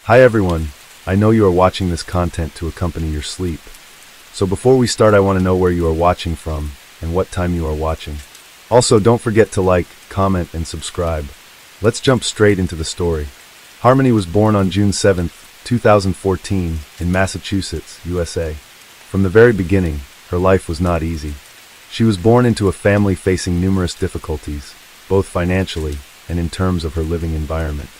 Hi everyone, I know you are watching this content to accompany your sleep. So before we start, I want to know where you are watching from and what time you are watching. Also, don't forget to like, comment, and subscribe. Let's jump straight into the story. Harmony was born on June 7, 2014, in Massachusetts, USA. From the very beginning, her life was not easy. She was born into a family facing numerous difficulties, both financially and in terms of her living environment.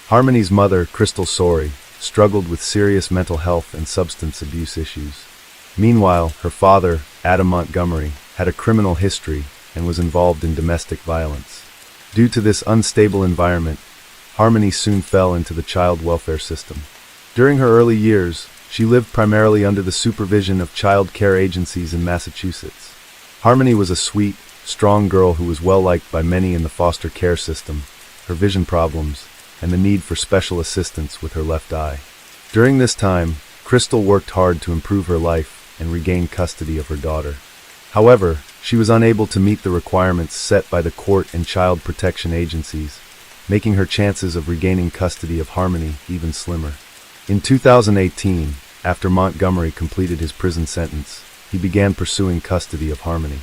Harmony's mother, Crystal Sorey, struggled with serious mental health and substance abuse issues. Meanwhile, her father, Adam Montgomery, had a criminal history and was involved in domestic violence. Due to this unstable environment, Harmony soon fell into the child welfare system. During her early years, she lived primarily under the supervision of child care agencies in Massachusetts. Harmony was a sweet, strong girl who was well liked by many in the foster care system. Her vision problems and the need for special assistance with her left eye. During this time, Crystal worked hard to improve her life and regain custody of her daughter. However, she was unable to meet the requirements set by the court and child protection agencies, making her chances of regaining custody of Harmony even slimmer. In 2018, after Montgomery completed his prison sentence, he began pursuing custody of Harmony.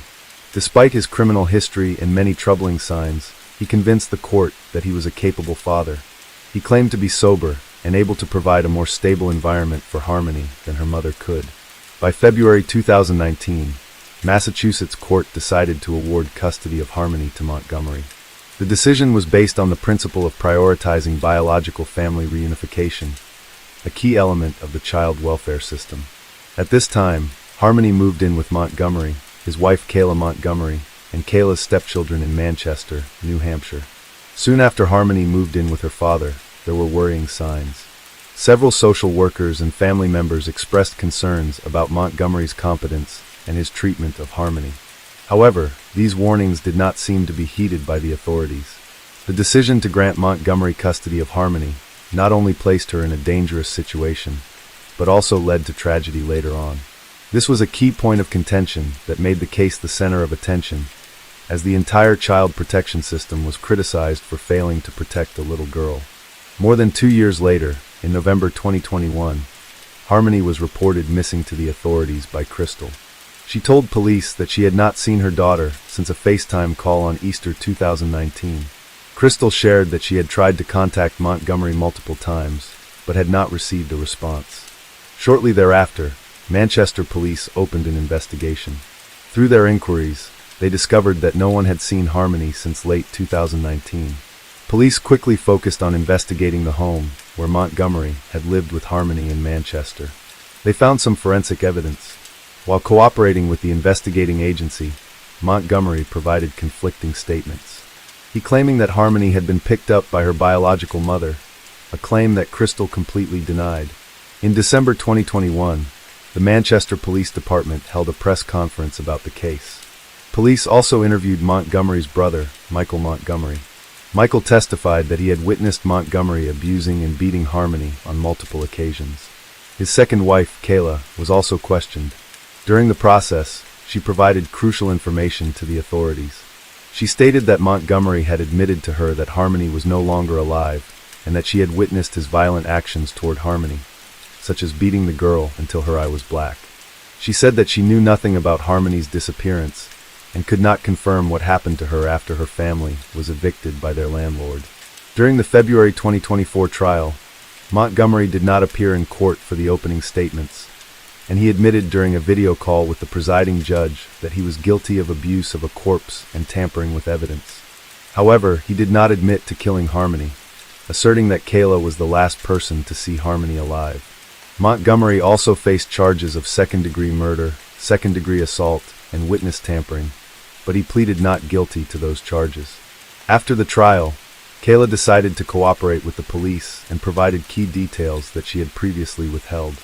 Despite his criminal history and many troubling signs, he convinced the court that he was a capable father. He claimed to be sober and able to provide a more stable environment for Harmony than her mother could. By February 2019, Massachusetts court decided to award custody of Harmony to Montgomery. The decision was based on the principle of prioritizing biological family reunification, a key element of the child welfare system. At this time, Harmony moved in with Montgomery, his wife Kayla Montgomery, and Kayla's stepchildren in Manchester, New Hampshire. Soon after Harmony moved in with her father, there were worrying signs. Several social workers and family members expressed concerns about Montgomery's competence and his treatment of Harmony. However, these warnings did not seem to be heeded by the authorities. The decision to grant Montgomery custody of Harmony not only placed her in a dangerous situation, but also led to tragedy later on. This was a key point of contention that made the case the center of attention, as the entire child protection system was criticized for failing to protect the little girl. More than 2 years later, in November 2021, Harmony was reported missing to the authorities by Crystal. She told police that she had not seen her daughter since a FaceTime call on Easter 2019. Crystal shared that she had tried to contact Montgomery multiple times, but had not received a response. Shortly thereafter, Manchester police opened an investigation. Through their inquiries, they discovered that no one had seen Harmony since late 2019. Police quickly focused on investigating the home where Montgomery had lived with Harmony in Manchester. They found some forensic evidence. While cooperating with the investigating agency, Montgomery provided conflicting statements. He claiming that Harmony had been picked up by her biological mother, a claim that Crystal completely denied. In December 2021, the Manchester Police Department held a press conference about the case. Police also interviewed Montgomery's brother, Michael Montgomery. Michael testified that he had witnessed Montgomery abusing and beating Harmony on multiple occasions. His second wife, Kayla, was also questioned. During the process, she provided crucial information to the authorities. She stated that Montgomery had admitted to her that Harmony was no longer alive and that she had witnessed his violent actions toward Harmony, such as beating the girl until her eye was black. She said that she knew nothing about Harmony's disappearance and could not confirm what happened to her after her family was evicted by their landlord. During the February 2024 trial, Montgomery did not appear in court for the opening statements, and he admitted during a video call with the presiding judge that he was guilty of abuse of a corpse and tampering with evidence. However, he did not admit to killing Harmony, asserting that Kayla was the last person to see Harmony alive. Montgomery also faced charges of second-degree murder, second-degree assault, and witness tampering, but he pleaded not guilty to those charges. After the trial, Kayla decided to cooperate with the police and provided key details that she had previously withheld.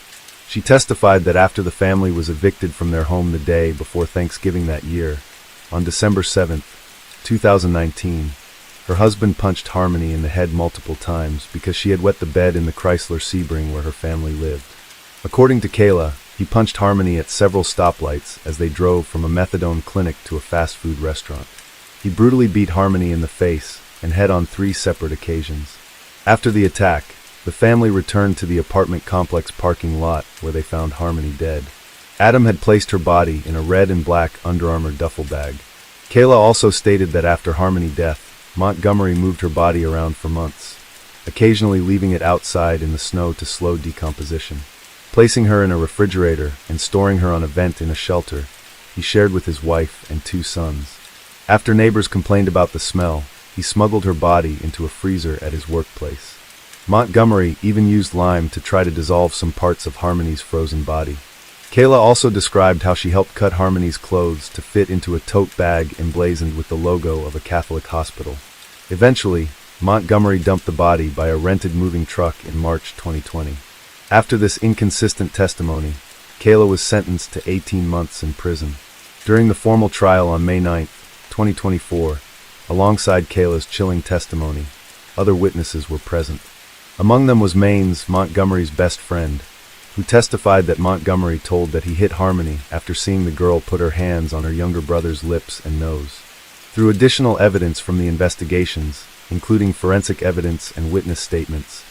She testified that after the family was evicted from their home the day before Thanksgiving that year, on December 7, 2019, her husband punched Harmony in the head multiple times because she had wet the bed in the Chrysler Sebring where her family lived. According to Kayla, he punched Harmony at several stoplights as they drove from a methadone clinic to a fast food restaurant. He brutally beat Harmony in the face and head on 3 separate occasions. After the attack, the family returned to the apartment complex parking lot where they found Harmony dead. Adam had placed her body in a red and black Under Armour duffel bag. Kayla also stated that after Harmony's death, Montgomery moved her body around for months, occasionally leaving it outside in the snow to slow decomposition. Placing her in a refrigerator and storing her on a vent in a shelter, he shared with his wife and 2 sons. After neighbors complained about the smell, he smuggled her body into a freezer at his workplace. Montgomery even used lime to try to dissolve some parts of Harmony's frozen body. Kayla also described how she helped cut Harmony's clothes to fit into a tote bag emblazoned with the logo of a Catholic hospital. Eventually, Montgomery dumped the body by a rented moving truck in March 2020. After this inconsistent testimony, Kayla was sentenced to 18 months in prison. During the formal trial on May 9, 2024, alongside Kayla's chilling testimony, other witnesses were present. Among them was Maines, Montgomery's best friend, who testified that Montgomery told that he hit Harmony after seeing the girl put her hands on her younger brother's lips and nose. Through additional evidence from the investigations, including forensic evidence and witness statements,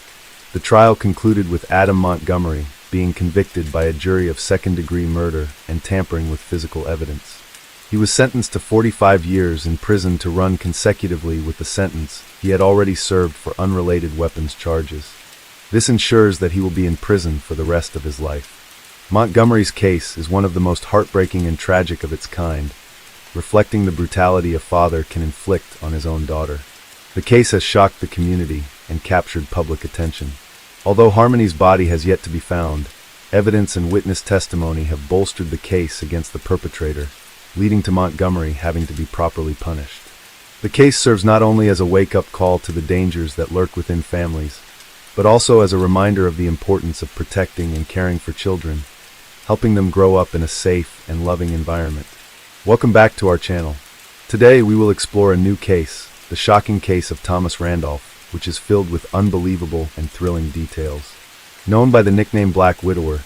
the trial concluded with Adam Montgomery being convicted by a jury of second-degree murder and tampering with physical evidence. He was sentenced to 45 years in prison to run consecutively with the sentence he had already served for unrelated weapons charges. This ensures that he will be in prison for the rest of his life. Montgomery's case is one of the most heartbreaking and tragic of its kind, reflecting the brutality a father can inflict on his own daughter. The case has shocked the community and captured public attention. Although Harmony's body has yet to be found, evidence and witness testimony have bolstered the case against the perpetrator, leading to Montgomery having to be properly punished. The case serves not only as a wake-up call to the dangers that lurk within families, but also as a reminder of the importance of protecting and caring for children, helping them grow up in a safe and loving environment. Welcome back to our channel. Today we will explore a new case, the shocking case of Thomas Randolph, which is filled with unbelievable and thrilling details. Known by the nickname Black Widower,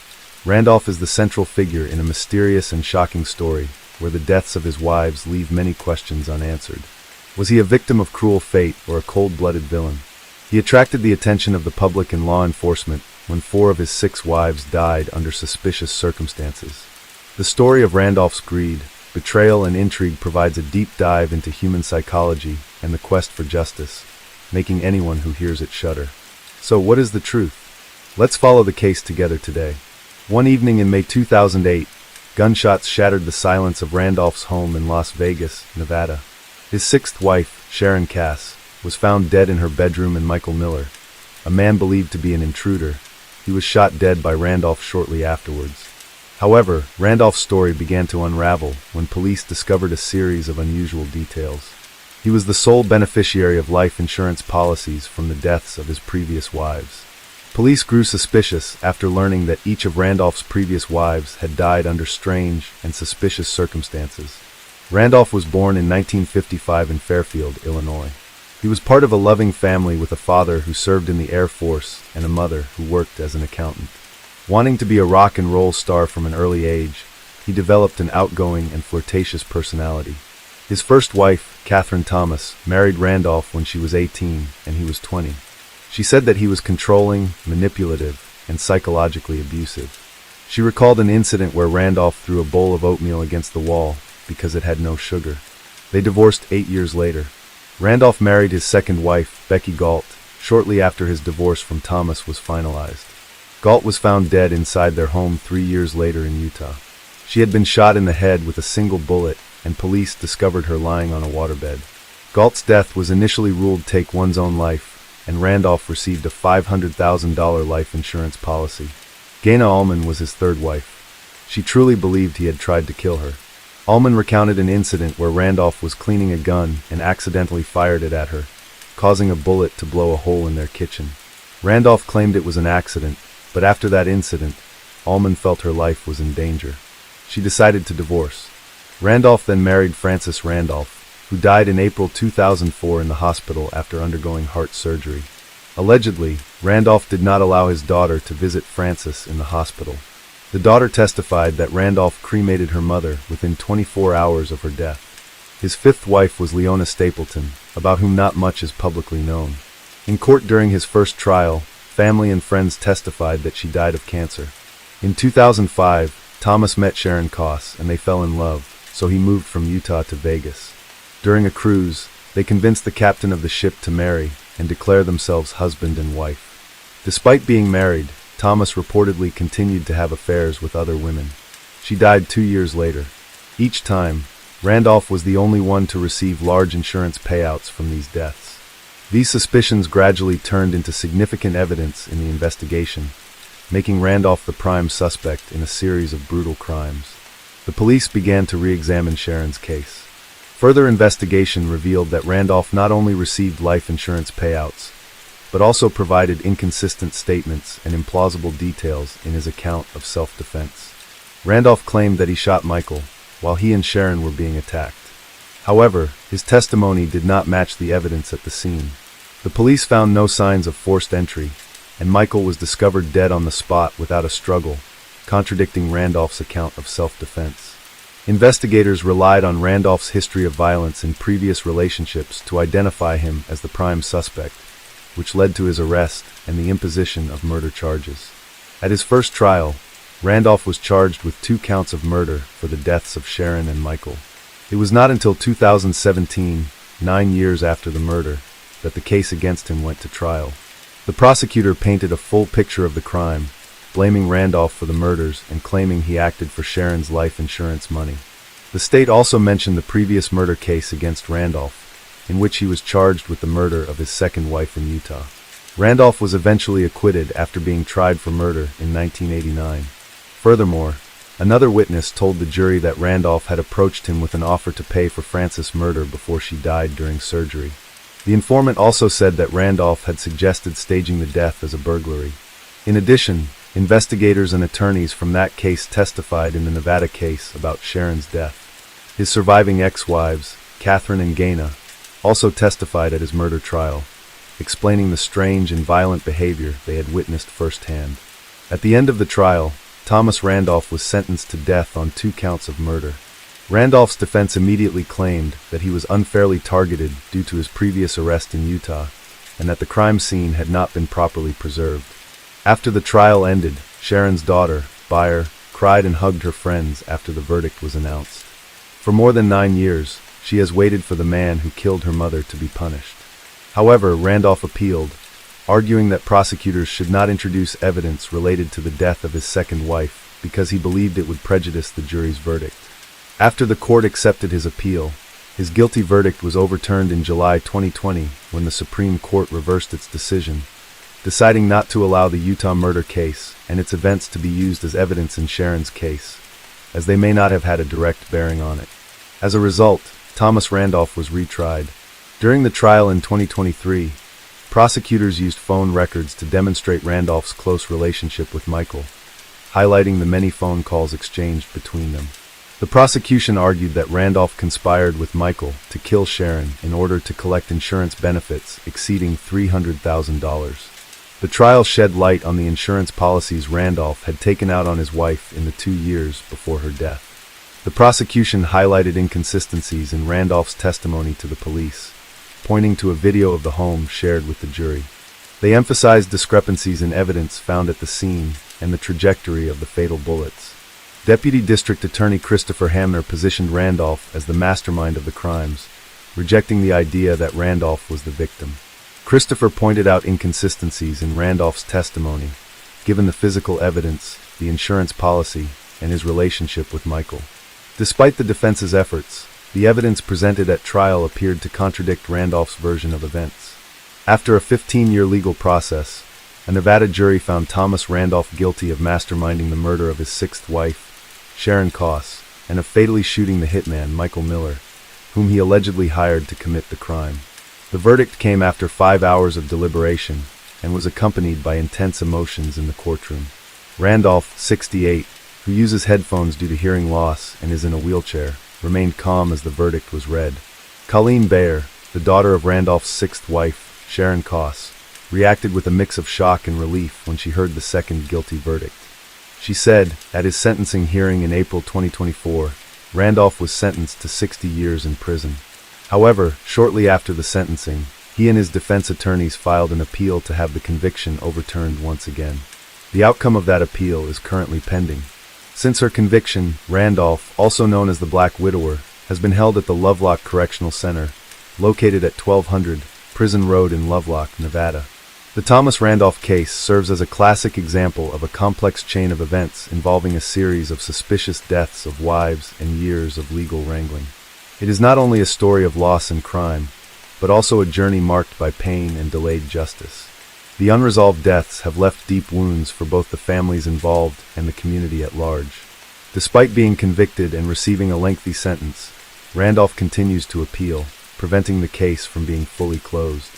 Randolph is the central figure in a mysterious and shocking story where the deaths of his wives leave many questions unanswered. Was he a victim of cruel fate or a cold-blooded villain? He attracted the attention of the public and law enforcement when 4 of his 6 wives died under suspicious circumstances. The story of Randolph's greed, betrayal, and intrigue provides a deep dive into human psychology and the quest for justice, making anyone who hears it shudder. So what is the truth? Let's follow the case together today. One evening in May 2008, gunshots shattered the silence of Randolph's home in Las Vegas, Nevada. His 6th wife, Sharon Cass, was found dead in her bedroom, and Michael Miller, a man believed to be an intruder, he was shot dead by Randolph shortly afterwards. However, Randolph's story began to unravel when police discovered a series of unusual details. He was the sole beneficiary of life insurance policies from the deaths of his previous wives. Police grew suspicious after learning that each of Randolph's previous wives had died under strange and suspicious circumstances. Randolph was born in 1955 in Fairfield, Illinois. He was part of a loving family with a father who served in the Air Force and a mother who worked as an accountant. Wanting to be a rock and roll star from an early age, he developed an outgoing and flirtatious personality. His first wife, Catherine Thomas, married Randolph when she was 18 and he was 20. She said that he was controlling, manipulative, and psychologically abusive. She recalled an incident where Randolph threw a bowl of oatmeal against the wall because it had no sugar. They divorced 8 years later. Randolph married his second wife, Becky Galt, shortly after his divorce from Thomas was finalized. Galt was found dead inside their home 3 years later in Utah. She had been shot in the head with a single bullet, and police discovered her lying on a waterbed. Galt's death was initially ruled take one's own life, and Randolph received a $500,000 life insurance policy. Gaina Allman was his third wife. She truly believed he had tried to kill her. Allman recounted an incident where Randolph was cleaning a gun and accidentally fired it at her, causing a bullet to blow a hole in their kitchen. Randolph claimed it was an accident, but after that incident, Allman felt her life was in danger. She decided to divorce. Randolph then married Frances Randolph, who died in April 2004 in the hospital after undergoing heart surgery. Allegedly, Randolph did not allow his daughter to visit Frances in the hospital. The daughter testified that Randolph cremated her mother within 24 hours of her death. His 5th wife was Leona Stapleton, about whom not much is publicly known. In court during his first trial, family and friends testified that she died of cancer. In 2005, Thomas met Sharon Koss and they fell in love, so he moved from Utah to Vegas. During a cruise, they convinced the captain of the ship to marry and declare themselves husband and wife. Despite being married, Thomas reportedly continued to have affairs with other women. She died 2 years later. Each time, Randolph was the only one to receive large insurance payouts from these deaths. These suspicions gradually turned into significant evidence in the investigation, making Randolph the prime suspect in a series of brutal crimes. The police began to re-examine Sharon's case. Further investigation revealed that Randolph not only received life insurance payouts, but also provided inconsistent statements and implausible details in his account of self-defense. Randolph claimed that he shot Michael while he and Sharon were being attacked. However, his testimony did not match the evidence at the scene. The police found no signs of forced entry, and Michael was discovered dead on the spot without a struggle, contradicting Randolph's account of self-defense. Investigators relied on Randolph's history of violence in previous relationships to identify him as the prime suspect, which led to his arrest and the imposition of murder charges. At his first trial, Randolph was charged with 2 counts of murder for the deaths of Sharon and Michael. It was not until 2017, 9 years after the murder, that the case against him went to trial. The prosecutor painted a full picture of the crime, blaming Randolph for the murders and claiming he acted for Sharon's life insurance money. The state also mentioned the previous murder case against Randolph, in which he was charged with the murder of his second wife in Utah. Randolph was eventually acquitted after being tried for murder in 1989. Furthermore, another witness told the jury that Randolph had approached him with an offer to pay for Frances' murder before she died during surgery. The informant also said that Randolph had suggested staging the death as a burglary. In addition, investigators and attorneys from that case testified in the Nevada case about Sharon's death. His surviving ex-wives, Catherine and Gaina, also testified at his murder trial, explaining the strange and violent behavior they had witnessed firsthand. At the end of the trial, Thomas Randolph was sentenced to death on 2 counts of murder. Randolph's defense immediately claimed that he was unfairly targeted due to his previous arrest in Utah, and that the crime scene had not been properly preserved. After the trial ended, Sharon's daughter, Bayer, cried and hugged her friends after the verdict was announced. For more than 9 years, she has waited for the man who killed her mother to be punished. However, Randolph appealed, arguing that prosecutors should not introduce evidence related to the death of his second wife because he believed it would prejudice the jury's verdict. After the court accepted his appeal, his guilty verdict was overturned in July 2020 when the Supreme Court reversed its decision, deciding not to allow the Utah murder case and its events to be used as evidence in Sharon's case, as they may not have had a direct bearing on it. As a result, Thomas Randolph was retried. During the trial in 2023, prosecutors used phone records to demonstrate Randolph's close relationship with Michael, highlighting the many phone calls exchanged between them. The prosecution argued that Randolph conspired with Michael to kill Sharon in order to collect insurance benefits exceeding $300,000. The trial shed light on the insurance policies Randolph had taken out on his wife in the 2 years before her death. The prosecution highlighted inconsistencies in Randolph's testimony to the police, pointing to a video of the home shared with the jury. They emphasized discrepancies in evidence found at the scene and the trajectory of the fatal bullets. Deputy District Attorney Christopher Hamner positioned Randolph as the mastermind of the crimes, rejecting the idea that Randolph was the victim. Christopher pointed out inconsistencies in Randolph's testimony, given the physical evidence, the insurance policy, and his relationship with Michael. Despite the defense's efforts, the evidence presented at trial appeared to contradict Randolph's version of events. After a 15-year legal process, a Nevada jury found Thomas Randolph guilty of masterminding the murder of his sixth wife, Sharon Koss, and of fatally shooting the hitman Michael Miller, whom he allegedly hired to commit the crime. The verdict came after 5 hours of deliberation and was accompanied by intense emotions in the courtroom. Randolph, 68, who uses headphones due to hearing loss and is in a wheelchair, remained calm as the verdict was read. Colleen Bayer, the daughter of Randolph's sixth wife, Sharon Koss, reacted with a mix of shock and relief when she heard the second guilty verdict. She said, at his sentencing hearing in April 2024, Randolph was sentenced to 60 years in prison. However, shortly after the sentencing, He and his defense attorneys filed an appeal to have the conviction overturned once again. The outcome of that appeal is currently pending. Since her conviction, Randolph, also known as the Black Widower, has been held at the Lovelock Correctional Center, located at 1200 Prison Road in Lovelock, Nevada. The Thomas Randolph case serves as a classic example of a complex chain of events involving a series of suspicious deaths of wives and years of legal wrangling. It is not only a story of loss and crime, but also a journey marked by pain and delayed justice. The unresolved deaths have left deep wounds for both the families involved and the community at large. Despite being convicted and receiving a lengthy sentence, Randolph continues to appeal, preventing the case from being fully closed.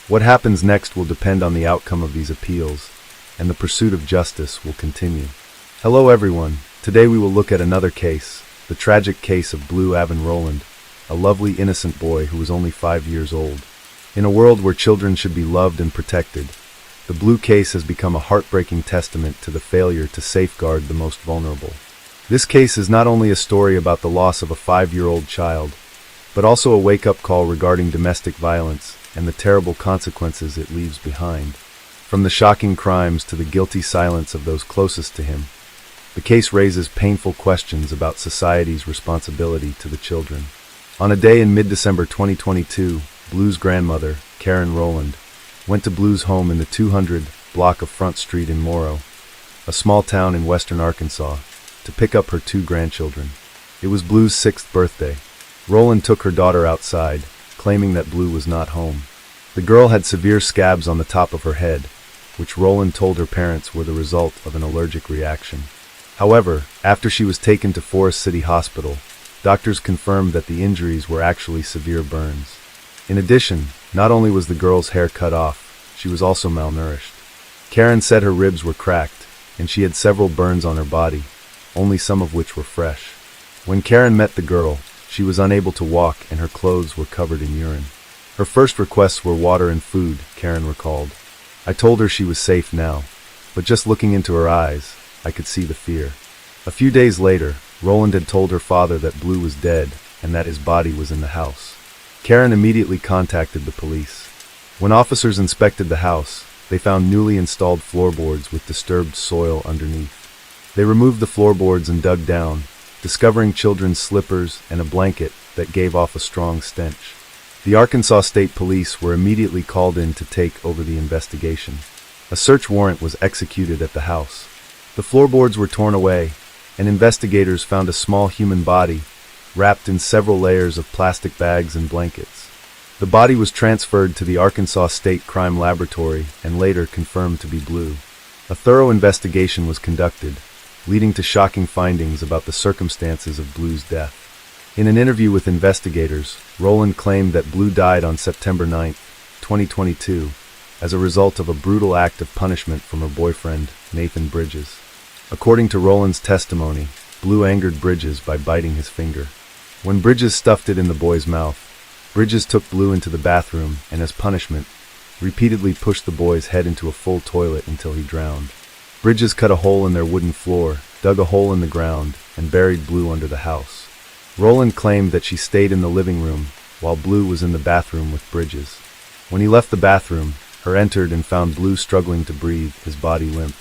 What happens next will depend on the outcome of these appeals, and the pursuit of justice will continue. Hello everyone, today we will look at another case, the tragic case of Blue Avon Rowland, a lovely innocent boy who was only 5 years old. In a world where children should be loved and protected, the Blue case has become a heartbreaking testament to the failure to safeguard the most vulnerable. This case is not only a story about the loss of a 5-year-old child, but also a wake-up call regarding domestic violence and the terrible consequences it leaves behind. From the shocking crimes to the guilty silence of those closest to him, the case raises painful questions about society's responsibility to the children. On a day in mid-December 2022, Blue's grandmother, Karen Rowland, went to Blue's home in the 200 block of Front Street in Morrow, a small town in western Arkansas, to pick up her 2 grandchildren. It was Blue's 6th birthday. Rowland took her daughter outside, claiming that Blue was not home. The girl had severe scabs on the top of her head, which Rowland told her parents were the result of an allergic reaction. However, after she was taken to Forest City Hospital, doctors confirmed that the injuries were actually severe burns. In addition, not only was the girl's hair cut off, she was also malnourished. Karen said her ribs were cracked, and she had several burns on her body, only some of which were fresh. When Karen met the girl, she was unable to walk and her clothes were covered in urine. Her first requests were water and food, Karen recalled. I told her she was safe now, but just looking into her eyes, I could see the fear. A few days later, Rowland had told her father that Blue was dead and that his body was in the house. Karen immediately contacted the police. When officers inspected the house, they found newly installed floorboards with disturbed soil underneath. They removed the floorboards and dug down, discovering children's slippers and a blanket that gave off a strong stench. The Arkansas State Police were immediately called in to take over the investigation. A search warrant was executed at the house. The floorboards were torn away, and investigators found a small human body wrapped in several layers of plastic bags and blankets. The body was transferred to the Arkansas State Crime Laboratory and later confirmed to be Blue. A thorough investigation was conducted, leading to shocking findings about the circumstances of Blue's death. In an interview with investigators, Rowland claimed that Blue died on September 9, 2022, as a result of a brutal act of punishment from her boyfriend, Nathan Bridges. According to Rowland's testimony, Blue angered Bridges by biting his finger. When Bridges stuffed it in the boy's mouth, Bridges took Blue into the bathroom and, as punishment, repeatedly pushed the boy's head into a full toilet until he drowned. Bridges cut a hole in their wooden floor, dug a hole in the ground, and buried Blue under the house. Rowland claimed that she stayed in the living room while Blue was in the bathroom with Bridges. When he left the bathroom, her entered and found Blue struggling to breathe, his body limp.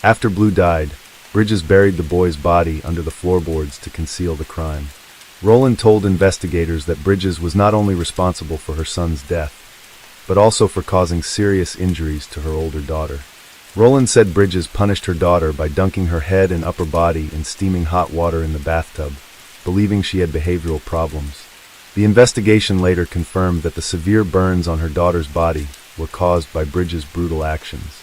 After Blue died, Bridges buried the boy's body under the floorboards to conceal the crime. Rowland told investigators that Bridges was not only responsible for her son's death, but also for causing serious injuries to her older daughter. Rowland said Bridges punished her daughter by dunking her head and upper body in steaming hot water in the bathtub, believing she had behavioral problems. The investigation later confirmed that the severe burns on her daughter's body were caused by Bridges' brutal actions.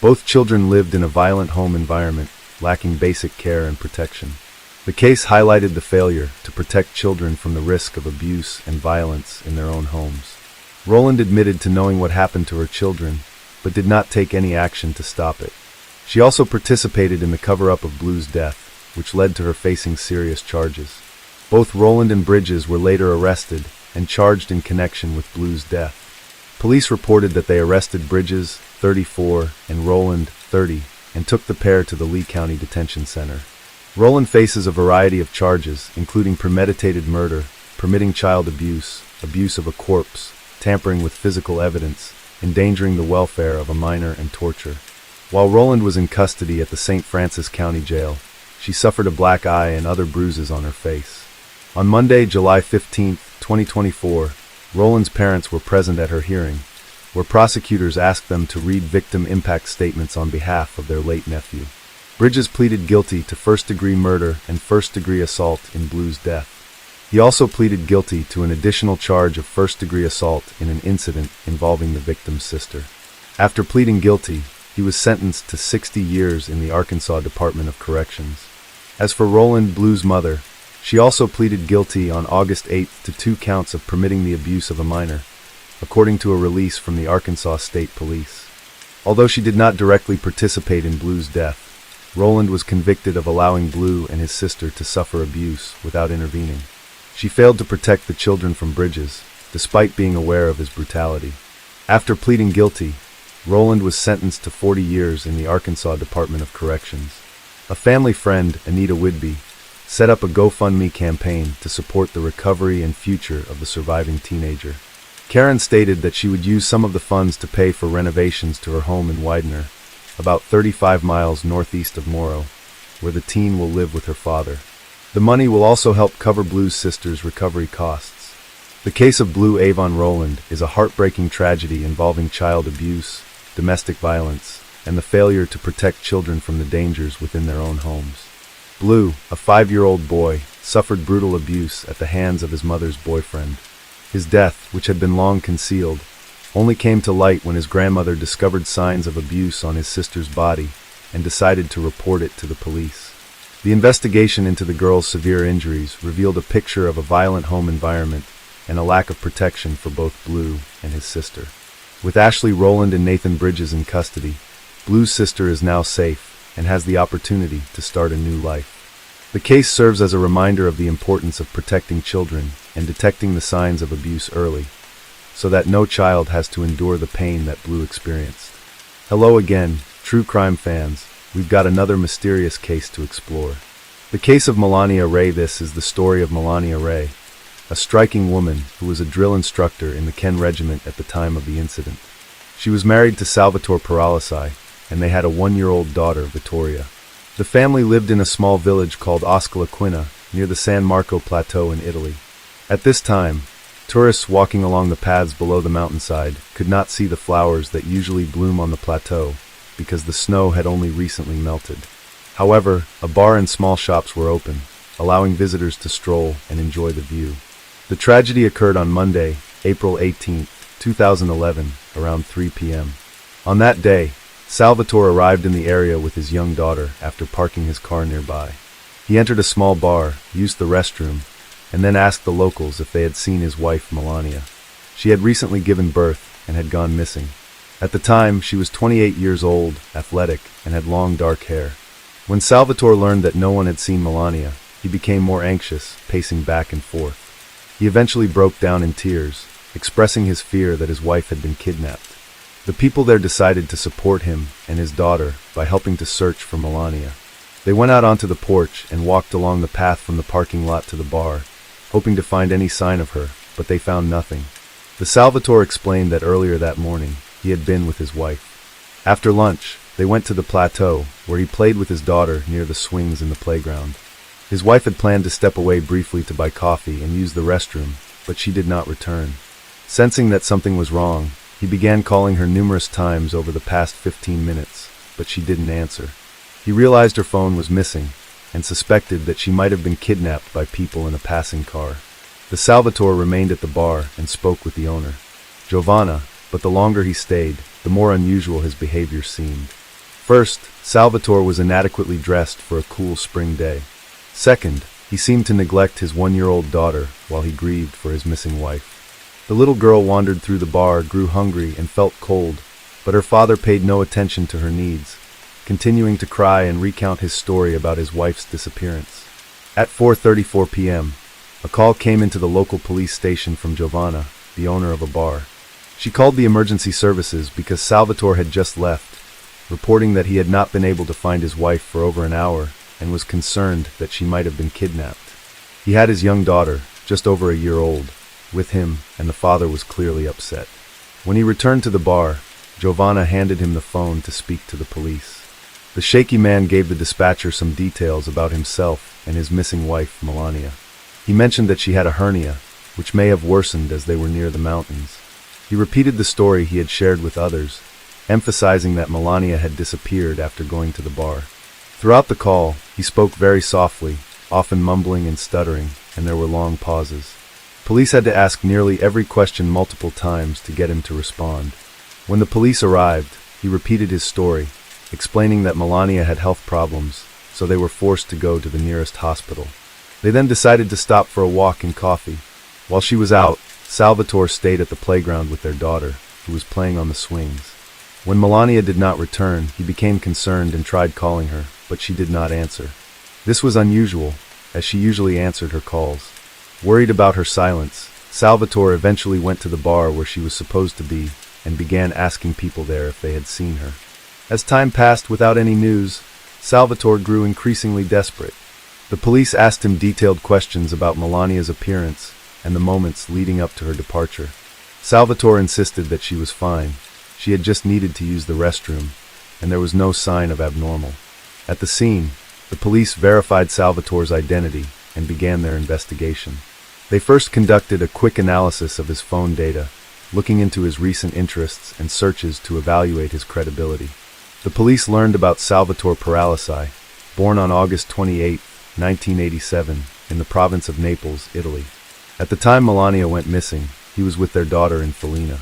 Both children lived in a violent home environment, lacking basic care and protection. The case highlighted the failure to protect children from the risk of abuse and violence in their own homes. Rowland admitted to knowing what happened to her children, but did not take any action to stop it. She also participated in the cover-up of Blue's death, which led to her facing serious charges. Both Rowland and Bridges were later arrested and charged in connection with Blue's death. Police reported that they arrested Bridges, 34, and Rowland, 30, and took the pair to the Lee County Detention Center. Rowland faces a variety of charges, including premeditated murder, permitting child abuse, abuse of a corpse, tampering with physical evidence, endangering the welfare of a minor, and torture. While Roland was in custody at the St. Francis County Jail, she suffered a black eye and other bruises on her face. On Monday, July 15, 2024, Roland's parents were present at her hearing, where prosecutors asked them to read victim impact statements on behalf of their late nephew. Bridges pleaded guilty to first-degree murder and first-degree assault in Blue's death. He also pleaded guilty to an additional charge of first-degree assault in an incident involving the victim's sister. After pleading guilty, he was sentenced to 60 years in the Arkansas Department of Corrections. As for Roland, Blue's mother, she also pleaded guilty on August 8 to 2 counts of permitting the abuse of a minor, according to a release from the Arkansas State Police. Although she did not directly participate in Blue's death, Roland was convicted of allowing Blue and his sister to suffer abuse without intervening. She failed to protect the children from Bridges, despite being aware of his brutality. After pleading guilty, Roland was sentenced to 40 years in the Arkansas Department of Corrections. A family friend, Anita Whidbey, set up a GoFundMe campaign to support the recovery and future of the surviving teenager. Karen stated that she would use some of the funds to pay for renovations to her home in Widener, about 35 miles northeast of Morrow, where the teen will live with her father. The money will also help cover Blue's sister's recovery costs. The case of Blue Avon Roland is a heartbreaking tragedy involving child abuse, domestic violence, and the failure to protect children from the dangers within their own homes. Blue, a 5-year-old boy, suffered brutal abuse at the hands of his mother's boyfriend. His death, which had been long concealed, only came to light when his grandmother discovered signs of abuse on his sister's body and decided to report it to the police. The investigation into the girl's severe injuries revealed a picture of a violent home environment and a lack of protection for both Blue and his sister. With Ashley Roland and Nathan Bridges in custody, Blue's sister is now safe and has the opportunity to start a new life. The case serves as a reminder of the importance of protecting children and detecting the signs of abuse early, so that no child has to endure the pain that Blue experienced. Hello again, true crime fans. We've got another mysterious case to explore. The case of Melania Ray. This is the story of Melania Ray, a striking woman who was a drill instructor in the Ken Regiment at the time of the incident. She was married to Salvatore Paralisai, and they had a 1-year-old daughter, Vittoria. The family lived in a small village called Oscolaquina, near the San Marco Plateau in Italy. At this time, tourists walking along the paths below the mountainside could not see the flowers that usually bloom on the plateau because the snow had only recently melted. However, a bar and small shops were open, allowing visitors to stroll and enjoy the view. The tragedy occurred on Monday, April 18, 2011, around 3 p.m. On that day, Salvatore arrived in the area with his young daughter after parking his car nearby. He entered a small bar, used the restroom, and then asked the locals if they had seen his wife, Melania. She had recently given birth and had gone missing. At the time, she was 28 years old, athletic, and had long dark hair. When Salvatore learned that no one had seen Melania, he became more anxious, pacing back and forth. He eventually broke down in tears, expressing his fear that his wife had been kidnapped. The people there decided to support him and his daughter by helping to search for Melania. They went out onto the porch and walked along the path from the parking lot to the bar, hoping to find any sign of her, but they found nothing. The Salvatore explained that earlier that morning, he had been with his wife. After lunch, they went to the plateau, where he played with his daughter near the swings in the playground. His wife had planned to step away briefly to buy coffee and use the restroom, but she did not return. Sensing that something was wrong, he began calling her numerous times over the past 15 minutes, but she didn't answer. He realized her phone was missing, and suspected that she might have been kidnapped by people in a passing car. The Salvatore remained at the bar and spoke with the owner, Giovanna, but the longer he stayed, the more unusual his behavior seemed. First, Salvatore was inadequately dressed for a cool spring day. Second, he seemed to neglect his 1-year-old daughter while he grieved for his missing wife. The little girl wandered through the bar, grew hungry, and felt cold, but her father paid no attention to her needs, continuing to cry and recount his story about his wife's disappearance. At 4:34 p.m., a call came into the local police station from Giovanna, the owner of a bar. She called the emergency services because Salvatore had just left, reporting that he had not been able to find his wife for over an hour and was concerned that she might have been kidnapped. He had his young daughter, just over a year old, with him, and the father was clearly upset. When he returned to the bar, Giovanna handed him the phone to speak to the police. The shaky man gave the dispatcher some details about himself and his missing wife, Melania. He mentioned that she had a hernia, which may have worsened as they were near the mountains. He repeated the story he had shared with others, emphasizing that Melania had disappeared after going to the bar. Throughout the call, he spoke very softly, often mumbling and stuttering, and there were long pauses. Police had to ask nearly every question multiple times to get him to respond. When the police arrived, he repeated his story, explaining that Melania had health problems, so they were forced to go to the nearest hospital. They then decided to stop for a walk and coffee. While she was out, Salvatore stayed at the playground with their daughter, who was playing on the swings. When Melania did not return, he became concerned and tried calling her, but she did not answer. This was unusual, as she usually answered her calls. Worried about her silence, Salvatore eventually went to the bar where she was supposed to be and began asking people there if they had seen her. As time passed without any news, Salvatore grew increasingly desperate. The police asked him detailed questions about Melania's appearance and the moments leading up to her departure. Salvatore insisted that she was fine. She had just needed to use the restroom, and there was no sign of abnormal. At the scene, the police verified Salvatore's identity and began their investigation. They first conducted a quick analysis of his phone data, looking into his recent interests and searches to evaluate his credibility. The police learned about Salvatore Paralisi, born on August 28, 1987, in the province of Naples, Italy. At the time Melania went missing, he was with their daughter in Felina.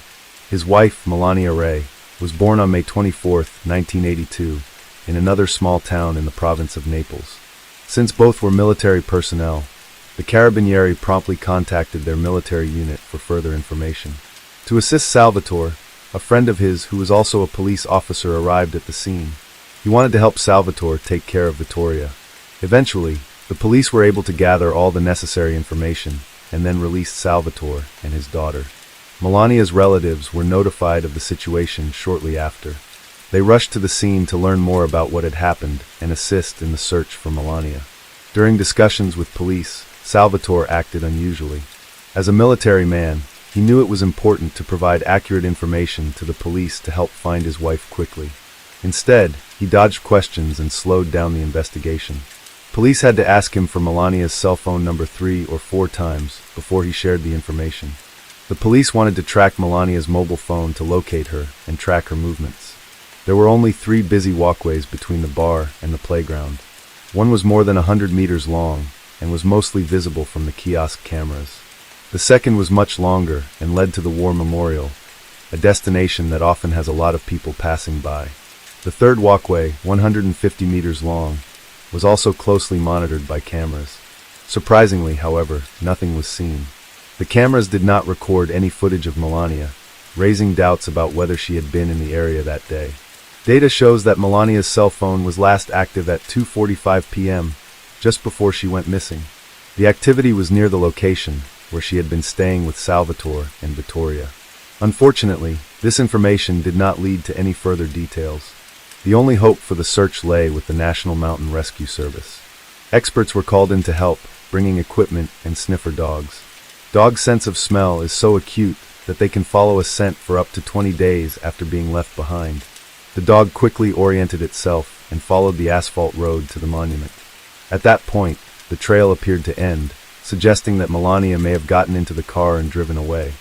His wife, Melania Ray, was born on May 24, 1982, in another small town in the province of Naples. Since both were military personnel, the Carabinieri promptly contacted their military unit for further information. To assist Salvatore, a friend of his who was also a police officer arrived at the scene. He wanted to help Salvatore take care of Vittoria. Eventually, the police were able to gather all the necessary information and then released Salvatore and his daughter. Melania's relatives were notified of the situation shortly after. They rushed to the scene to learn more about what had happened and assist in the search for Melania. During discussions with police, Salvatore acted unusually. As a military man, he knew it was important to provide accurate information to the police to help find his wife quickly. Instead, he dodged questions and slowed down the investigation. Police had to ask him for Melania's cell phone number 3 or 4 times before he shared the information. The police wanted to track Melania's mobile phone to locate her and track her movements. There were only 3 busy walkways between the bar and the playground. One was more than 100 meters long and was mostly visible from the kiosk cameras. The second was much longer and led to the War Memorial, a destination that often has a lot of people passing by. The third walkway, 150 meters long, was also closely monitored by cameras. Surprisingly, however, nothing was seen. The cameras did not record any footage of Melania, raising doubts about whether she had been in the area that day. Data shows that Melania's cell phone was last active at 2:45 p.m., just before she went missing. The activity was near the location, where she had been staying with Salvatore and Vittoria. Unfortunately, this information did not lead to any further details. The only hope for the search lay with the National Mountain Rescue Service. Experts were called in to help, bringing equipment and sniffer dogs. Dogs' sense of smell is so acute that they can follow a scent for up to 20 days after being left behind. The dog quickly oriented itself and followed the asphalt road to the monument. At that point, the trail appeared to end, suggesting that Melania may have gotten into the car and driven away.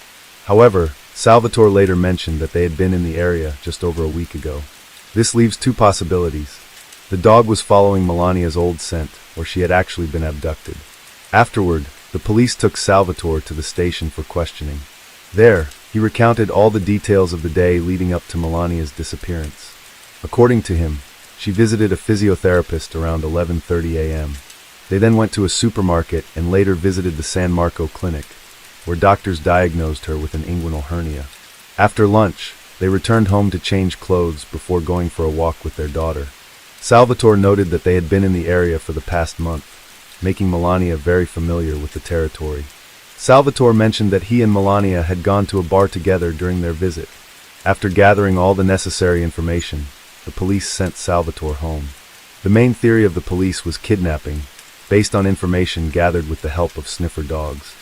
However, Salvatore later mentioned that they had been in the area just over a week ago. This leaves 2 possibilities. The dog was following Melania's old scent, or she had actually been abducted. Afterward, the police took Salvatore to the station for questioning. There, he recounted all the details of the day leading up to Melania's disappearance. According to him, she visited a physiotherapist around 11:30 a.m. They then went to a supermarket and later visited the San Marco clinic, where doctors diagnosed her with an inguinal hernia. After lunch, they returned home to change clothes before going for a walk with their daughter. Salvatore noted that they had been in the area for the past month, making Melania very familiar with the territory. Salvatore mentioned that he and Melania had gone to a bar together during their visit. After gathering all the necessary information, the police sent Salvatore home. The main theory of the police was kidnapping, based on information gathered with the help of sniffer dogs.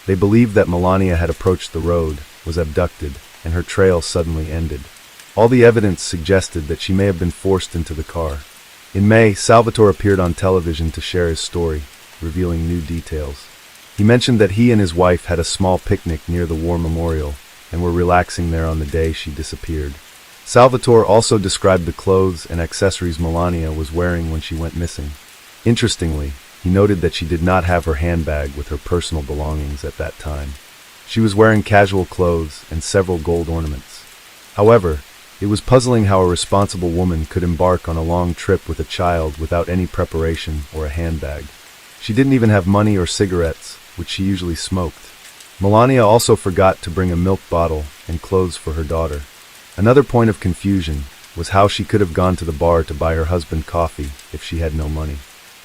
They believed that Melania had approached the road, was abducted, and her trail suddenly ended. All the evidence suggested that she may have been forced into the car. In May, Salvatore appeared on television to share his story, revealing new details. He mentioned that he and his wife had a small picnic near the war memorial and were relaxing there on the day she disappeared. Salvatore also described the clothes and accessories Melania was wearing when she went missing. Interestingly, he noted that she did not have her handbag with her personal belongings at that time. She was wearing casual clothes and several gold ornaments. However, it was puzzling how a responsible woman could embark on a long trip with a child without any preparation or a handbag. She didn't even have money or cigarettes, which she usually smoked. Melania also forgot to bring a milk bottle and clothes for her daughter. Another point of confusion was how she could have gone to the bar to buy her husband coffee if she had no money.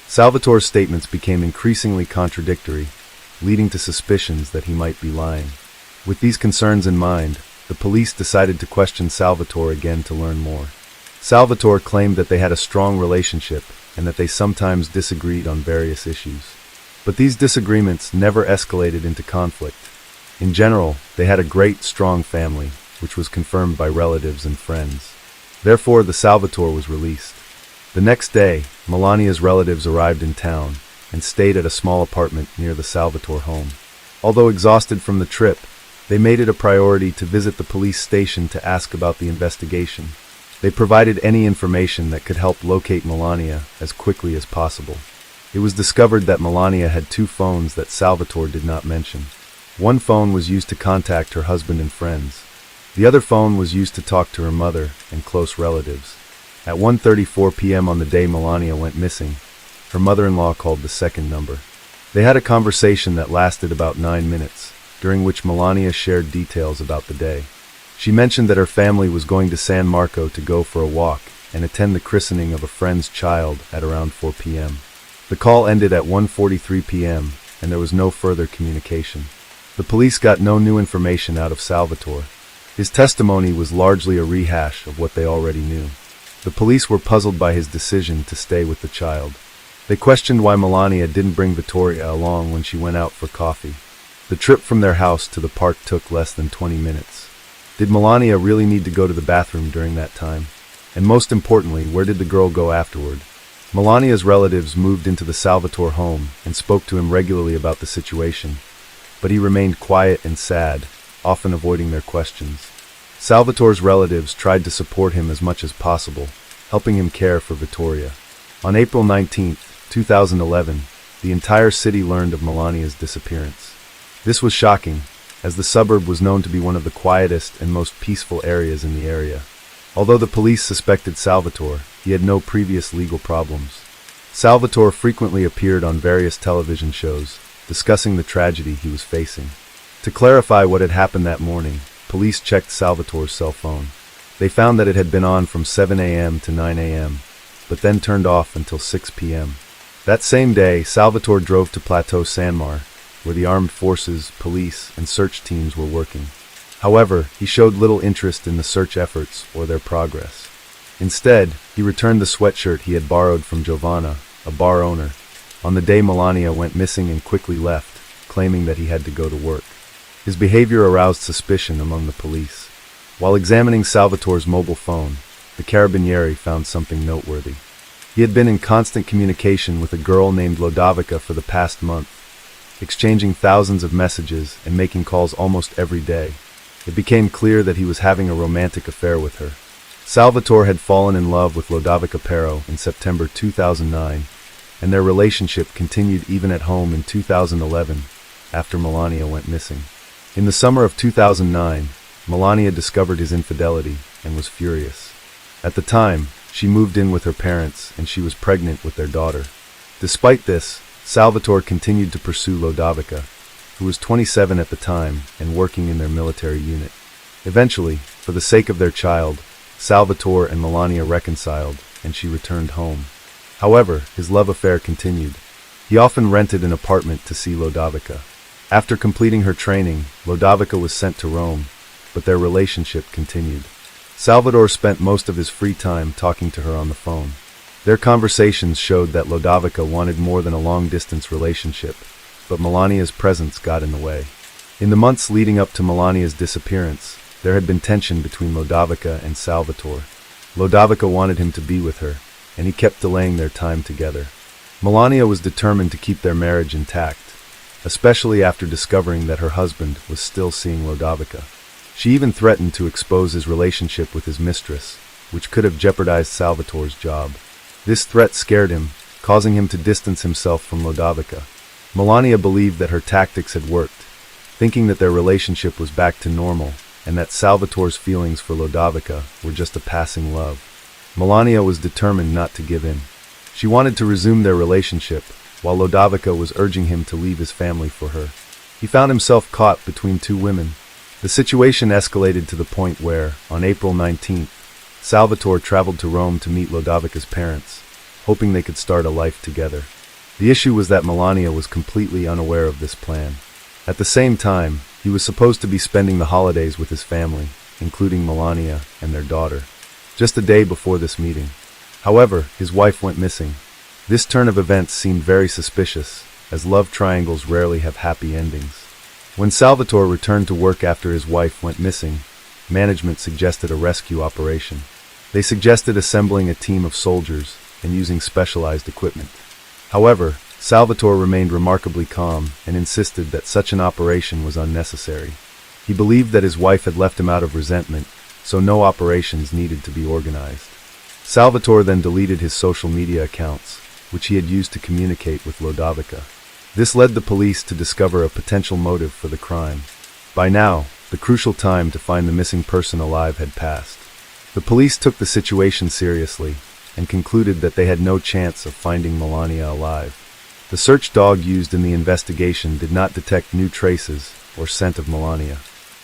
Salvatore's statements became increasingly contradictory, leading to suspicions that he might be lying. With these concerns in mind, the police decided to question Salvatore again to learn more. Salvatore claimed that they had a strong relationship and that they sometimes disagreed on various issues. But these disagreements never escalated into conflict. In general, they had a great, strong family, which was confirmed by relatives and friends. Therefore, the Salvatore was released. The next day, Melania's relatives arrived in town and stayed at a small apartment near the Salvatore home. Although exhausted from the trip, they made it a priority to visit the police station to ask about the investigation. They provided any information that could help locate Melania as quickly as possible. It was discovered that Melania had 2 phones that Salvatore did not mention. One phone was used to contact her husband and friends. The other phone was used to talk to her mother and close relatives. At 1:34 p.m. on the day Melania went missing, her mother-in-law called the second number. They had a conversation that lasted about 9 minutes, during which Melania shared details about the day. She mentioned that her family was going to San Marco to go for a walk and attend the christening of a friend's child at around 4 p.m. The call ended at 1:43 p.m., and there was no further communication. The police got no new information out of Salvatore. His testimony was largely a rehash of what they already knew. The police were puzzled by his decision to stay with the child. They questioned why Melania didn't bring Vittoria along when she went out for coffee. The trip from their house to the park took less than 20 minutes. Did Melania really need to go to the bathroom during that time? And most importantly, where did the girl go afterward? Melania's relatives moved into the Salvatore home and spoke to him regularly about the situation, but he remained quiet and sad, often avoiding their questions. Salvatore's relatives tried to support him as much as possible, helping him care for Vittoria. On April 19, 2011, the entire city learned of Melania's disappearance. This was shocking, as the suburb was known to be one of the quietest and most peaceful areas in the area. Although the police suspected Salvatore, he had no previous legal problems. Salvatore frequently appeared on various television shows, discussing the tragedy he was facing. To clarify what had happened that morning, police checked Salvatore's cell phone. They found that it had been on from 7 a.m. to 9 a.m., but then turned off until 6 p.m. That same day, Salvatore drove to Plateau Sanmar, where the armed forces, police, and search teams were working. However, he showed little interest in the search efforts or their progress. Instead, he returned the sweatshirt he had borrowed from Giovanna, a bar owner, on the day Melania went missing and quickly left, claiming that he had to go to work. His behavior aroused suspicion among the police. While examining Salvatore's mobile phone, the Carabinieri found something noteworthy. He had been in constant communication with a girl named Lodovica for the past month, exchanging thousands of messages and making calls almost every day. It became clear that he was having a romantic affair with her. Salvatore had fallen in love with Lodovica Pero in September 2009, and their relationship continued even at home in 2011, after Melania went missing. In the summer of 2009, Melania discovered his infidelity and was furious. At the time, she moved in with her parents and she was pregnant with their daughter. Despite this, Salvatore continued to pursue Lodovica, who was 27 at the time and working in their military unit. Eventually, for the sake of their child, Salvatore and Melania reconciled and she returned home. However, his love affair continued. He often rented an apartment to see Lodovica. After completing her training, Lodovica was sent to Rome, but their relationship continued. Salvatore spent most of his free time talking to her on the phone. Their conversations showed that Lodovica wanted more than a long-distance relationship, but Melania's presence got in the way. In the months leading up to Melania's disappearance, there had been tension between Lodovica and Salvatore. Lodovica wanted him to be with her, and he kept delaying their time together. Melania was determined to keep their marriage intact, especially after discovering that her husband was still seeing Lodovica. She even threatened to expose his relationship with his mistress, which could have jeopardized Salvatore's job. This threat scared him, causing him to distance himself from Lodovica. Melania believed that her tactics had worked, thinking that their relationship was back to normal, and that Salvatore's feelings for Lodovica were just a passing love. Melania was determined not to give in. She wanted to resume their relationship, while Lodovica was urging him to leave his family for her. He found himself caught between two women. The situation escalated to the point where, on April 19th, Salvatore traveled to Rome to meet Lodovica's parents, hoping they could start a life together. The issue was that Melania was completely unaware of this plan. At the same time, he was supposed to be spending the holidays with his family, including Melania and their daughter, just a day before this meeting. However, his wife went missing. This turn of events seemed very suspicious, as love triangles rarely have happy endings. When Salvatore returned to work after his wife went missing, management suggested a rescue operation. They suggested assembling a team of soldiers and using specialized equipment. However, Salvatore remained remarkably calm and insisted that such an operation was unnecessary. He believed that his wife had left him out of resentment, so no operations needed to be organized. Salvatore then deleted his social media accounts, which he had used to communicate with Lodovica. This led the police to discover a potential motive for the crime. By now, the crucial time to find the missing person alive had passed. The police took the situation seriously and concluded that they had no chance of finding Melania alive. The search dog used in the investigation did not detect new traces or scent of Melania.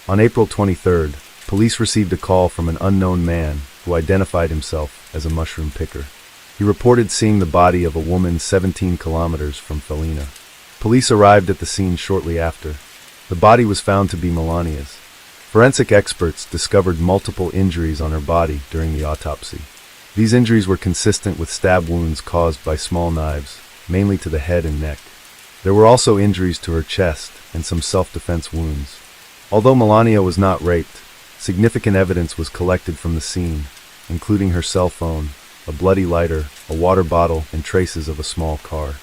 On April 23rd, police received a call from an unknown man who identified himself as a mushroom picker. He reported seeing the body of a woman 17 kilometers from Felina. Police arrived at the scene shortly after. The body was found to be Melania's. Forensic experts discovered multiple injuries on her body during the autopsy. These injuries were consistent with stab wounds caused by small knives, mainly to the head and neck. There were also injuries to her chest and some self-defense wounds. Although Melania was not raped, significant evidence was collected from the scene, including her cell phone, a bloody lighter, a water bottle, and traces of a small car.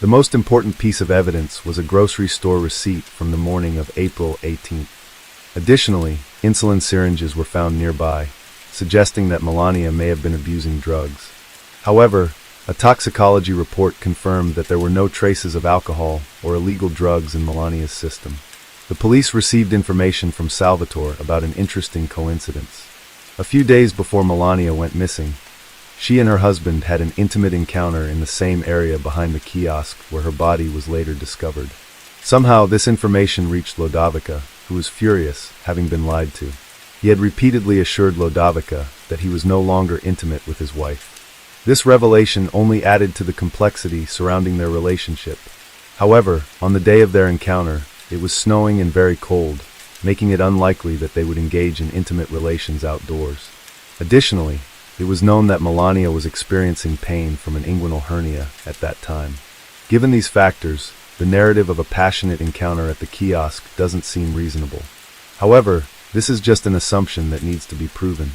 The most important piece of evidence was a grocery store receipt from the morning of April 18th. Additionally, insulin syringes were found nearby, suggesting that Melania may have been abusing drugs. However, a toxicology report confirmed that there were no traces of alcohol or illegal drugs in Melania's system. The police received information from Salvatore about an interesting coincidence. A few days before Melania went missing, she and her husband had an intimate encounter in the same area behind the kiosk where her body was later discovered. Somehow, this information reached Lodovica, who was furious, having been lied to. He had repeatedly assured Lodovica that he was no longer intimate with his wife. This revelation only added to the complexity surrounding their relationship. However, on the day of their encounter, it was snowing and very cold, making it unlikely that they would engage in intimate relations outdoors. Additionally, it was known that Melania was experiencing pain from an inguinal hernia at that time. Given these factors, the narrative of a passionate encounter at the kiosk doesn't seem reasonable. However, this is just an assumption that needs to be proven.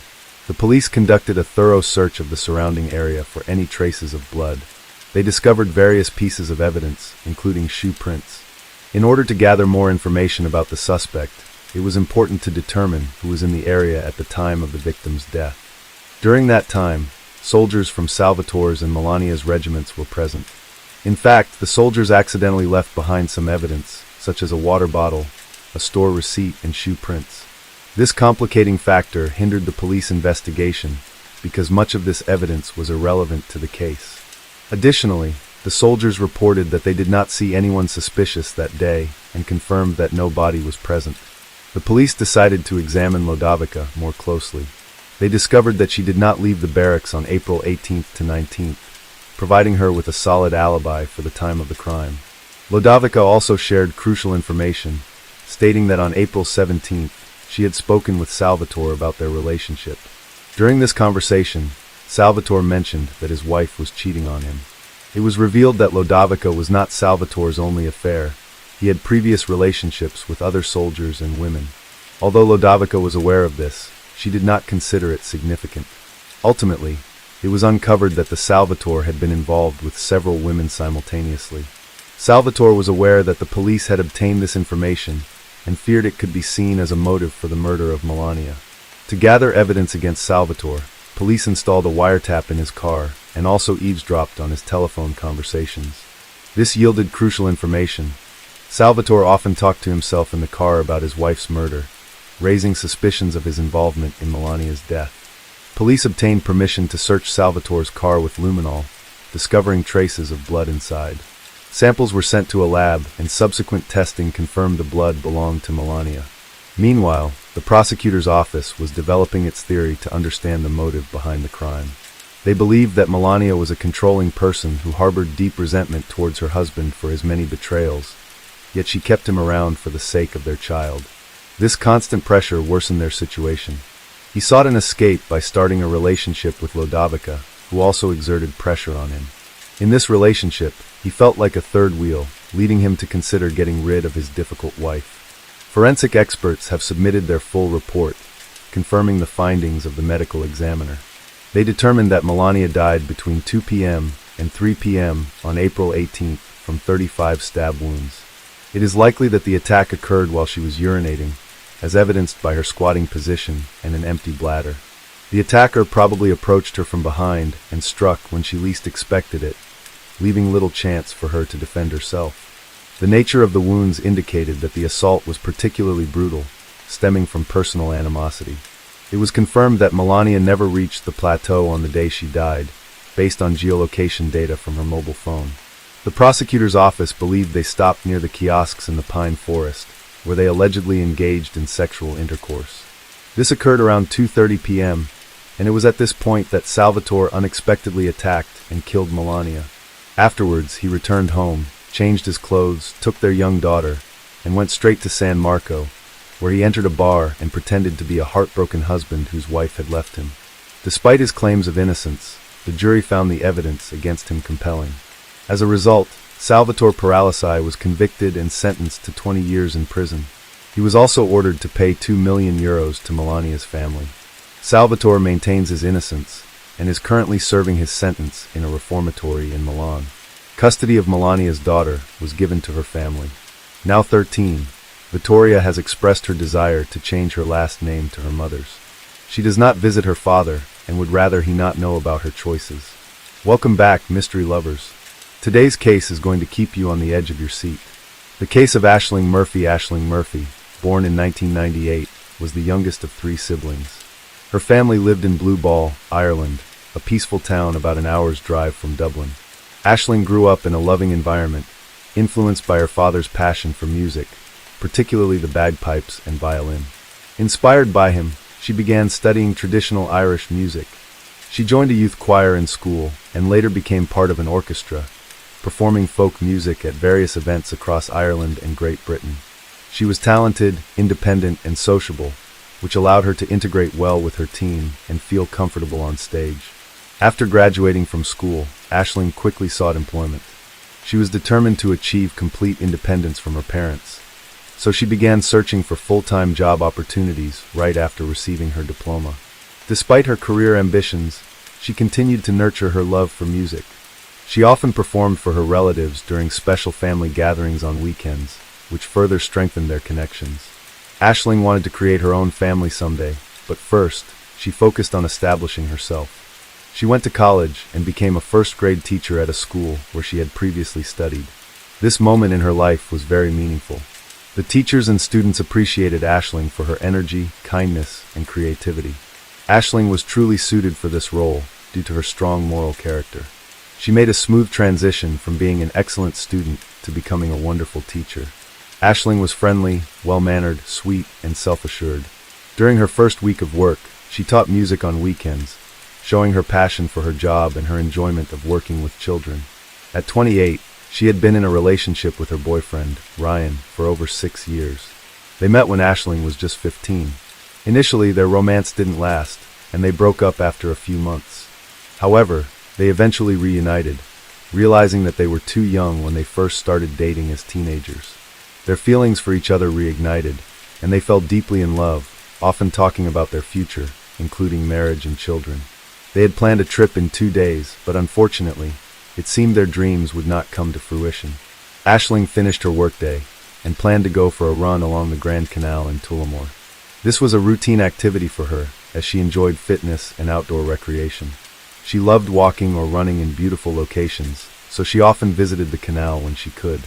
The police conducted a thorough search of the surrounding area for any traces of blood. They discovered various pieces of evidence, including shoe prints. In order to gather more information about the suspect, it was important to determine who was in the area at the time of the victim's death. During that time, soldiers from Salvatore's and Melania's regiments were present. In fact, the soldiers accidentally left behind some evidence, such as a water bottle, a store receipt, and shoe prints. This complicating factor hindered the police investigation because much of this evidence was irrelevant to the case. Additionally, the soldiers reported that they did not see anyone suspicious that day and confirmed that no body was present. The police decided to examine Lodovica more closely. They discovered that she did not leave the barracks on April 18th to 19th, providing her with a solid alibi for the time of the crime. Lodovica also shared crucial information, stating that on April 17th, she had spoken with Salvatore about their relationship. During this conversation, Salvatore mentioned that his wife was cheating on him. It was revealed that Lodovica was not Salvatore's only affair, He had previous relationships with other soldiers and women. Although Lodovica was aware of this, she did not consider it significant. Ultimately, it was uncovered that the Salvatore had been involved with several women simultaneously. Salvatore was aware that the police had obtained this information and feared it could be seen as a motive for the murder of Melania. To gather evidence against Salvatore, police installed a wiretap in his car and also eavesdropped on his telephone conversations. This yielded crucial information. Salvatore often talked to himself in the car about his wife's murder, raising suspicions of his involvement in Melania's death. Police obtained permission to search Salvatore's car with luminol, discovering traces of blood inside. Samples were sent to a lab, and subsequent testing confirmed the blood belonged to Melania. Meanwhile, the prosecutor's office was developing its theory to understand the motive behind the crime. They believed that Melania was a controlling person who harbored deep resentment towards her husband for his many betrayals, yet she kept him around for the sake of their child. This constant pressure worsened their situation. He sought an escape by starting a relationship with Lodovica, who also exerted pressure on him. In this relationship, he felt like a third wheel, leading him to consider getting rid of his difficult wife. Forensic experts have submitted their full report, confirming the findings of the medical examiner. They determined that Melania died between 2 p.m. and 3 p.m. on April 18th from 35 stab wounds. It is likely that the attack occurred while she was urinating, as evidenced by her squatting position and an empty bladder. The attacker probably approached her from behind and struck when she least expected it, leaving little chance for her to defend herself. The nature of the wounds indicated that the assault was particularly brutal, stemming from personal animosity. It was confirmed that Melania never reached the plateau on the day she died, based on geolocation data from her mobile phone. The prosecutor's office believed they stopped near the kiosks in the pine forest, where they allegedly engaged in sexual intercourse. This occurred around 2:30 p.m., and it was at this point that Salvatore unexpectedly attacked and killed Melania. Afterwards, he returned home, changed his clothes, took their young daughter, and went straight to San Marco, where he entered a bar and pretended to be a heartbroken husband whose wife had left him. Despite his claims of innocence, the jury found the evidence against him compelling. As a result, Salvatore Paralisi was convicted and sentenced to 20 years in prison. He was also ordered to pay €2 million to Melania's family. Salvatore maintains his innocence and is currently serving his sentence in a reformatory in Milan. Custody of Melania's daughter was given to her family. Now 13, Vittoria has expressed her desire to change her last name to her mother's. She does not visit her father and would rather he not know about her choices. Welcome back, mystery lovers. Today's case is going to keep you on the edge of your seat. The case of Aisling Murphy. Aisling Murphy, born in 1998, was the youngest of 3 siblings. Her family lived in Blue Ball, Ireland, a peaceful town about an hour's drive from Dublin. Aisling grew up in a loving environment, influenced by her father's passion for music, particularly the bagpipes and violin. Inspired by him, she began studying traditional Irish music. She joined a youth choir in school and later became part of an orchestra, performing folk music at various events across Ireland and Great Britain. She was talented, independent, and sociable, which allowed her to integrate well with her team and feel comfortable on stage. After graduating from school, Aisling quickly sought employment. She was determined to achieve complete independence from her parents, so she began searching for full-time job opportunities right after receiving her diploma. Despite her career ambitions, she continued to nurture her love for music. She often performed for her relatives during special family gatherings on weekends, which further strengthened their connections. Aisling wanted to create her own family someday, but first, she focused on establishing herself. She went to college and became a first-grade teacher at a school where she had previously studied. This moment in her life was very meaningful. The teachers and students appreciated Aisling for her energy, kindness, and creativity. Aisling was truly suited for this role due to her strong moral character. She made a smooth transition from being an excellent student to becoming a wonderful teacher. Aisling was friendly, well-mannered, sweet, and self-assured. During her first week of work, she taught music on weekends, showing her passion for her job and her enjoyment of working with children. At 28, she had been in a relationship with her boyfriend, Ryan, for over 6 years. They met when Aisling was just 15. Initially, their romance didn't last, and they broke up after a few months. However, they eventually reunited, realizing that they were too young when they first started dating as teenagers. Their feelings for each other reignited, and they fell deeply in love, often talking about their future, including marriage and children. They had planned a trip in 2 days, but unfortunately, it seemed their dreams would not come to fruition. Aisling finished her workday and planned to go for a run along the Grand Canal in Tullamore. This was a routine activity for her, as she enjoyed fitness and outdoor recreation. She loved walking or running in beautiful locations, so she often visited the canal when she could.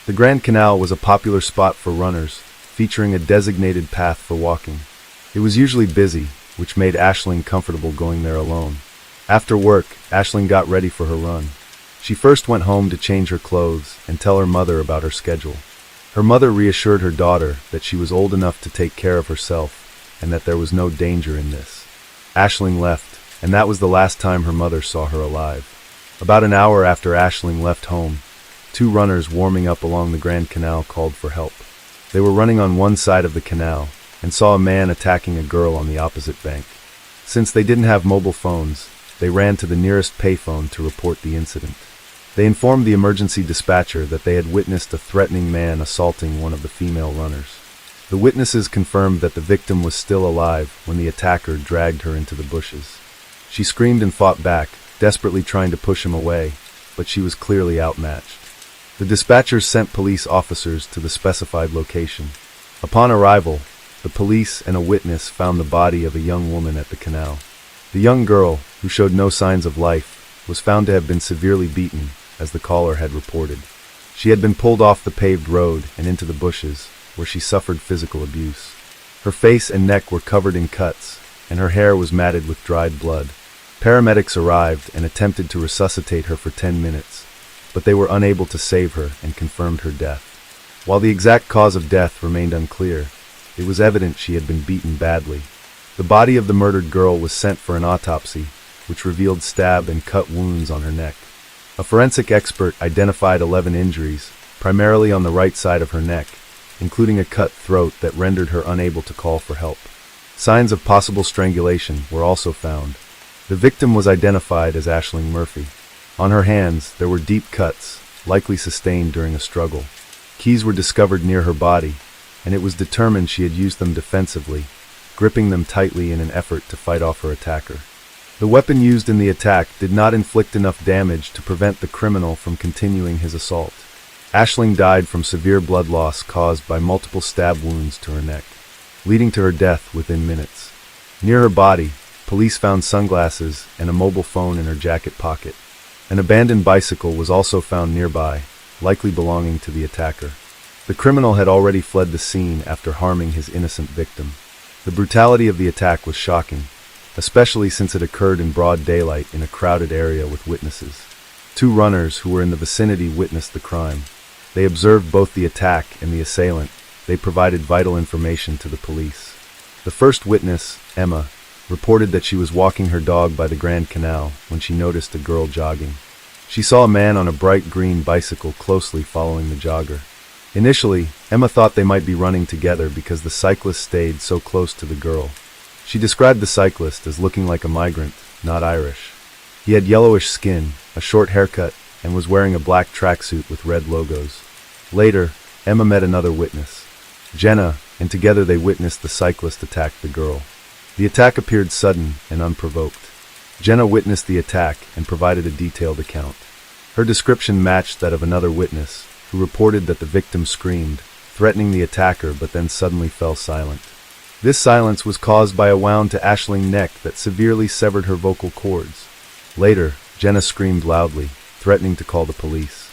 The Grand Canal was a popular spot for runners, featuring a designated path for walking. It was usually busy, which made Aisling comfortable going there alone. After work, Aisling got ready for her run. She first went home to change her clothes and tell her mother about her schedule. Her mother reassured her daughter that she was old enough to take care of herself and that there was no danger in this. Aisling left, and that was the last time her mother saw her alive. About an hour after Aisling left home, 2 runners warming up along the Grand Canal called for help. They were running on one side of the canal and saw a man attacking a girl on the opposite bank. Since they didn't have mobile phones, they ran to the nearest payphone to report the incident. They informed the emergency dispatcher that they had witnessed a threatening man assaulting one of the female runners. The witnesses confirmed that the victim was still alive when the attacker dragged her into the bushes. She screamed and fought back, desperately trying to push him away, but she was clearly outmatched. The dispatchers sent police officers to the specified location. Upon arrival, the police and a witness found the body of a young woman at the canal. The young girl, who showed no signs of life, was found to have been severely beaten, as the caller had reported. She had been pulled off the paved road and into the bushes, where she suffered physical abuse. Her face and neck were covered in cuts, and her hair was matted with dried blood. Paramedics arrived and attempted to resuscitate her for 10 minutes, but they were unable to save her and confirmed her death. While the exact cause of death remained unclear, it was evident she had been beaten badly. The body of the murdered girl was sent for an autopsy, which revealed stab and cut wounds on her neck. A forensic expert identified 11 injuries, primarily on the right side of her neck, including a cut throat that rendered her unable to call for help. Signs of possible strangulation were also found. The victim was identified as Aisling Murphy. On her hands, there were deep cuts, likely sustained during a struggle. Keys were discovered near her body, and it was determined she had used them defensively, gripping them tightly in an effort to fight off her attacker. The weapon used in the attack did not inflict enough damage to prevent the criminal from continuing his assault. Aisling died from severe blood loss caused by multiple stab wounds to her neck, leading to her death within minutes. Near her body, police found sunglasses and a mobile phone in her jacket pocket. An abandoned bicycle was also found nearby, likely belonging to the attacker. The criminal had already fled the scene after harming his innocent victim. The brutality of the attack was shocking, especially since it occurred in broad daylight in a crowded area with witnesses. 2 runners who were in the vicinity witnessed the crime. They observed both the attack and the assailant. They provided vital information to the police. The first witness, Emma, reported that she was walking her dog by the Grand Canal when she noticed a girl jogging. She saw a man on a bright green bicycle closely following the jogger. Initially, Emma thought they might be running together because the cyclist stayed so close to the girl. She described the cyclist as looking like a migrant, not Irish. He had yellowish skin, a short haircut, and was wearing a black tracksuit with red logos. Later, Emma met another witness, Jenna, and together they witnessed the cyclist attack the girl. The attack appeared sudden and unprovoked. Jenna witnessed the attack and provided a detailed account. Her description matched that of another witness, who reported that the victim screamed, threatening the attacker but then suddenly fell silent. This silence was caused by a wound to Aisling's neck that severely severed her vocal cords. Later, Jenna screamed loudly, threatening to call the police.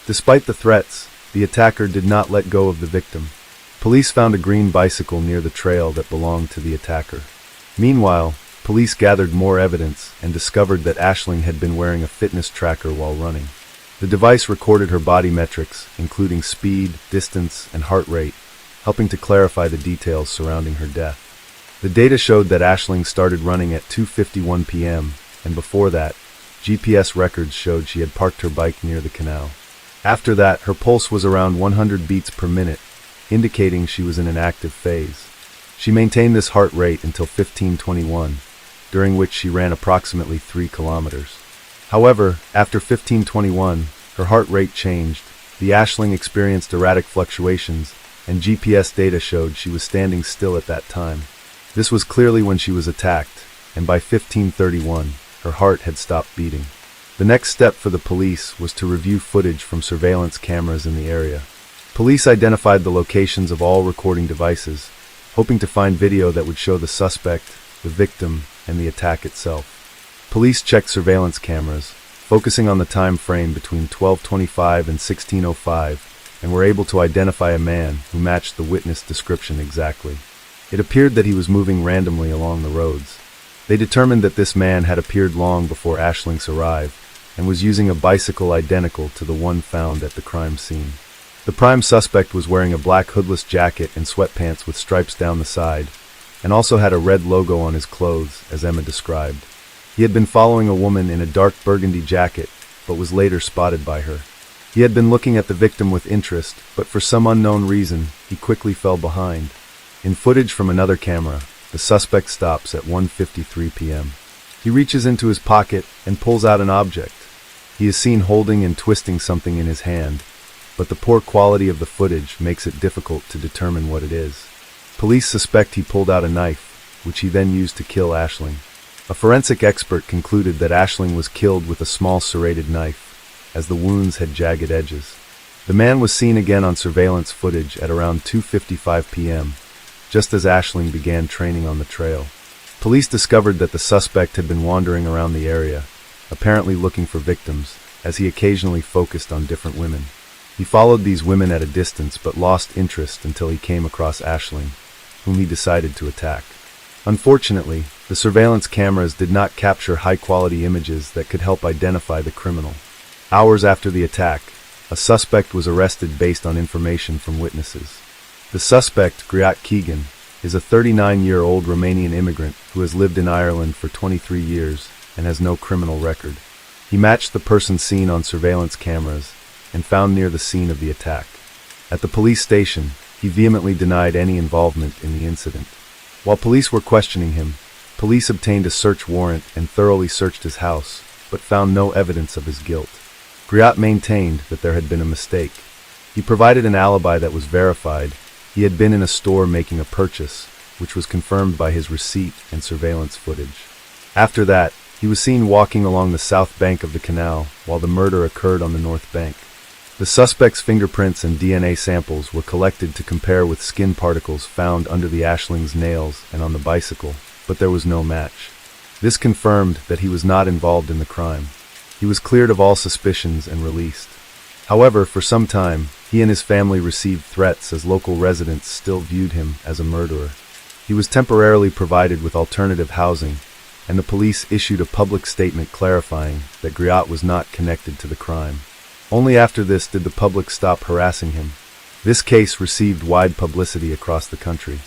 Despite the threats, the attacker did not let go of the victim. Police found a green bicycle near the trail that belonged to the attacker. Meanwhile, police gathered more evidence and discovered that Aisling had been wearing a fitness tracker while running. The device recorded her body metrics, including speed, distance, and heart rate, helping to clarify the details surrounding her death. The data showed that Aisling started running at 2:51 p.m., and before that, GPS records showed she had parked her bike near the canal. After that, her pulse was around 100 beats per minute, indicating she was in an active phase. She maintained this heart rate until 15:21, during which she ran approximately 3 kilometers. However, after 15:21, her heart rate changed, The Aisling experienced erratic fluctuations, and GPS data showed she was standing still at that time. This was clearly when she was attacked, and by 15:31, her heart had stopped beating. The next step for the police was to review footage from surveillance cameras in the area. Police identified the locations of all recording devices, hoping to find video that would show the suspect, the victim, and the attack itself. Police checked surveillance cameras, focusing on the time frame between 12:25 and 16:05, and were able to identify a man who matched the witness description exactly. It appeared that he was moving randomly along the roads. They determined that this man had appeared long before Aisling's arrived, and was using a bicycle identical to the one found at the crime scene. The prime suspect was wearing a black hoodless jacket and sweatpants with stripes down the side, and also had a red logo on his clothes, as Emma described. He had been following a woman in a dark burgundy jacket, but was later spotted by her. He had been looking at the victim with interest, but for some unknown reason, he quickly fell behind. In footage from another camera, the suspect stops at 1:53 p.m. He reaches into his pocket and pulls out an object. He is seen holding and twisting something in his hand, but the poor quality of the footage makes it difficult to determine what it is. Police suspect he pulled out a knife, which he then used to kill Aisling. A forensic expert concluded that Aisling was killed with a small serrated knife, as the wounds had jagged edges. The man was seen again on surveillance footage at around 2:55 p.m., just as Aisling began training on the trail. Police discovered that the suspect had been wandering around the area, apparently looking for victims, as he occasionally focused on different women. He followed these women at a distance but lost interest until he came across Aisling, whom he decided to attack. Unfortunately, the surveillance cameras did not capture high-quality images that could help identify the criminal. Hours after the attack, a suspect was arrested based on information from witnesses. The suspect, Griat Keegan, is a 39-year-old Romanian immigrant who has lived in Ireland for 23 years and has no criminal record. He matched the person seen on surveillance cameras and found near the scene of the attack. At the police station, he vehemently denied any involvement in the incident. While police were questioning him, police obtained a search warrant and thoroughly searched his house, but found no evidence of his guilt. Griat maintained that there had been a mistake. He provided an alibi that was verified. He had been in a store making a purchase, which was confirmed by his receipt and surveillance footage. After that, he was seen walking along the south bank of the canal while the murder occurred on the north bank. The suspect's fingerprints and DNA samples were collected to compare with skin particles found under the Aisling's nails and on the bicycle, but there was no match. This confirmed that he was not involved in the crime. He was cleared of all suspicions and released. However, for some time, he and his family received threats as local residents still viewed him as a murderer. He was temporarily provided with alternative housing, and the police issued a public statement clarifying that Griat was not connected to the crime. Only after this did the public stop harassing him. This case received wide publicity across the country.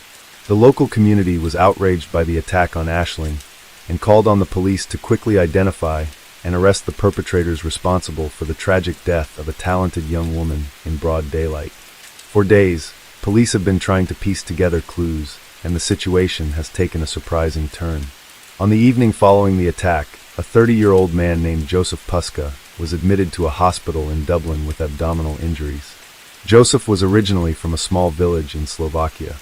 The local community was outraged by the attack on Aisling and called on the police to quickly identify and arrest the perpetrators responsible for the tragic death of a talented young woman in broad daylight. For days, police have been trying to piece together clues, and the situation has taken a surprising turn. On the evening following the attack, a 30-year-old man named Joseph Puska was admitted to a hospital in Dublin with abdominal injuries. Joseph was originally from a small village in Slovakia.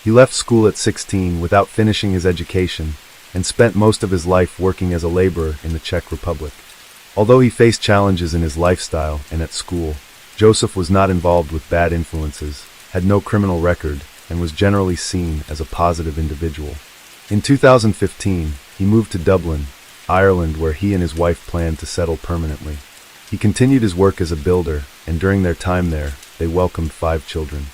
He left school at 16 without finishing his education and spent most of his life working as a laborer in the Czech Republic. Although he faced challenges in his lifestyle and at school, Joseph was not involved with bad influences, had no criminal record, and was generally seen as a positive individual. In 2015, he moved to Dublin, Ireland, where he and his wife planned to settle permanently. He continued his work as a builder, and during their time there, they welcomed 5 children.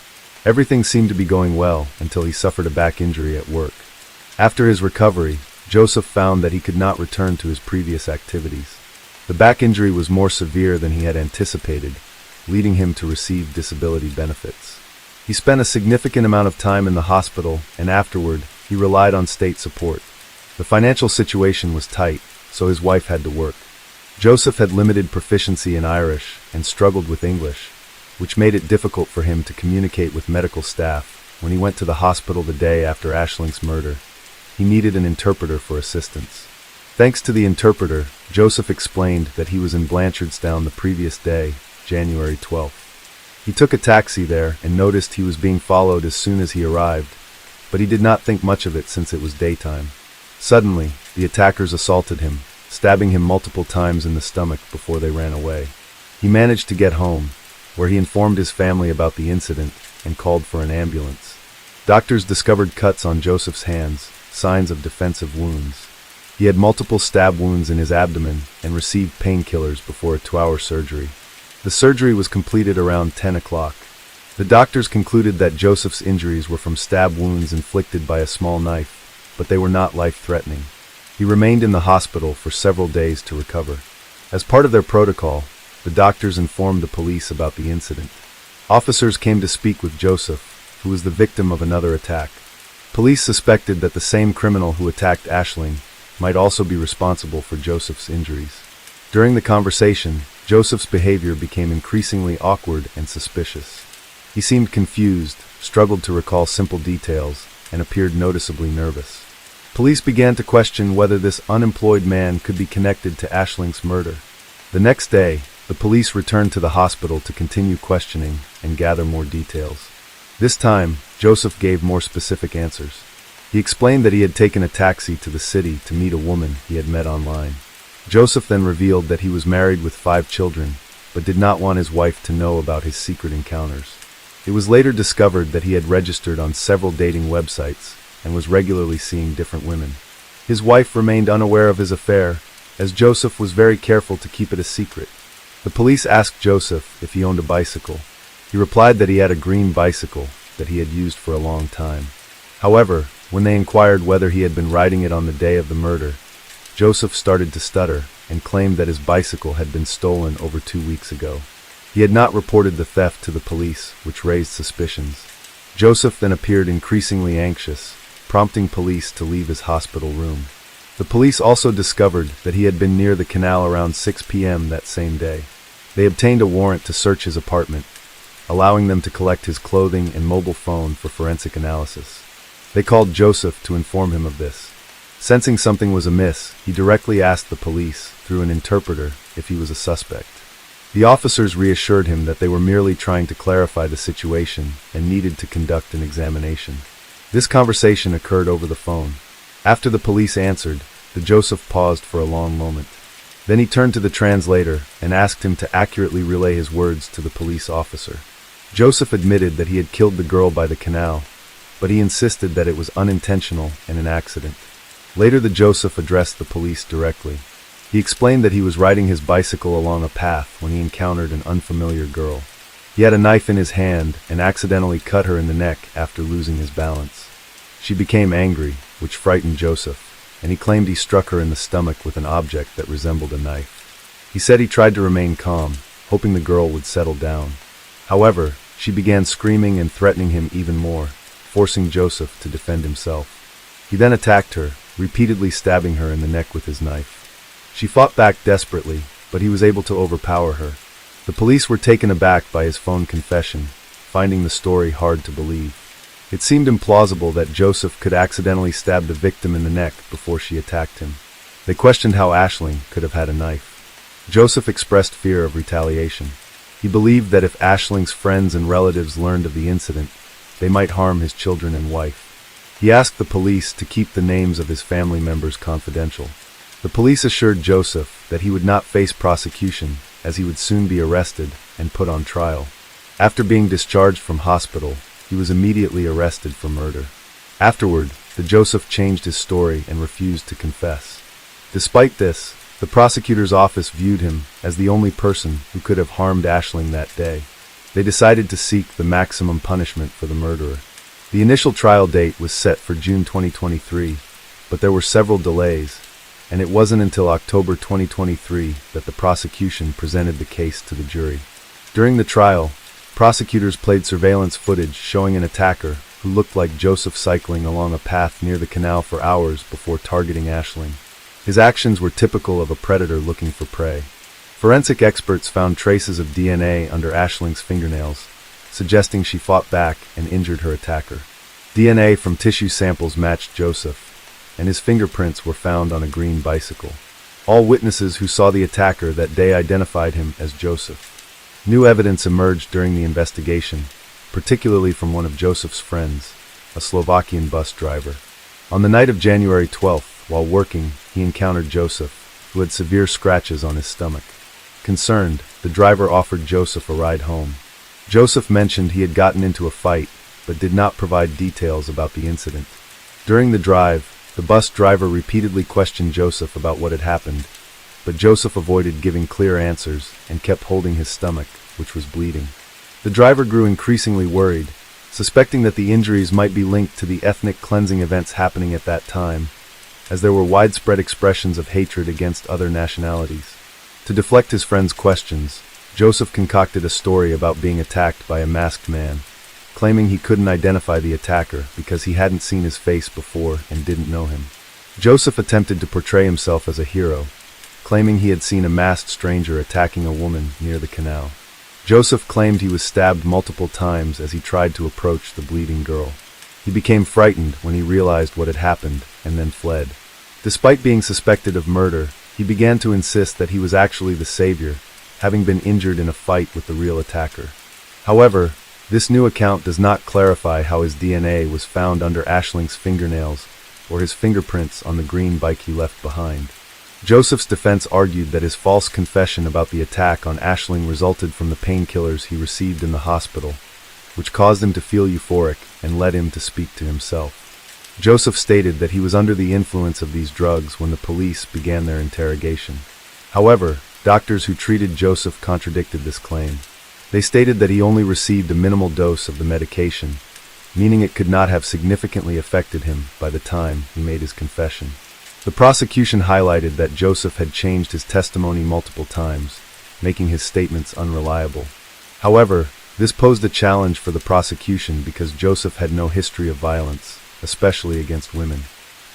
Everything seemed to be going well until he suffered a back injury at work. After his recovery, Joseph found that he could not return to his previous activities. The back injury was more severe than he had anticipated, leading him to receive disability benefits. He spent a significant amount of time in the hospital, and afterward, he relied on state support. The financial situation was tight, so his wife had to work. Joseph had limited proficiency in Irish and struggled with English, which made it difficult for him to communicate with medical staff. When he went to the hospital the day after Aisling's murder, he needed an interpreter for assistance. Thanks to the interpreter, Joseph explained that he was in Blanchardstown the previous day, January 12th. He took a taxi there and noticed he was being followed as soon as he arrived, but he did not think much of it since it was daytime. Suddenly, the attackers assaulted him, stabbing him multiple times in the stomach before they ran away. He managed to get home, where he informed his family about the incident and called for an ambulance. Doctors discovered cuts on Joseph's hands, signs of defensive wounds. He had multiple stab wounds in his abdomen and received painkillers before a 2-hour surgery. The surgery was completed around 10 o'clock. The doctors concluded that Joseph's injuries were from stab wounds inflicted by a small knife, but they were not life-threatening. He remained in the hospital for several days to recover. As part of their protocol, the doctors informed the police about the incident. Officers came to speak with Joseph, who was the victim of another attack. Police suspected that the same criminal who attacked Aisling might also be responsible for Joseph's injuries. During the conversation, Joseph's behavior became increasingly awkward and suspicious. He seemed confused, struggled to recall simple details, and appeared noticeably nervous. Police began to question whether this unemployed man could be connected to Aisling's murder. The next day, the police returned to the hospital to continue questioning and gather more details. This time, Joseph gave more specific answers. He explained that he had taken a taxi to the city to meet a woman he had met online. Joseph then revealed that he was married with 5 children, but did not want his wife to know about his secret encounters. It was later discovered that he had registered on several dating websites and was regularly seeing different women. His wife remained unaware of his affair, as Joseph was very careful to keep it a secret. The police asked Joseph if he owned a bicycle. He replied that he had a green bicycle that he had used for a long time. However, when they inquired whether he had been riding it on the day of the murder, Joseph started to stutter and claimed that his bicycle had been stolen over 2 weeks ago. He had not reported the theft to the police, which raised suspicions. Joseph then appeared increasingly anxious, prompting police to leave his hospital room. The police also discovered that he had been near the canal around 6 p.m. that same day. They obtained a warrant to search his apartment, allowing them to collect his clothing and mobile phone for forensic analysis. They called Joseph to inform him of this. Sensing something was amiss, he directly asked the police, through an interpreter, if he was a suspect. The officers reassured him that they were merely trying to clarify the situation and needed to conduct an examination. This conversation occurred over the phone. After the police answered, Joseph paused for a long moment. Then he turned to the translator and asked him to accurately relay his words to the police officer. Joseph admitted that he had killed the girl by the canal, but he insisted that it was unintentional and an accident. Later, Joseph addressed the police directly. He explained that he was riding his bicycle along a path when he encountered an unfamiliar girl. He had a knife in his hand and accidentally cut her in the neck after losing his balance. She became angry, which frightened Joseph, and he claimed he struck her in the stomach with an object that resembled a knife. He said he tried to remain calm, hoping the girl would settle down. However, she began screaming and threatening him even more, forcing Joseph to defend himself. He then attacked her, repeatedly stabbing her in the neck with his knife. She fought back desperately, but he was able to overpower her. The police were taken aback by his phone confession, finding the story hard to believe. It seemed implausible that Joseph could accidentally stab the victim in the neck before she attacked him. They questioned how Aisling could have had a knife. Joseph expressed fear of retaliation. He believed that if Aisling's friends and relatives learned of the incident, they might harm his children and wife. He asked the police to keep the names of his family members confidential. The police assured Joseph that he would not face prosecution, as he would soon be arrested and put on trial. After being discharged from hospital, he was immediately arrested for murder. Afterward, Joseph changed his story and refused to confess. Despite this, the prosecutor's office viewed him as the only person who could have harmed Aisling that day. They decided to seek the maximum punishment for the murderer. The initial trial date was set for June 2023, but there were several delays, and it wasn't until October 2023 that the prosecution presented the case to the jury. During the trial, prosecutors played surveillance footage showing an attacker who looked like Joseph cycling along a path near the canal for hours before targeting Aisling. His actions were typical of a predator looking for prey. Forensic experts found traces of DNA under Aisling's fingernails, suggesting she fought back and injured her attacker. DNA from tissue samples matched Joseph, and his fingerprints were found on a green bicycle. All witnesses who saw the attacker that day identified him as Joseph. New evidence emerged during the investigation, particularly from one of Joseph's friends, a Slovakian bus driver. On the night of January 12th, while working, he encountered Joseph, who had severe scratches on his stomach. Concerned, the driver offered Joseph a ride home. Joseph mentioned he had gotten into a fight, but did not provide details about the incident. During the drive, the bus driver repeatedly questioned Joseph about what had happened, but Joseph avoided giving clear answers and kept holding his stomach, which was bleeding. The driver grew increasingly worried, suspecting that the injuries might be linked to the ethnic cleansing events happening at that time, as there were widespread expressions of hatred against other nationalities. To deflect his friend's questions, Joseph concocted a story about being attacked by a masked man, claiming he couldn't identify the attacker because he hadn't seen his face before and didn't know him. Joseph attempted to portray himself as a hero, claiming he had seen a masked stranger attacking a woman near the canal. Joseph claimed he was stabbed multiple times as he tried to approach the bleeding girl. He became frightened when he realized what had happened and then fled. Despite being suspected of murder, he began to insist that he was actually the savior, having been injured in a fight with the real attacker. However, this new account does not clarify how his DNA was found under Ashling's fingernails or his fingerprints on the green bike he left behind. Joseph's defense argued that his false confession about the attack on Ashling resulted from the painkillers he received in the hospital, which caused him to feel euphoric and led him to speak to himself. Joseph stated that he was under the influence of these drugs when the police began their interrogation. However, doctors who treated Joseph contradicted this claim. They stated that he only received a minimal dose of the medication, meaning it could not have significantly affected him by the time he made his confession. The prosecution highlighted that Joseph had changed his testimony multiple times, making his statements unreliable. However, this posed a challenge for the prosecution because Joseph had no history of violence, especially against women.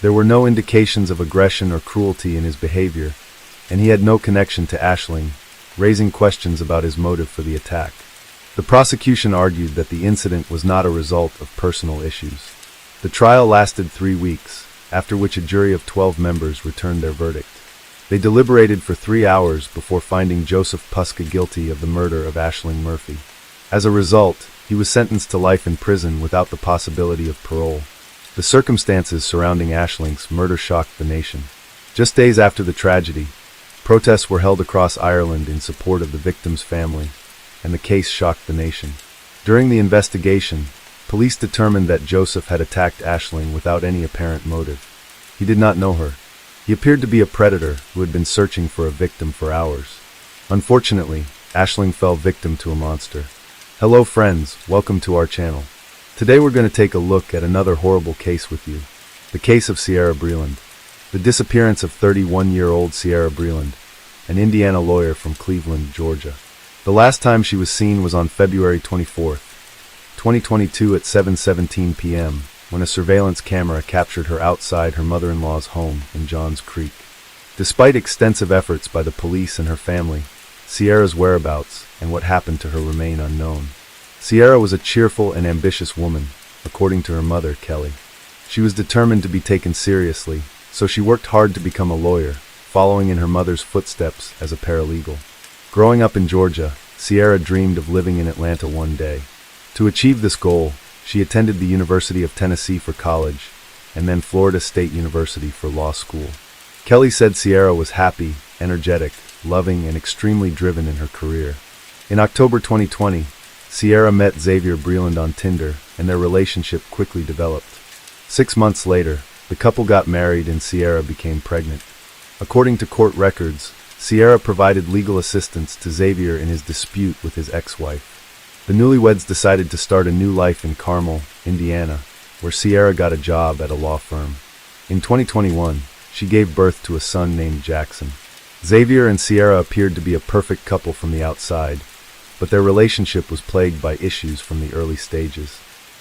There were no indications of aggression or cruelty in his behavior, and he had no connection to Ashling, raising questions about his motive for the attack. The prosecution argued that the incident was not a result of personal issues. The trial lasted 3 weeks, after which a jury of 12 members returned their verdict. They deliberated for 3 hours before finding Joseph Puska guilty of the murder of Ashling Murphy. As a result, he was sentenced to life in prison without the possibility of parole. The circumstances surrounding Ashling's murder shocked the nation. Just days after the tragedy, protests were held across Ireland in support of the victim's family, and the case shocked the nation. During the investigation, police determined that Joseph had attacked Ashling without any apparent motive. He did not know her. He appeared to be a predator who had been searching for a victim for hours. Unfortunately, Ashling fell victim to a monster. Hello friends, welcome to our channel. Today we're going to take a look at another horrible case with you. The case of Sierra Breland. The disappearance of 31-year-old Sierra Breland, an Indiana lawyer from Cleveland, Georgia. The last time she was seen was on February 24th, 2022 at 7:17 p.m., when a surveillance camera captured her outside her mother-in-law's home in Johns Creek. Despite extensive efforts by the police and her family, Sierra's whereabouts and what happened to her remain unknown. Sierra was a cheerful and ambitious woman, according to her mother, Kelly. She was determined to be taken seriously, so she worked hard to become a lawyer, following in her mother's footsteps as a paralegal. Growing up in Georgia, Sierra dreamed of living in Atlanta one day. To achieve this goal, she attended the University of Tennessee for college, and then Florida State University for law school. Kelly said Sierra was happy, energetic, loving, and extremely driven in her career. In October 2020, Sierra met Xavier Breland on Tinder, and their relationship quickly developed. 6 months later, the couple got married and Sierra became pregnant. According to court records, Sierra provided legal assistance to Xavier in his dispute with his ex-wife. The newlyweds decided to start a new life in Carmel, Indiana, where Sierra got a job at a law firm. In 2021, she gave birth to a son named Jackson. Xavier and Sierra appeared to be a perfect couple from the outside, but their relationship was plagued by issues from the early stages.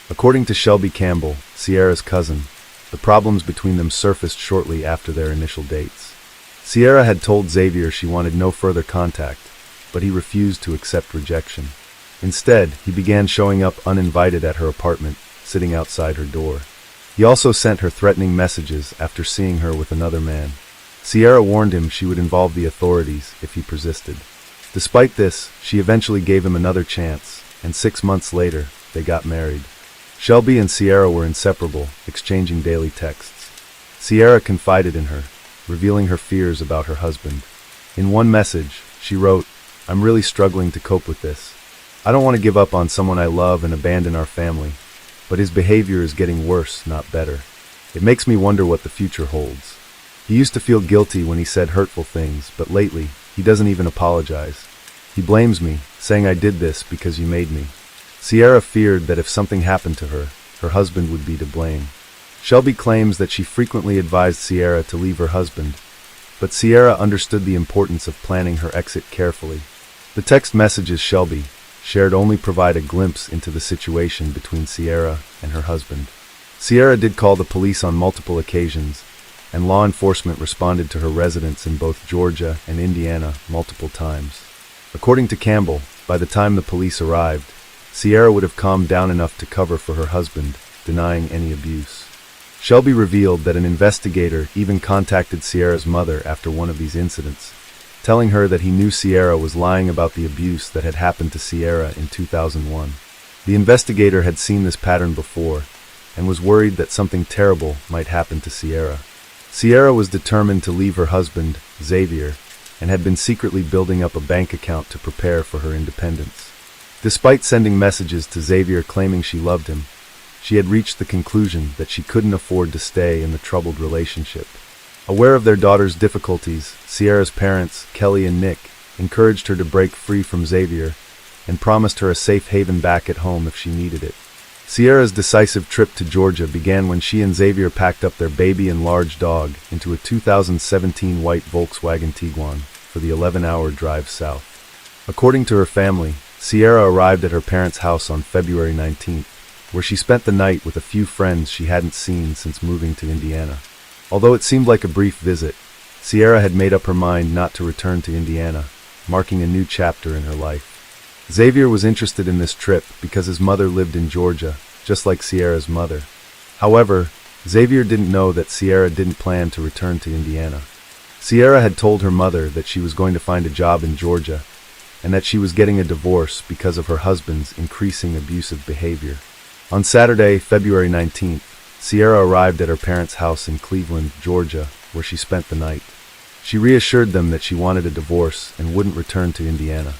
According to Shelby Campbell, Sierra's cousin, the problems between them surfaced shortly after their initial dates. Sierra had told Xavier she wanted no further contact, but he refused to accept rejection. Instead, he began showing up uninvited at her apartment, sitting outside her door. He also sent her threatening messages after seeing her with another man. Sierra warned him she would involve the authorities if he persisted. Despite this, she eventually gave him another chance, and 6 months later, they got married. Shelby and Sierra were inseparable, exchanging daily texts. Sierra confided in her, revealing her fears about her husband. In one message, she wrote, "I'm really struggling to cope with this. I don't want to give up on someone I love and abandon our family, but his behavior is getting worse, not better. It makes me wonder what the future holds. He used to feel guilty when he said hurtful things, but lately, he doesn't even apologize. He blames me, saying I did this because you made me." Sierra feared that if something happened to her, her husband would be to blame. Shelby claims that she frequently advised Sierra to leave her husband, but Sierra understood the importance of planning her exit carefully. The text messages Shelby shared only provide a glimpse into the situation between Sierra and her husband. Sierra did call the police on multiple occasions, and law enforcement responded to her residence in both Georgia and Indiana multiple times. According to Campbell, by the time the police arrived, Sierra would have calmed down enough to cover for her husband, denying any abuse. Shelby revealed that an investigator even contacted Sierra's mother after one of these incidents, telling her that he knew Sierra was lying about the abuse that had happened to Sierra in 2001. The investigator had seen this pattern before, and was worried that something terrible might happen to Sierra. Sierra was determined to leave her husband, Xavier, and had been secretly building up a bank account to prepare for her independence. Despite sending messages to Xavier claiming she loved him, she had reached the conclusion that she couldn't afford to stay in the troubled relationship. Aware of their daughter's difficulties, Sierra's parents, Kelly and Nick, encouraged her to break free from Xavier and promised her a safe haven back at home if she needed it. Sierra's decisive trip to Georgia began when she and Xavier packed up their baby and large dog into a 2017 white Volkswagen Tiguan for the 11-hour drive south. According to her family, Sierra arrived at her parents' house on February 19th, where she spent the night with a few friends she hadn't seen since moving to Indiana. Although it seemed like a brief visit, Sierra had made up her mind not to return to Indiana, marking a new chapter in her life. Xavier was interested in this trip because his mother lived in Georgia, just like Sierra's mother. However, Xavier didn't know that Sierra didn't plan to return to Indiana. Sierra had told her mother that she was going to find a job in Georgia, and that she was getting a divorce because of her husband's increasing abusive behavior. On Saturday, February 19th, Sierra arrived at her parents' house in Cleveland, Georgia, where she spent the night. She reassured them that she wanted a divorce and wouldn't return to Indiana.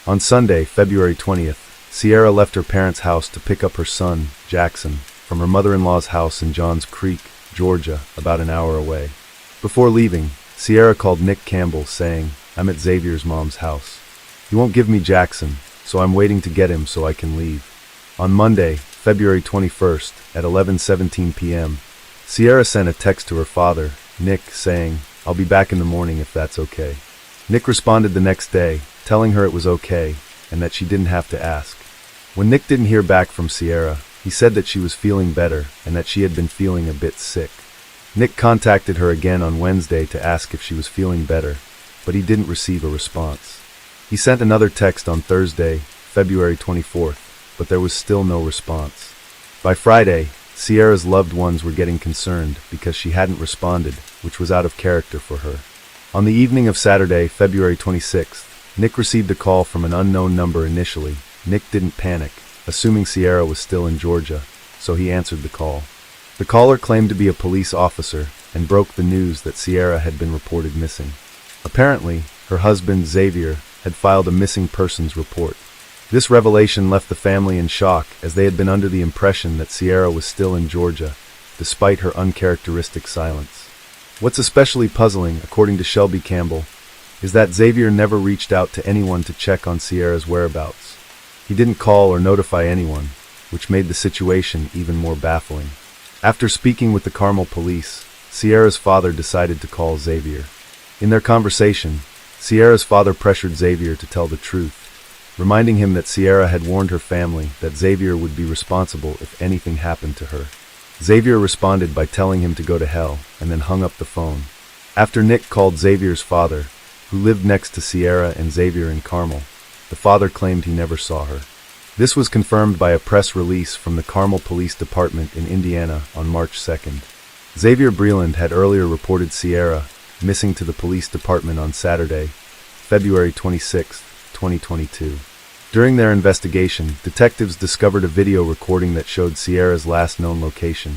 On Sunday, February 20th, Sierra left her parents' house to pick up her son, Jackson, from her mother-in-law's house in Johns Creek, Georgia, about an hour away. Before leaving, Sierra called Nick Campbell, saying, "I'm at Xavier's mom's house. He won't give me Jackson, so I'm waiting to get him so I can leave." On Monday, February 21st, at 11:17 p.m., Sierra sent a text to her father, Nick, saying, "I'll be back in the morning if that's okay." Nick responded the next day, telling her it was okay, and that she didn't have to ask. When Nick didn't hear back from Sierra, he said that she was feeling better and that she had been feeling a bit sick. Nick contacted her again on Wednesday to ask if she was feeling better, but he didn't receive a response. He sent another text on Thursday, February 24th, but there was still no response. By Friday, Sierra's loved ones were getting concerned because she hadn't responded, which was out of character for her. On the evening of Saturday, February 26th, Nick received a call from an unknown number initially. Nick didn't panic, assuming Sierra was still in Georgia, so he answered the call. The caller claimed to be a police officer and broke the news that Sierra had been reported missing. Apparently, her husband, Xavier, had filed a missing persons report. This revelation left the family in shock, as they had been under the impression that Sierra was still in Georgia, despite her uncharacteristic silence. What's especially puzzling, according to Shelby Campbell, is that Xavier never reached out to anyone to check on Sierra's whereabouts. He didn't call or notify anyone, which made the situation even more baffling. After speaking with the Carmel police, Sierra's father decided to call Xavier. In their conversation, Sierra's father pressured Xavier to tell the truth, reminding him that Sierra had warned her family that Xavier would be responsible if anything happened to her. Xavier responded by telling him to go to hell, and then hung up the phone. After Nick called Xavier's father, who lived next to Sierra and Xavier in Carmel, the father claimed he never saw her. This was confirmed by a press release from the Carmel Police Department in Indiana on March 2nd. Xavier Breland had earlier reported Sierra missing to the police department on Saturday, February 26th, 2022. During their investigation, detectives discovered a video recording that showed Sierra's last known location,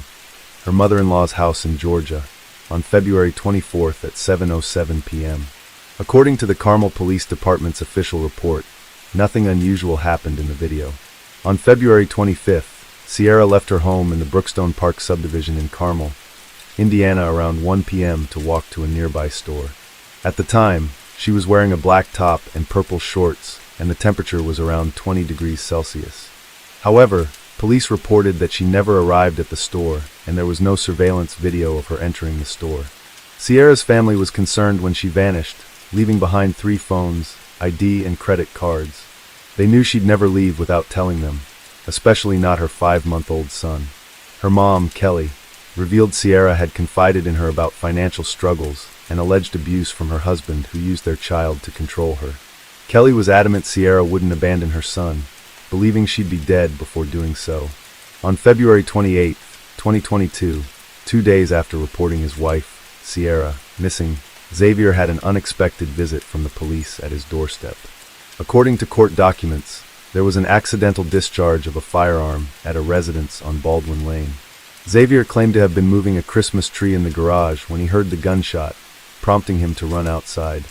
her mother-in-law's house in Georgia, on February 24th at 7:07 p.m. According to the Carmel Police Department's official report, nothing unusual happened in the video. On February 25th, Sierra left her home in the Brookstone Park subdivision in Carmel, Indiana around 1 p.m. to walk to a nearby store. At the time, she was wearing a black top and purple shorts, and the temperature was around 20 degrees Celsius. However, police reported that she never arrived at the store, and there was no surveillance video of her entering the store. Sierra's family was concerned when she vanished, leaving behind 3 phones, ID, and credit cards. They knew she'd never leave without telling them, especially not her 5-month-old son. Her mom, Kelly, revealed Sierra had confided in her about financial struggles and alleged abuse from her husband, who used their child to control her. Kelly was adamant Sierra wouldn't abandon her son, believing she'd be dead before doing so. On February 28, 2022, 2 days after reporting his wife, Sierra, missing, Xavier had an unexpected visit from the police at his doorstep. According to court documents, there was an accidental discharge of a firearm at a residence on Baldwin Lane. Xavier claimed to have been moving a Christmas tree in the garage when he heard the gunshot, prompting him to run outside.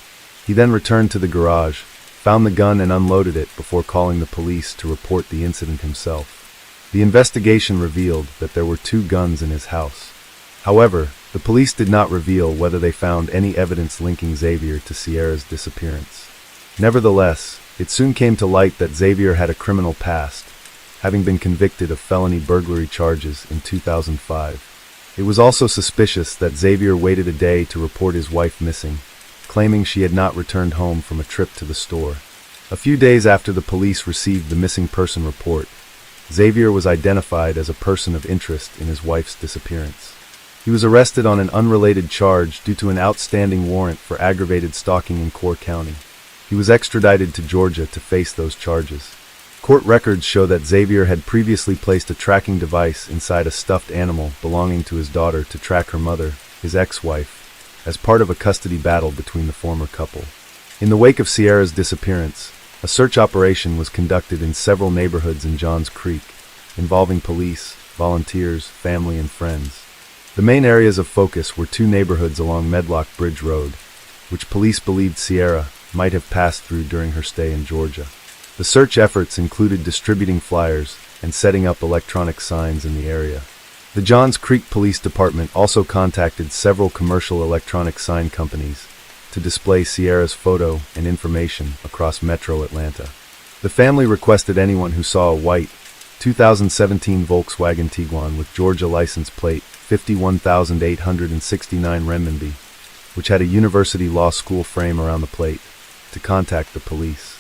He then returned to the garage, found the gun and unloaded it before calling the police to report the incident himself. The investigation revealed that there were 2 guns in his house. However, the police did not reveal whether they found any evidence linking Xavier to Sierra's disappearance. Nevertheless, it soon came to light that Xavier had a criminal past, having been convicted of felony burglary charges in 2005. It was also suspicious that Xavier waited a day to report his wife missing, claiming she had not returned home from a trip to the store. A few days after the police received the missing person report, Xavier was identified as a person of interest in his wife's disappearance. He was arrested on an unrelated charge due to an outstanding warrant for aggravated stalking in Core County. He was extradited to Georgia to face those charges. Court records show that Xavier had previously placed a tracking device inside a stuffed animal belonging to his daughter to track her mother, his ex-wife, as part of a custody battle between the former couple. In the wake of Sierra's disappearance, a search operation was conducted in several neighborhoods in Johns Creek, involving police, volunteers, family, and friends. The main areas of focus were 2 neighborhoods along Medlock Bridge Road, which police believed Sierra might have passed through during her stay in Georgia. The search efforts included distributing flyers and setting up electronic signs in the area. The Johns Creek Police Department also contacted several commercial electronic sign companies to display Sierra's photo and information across metro Atlanta. The family requested anyone who saw a white 2017 Volkswagen Tiguan with Georgia license plate 51,869 renminbi, which had a university law school frame around the plate, to contact the police.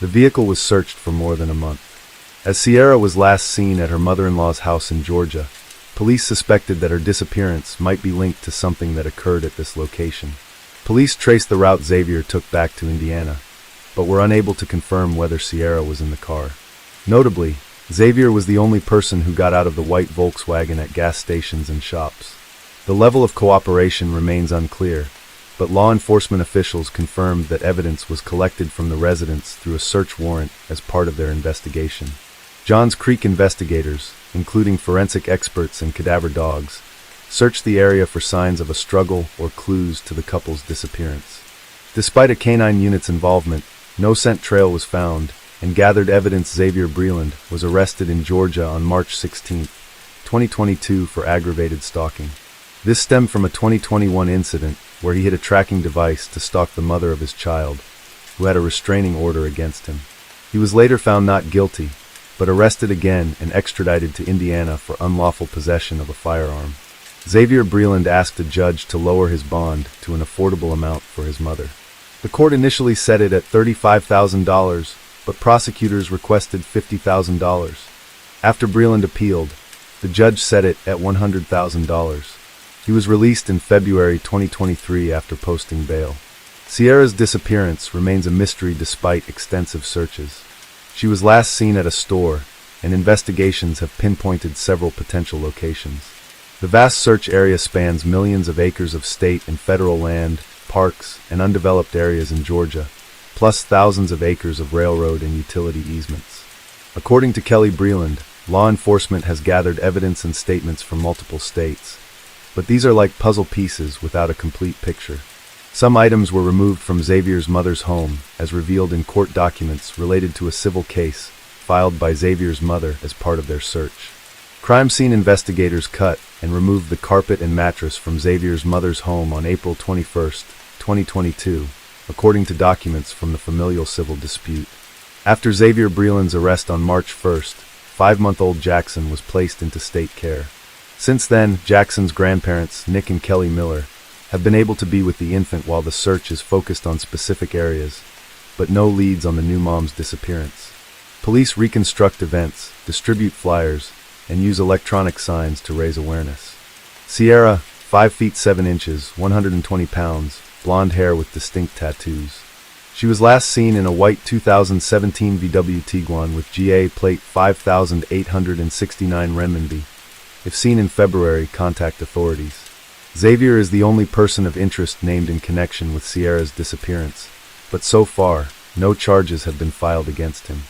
The vehicle was searched for more than a month. As Sierra was last seen at her mother-in-law's house in Georgia, police suspected that her disappearance might be linked to something that occurred at this location. Police traced the route Xavier took back to Indiana, but were unable to confirm whether Sierra was in the car. Notably, Xavier was the only person who got out of the white Volkswagen at gas stations and shops. The level of cooperation remains unclear, but law enforcement officials confirmed that evidence was collected from the residence through a search warrant as part of their investigation. Johns Creek investigators, including forensic experts and cadaver dogs, searched the area for signs of a struggle or clues to the couple's disappearance. Despite a canine unit's involvement, no scent trail was found, and gathered evidence Xavier Breland was arrested in Georgia on March 16, 2022 for aggravated stalking. This stemmed from a 2021 incident where he hid a tracking device to stalk the mother of his child, who had a restraining order against him. He was later found not guilty, but arrested again and extradited to Indiana for unlawful possession of a firearm. Xavier Breland asked a judge to lower his bond to an affordable amount for his mother. The court initially set it at $35,000, but prosecutors requested $50,000. After Breland appealed, the judge set it at $100,000. He was released in February 2023 after posting bail. Sierra's disappearance remains a mystery despite extensive searches. She was last seen at a store, and investigations have pinpointed several potential locations. The vast search area spans millions of acres of state and federal land, parks, and undeveloped areas in Georgia, plus thousands of acres of railroad and utility easements. According to Kelly Breland, law enforcement has gathered evidence and statements from multiple states, but these are like puzzle pieces without a complete picture. Some items were removed from Xavier's mother's home, as revealed in court documents related to a civil case filed by Xavier's mother as part of their search. Crime scene investigators cut and removed the carpet and mattress from Xavier's mother's home on April 21, 2022, according to documents from the familial civil dispute. After Xavier Breland's arrest on March 1st, 5-month-old Jackson was placed into state care. Since then, Jackson's grandparents, Nick and Kelly Miller, have been able to be with the infant while the search is focused on specific areas, but no leads on the new mom's disappearance. Police reconstruct events, distribute flyers, and use electronic signs to raise awareness. Sierra, 5 feet 7 inches, 120 pounds, blonde hair with distinct tattoos. She was last seen in a white 2017 VW Tiguan with GA plate 5,869 renminbi. If seen in February, contact authorities. Xavier is the only person of interest named in connection with Sierra's disappearance, but so far, no charges have been filed against him.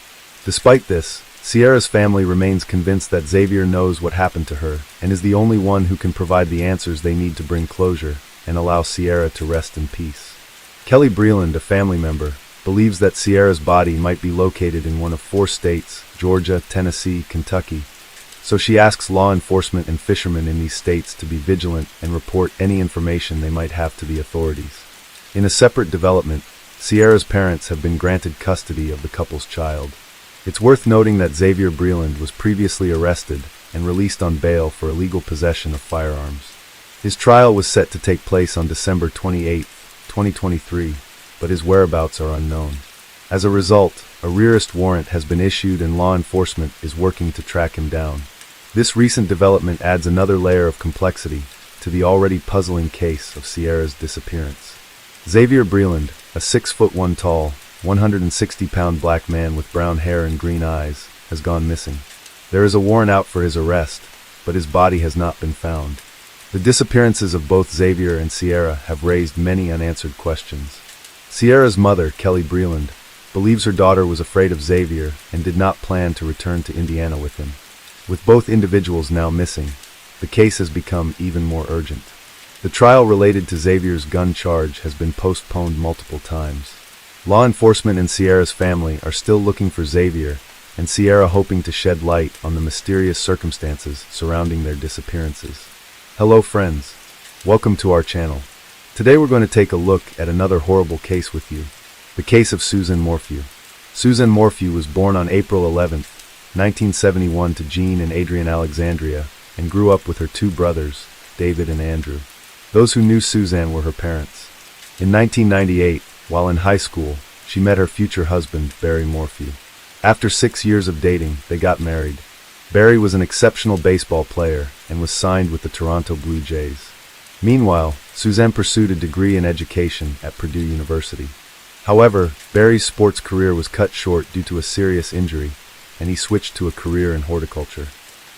Despite this, Sierra's family remains convinced that Xavier knows what happened to her and is the only one who can provide the answers they need to bring closure and allow Sierra to rest in peace. Kelly Breland, a family member, believes that Sierra's body might be located in one of 4 states, Georgia, Tennessee, Kentucky, so she asks law enforcement and fishermen in these states to be vigilant and report any information they might have to the authorities. In a separate development, Sierra's parents have been granted custody of the couple's child. It's worth noting that Xavier Breland was previously arrested and released on bail for illegal possession of firearms. His trial was set to take place on December 28, 2023, but his whereabouts are unknown. As a result, a rearrest warrant has been issued and law enforcement is working to track him down. This recent development adds another layer of complexity to the already puzzling case of Sierra's disappearance. Xavier Breland, a 6'1" tall, 160-pound black man with brown hair and green eyes, has gone missing. There is a warrant out for his arrest, but his body has not been found. The disappearances of both Xavier and Sierra have raised many unanswered questions. Sierra's mother, Kelly Breland, believes her daughter was afraid of Xavier and did not plan to return to Indiana with him. With both individuals now missing, the case has become even more urgent. The trial related to Xavier's gun charge has been postponed multiple times. Law enforcement and Sierra's family are still looking for Xavier, and Sierra hoping to shed light on the mysterious circumstances surrounding their disappearances. Hello friends, welcome to our channel. Today we're going to take a look at another horrible case with you, the case of Susan Morphew. Susan Morphew was born on April 11, 1971 to Jean and Adrian Alexandria, and grew up with her 2 brothers, David and Andrew. Those who knew Suzanne were her parents. In 1998, while in high school, she met her future husband, Barry Morphew. After 6 years of dating, they got married. Barry was an exceptional baseball player and was signed with the Toronto Blue Jays. Meanwhile, Suzanne pursued a degree in education at Purdue University. However, Barry's sports career was cut short due to a serious injury, and he switched to a career in horticulture.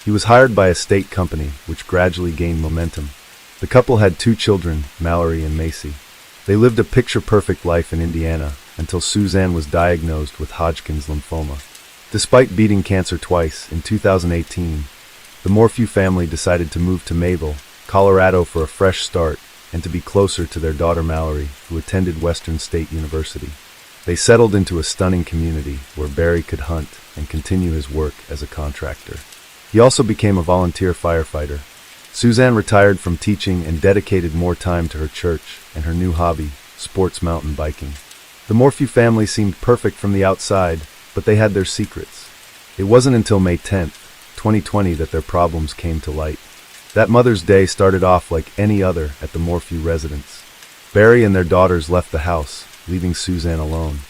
He was hired by a state company, which gradually gained momentum. The couple had 2 children, Mallory and Macy. They lived a picture-perfect life in Indiana until Suzanne was diagnosed with Hodgkin's lymphoma. Despite beating cancer twice, in 2018, the Morphew family decided to move to Mayville, Colorado for a fresh start and to be closer to their daughter Mallory, who attended Western State University. They settled into a stunning community where Barry could hunt and continue his work as a contractor. He also became a volunteer firefighter. Suzanne retired from teaching and dedicated more time to her church and her new hobby, sports mountain biking. The Morphew family seemed perfect from the outside, but they had their secrets. It wasn't until May 10, 2020 that their problems came to light. That Mother's Day started off like any other at the Morphew residence. Barry and their daughters left the house, leaving Suzanne alone.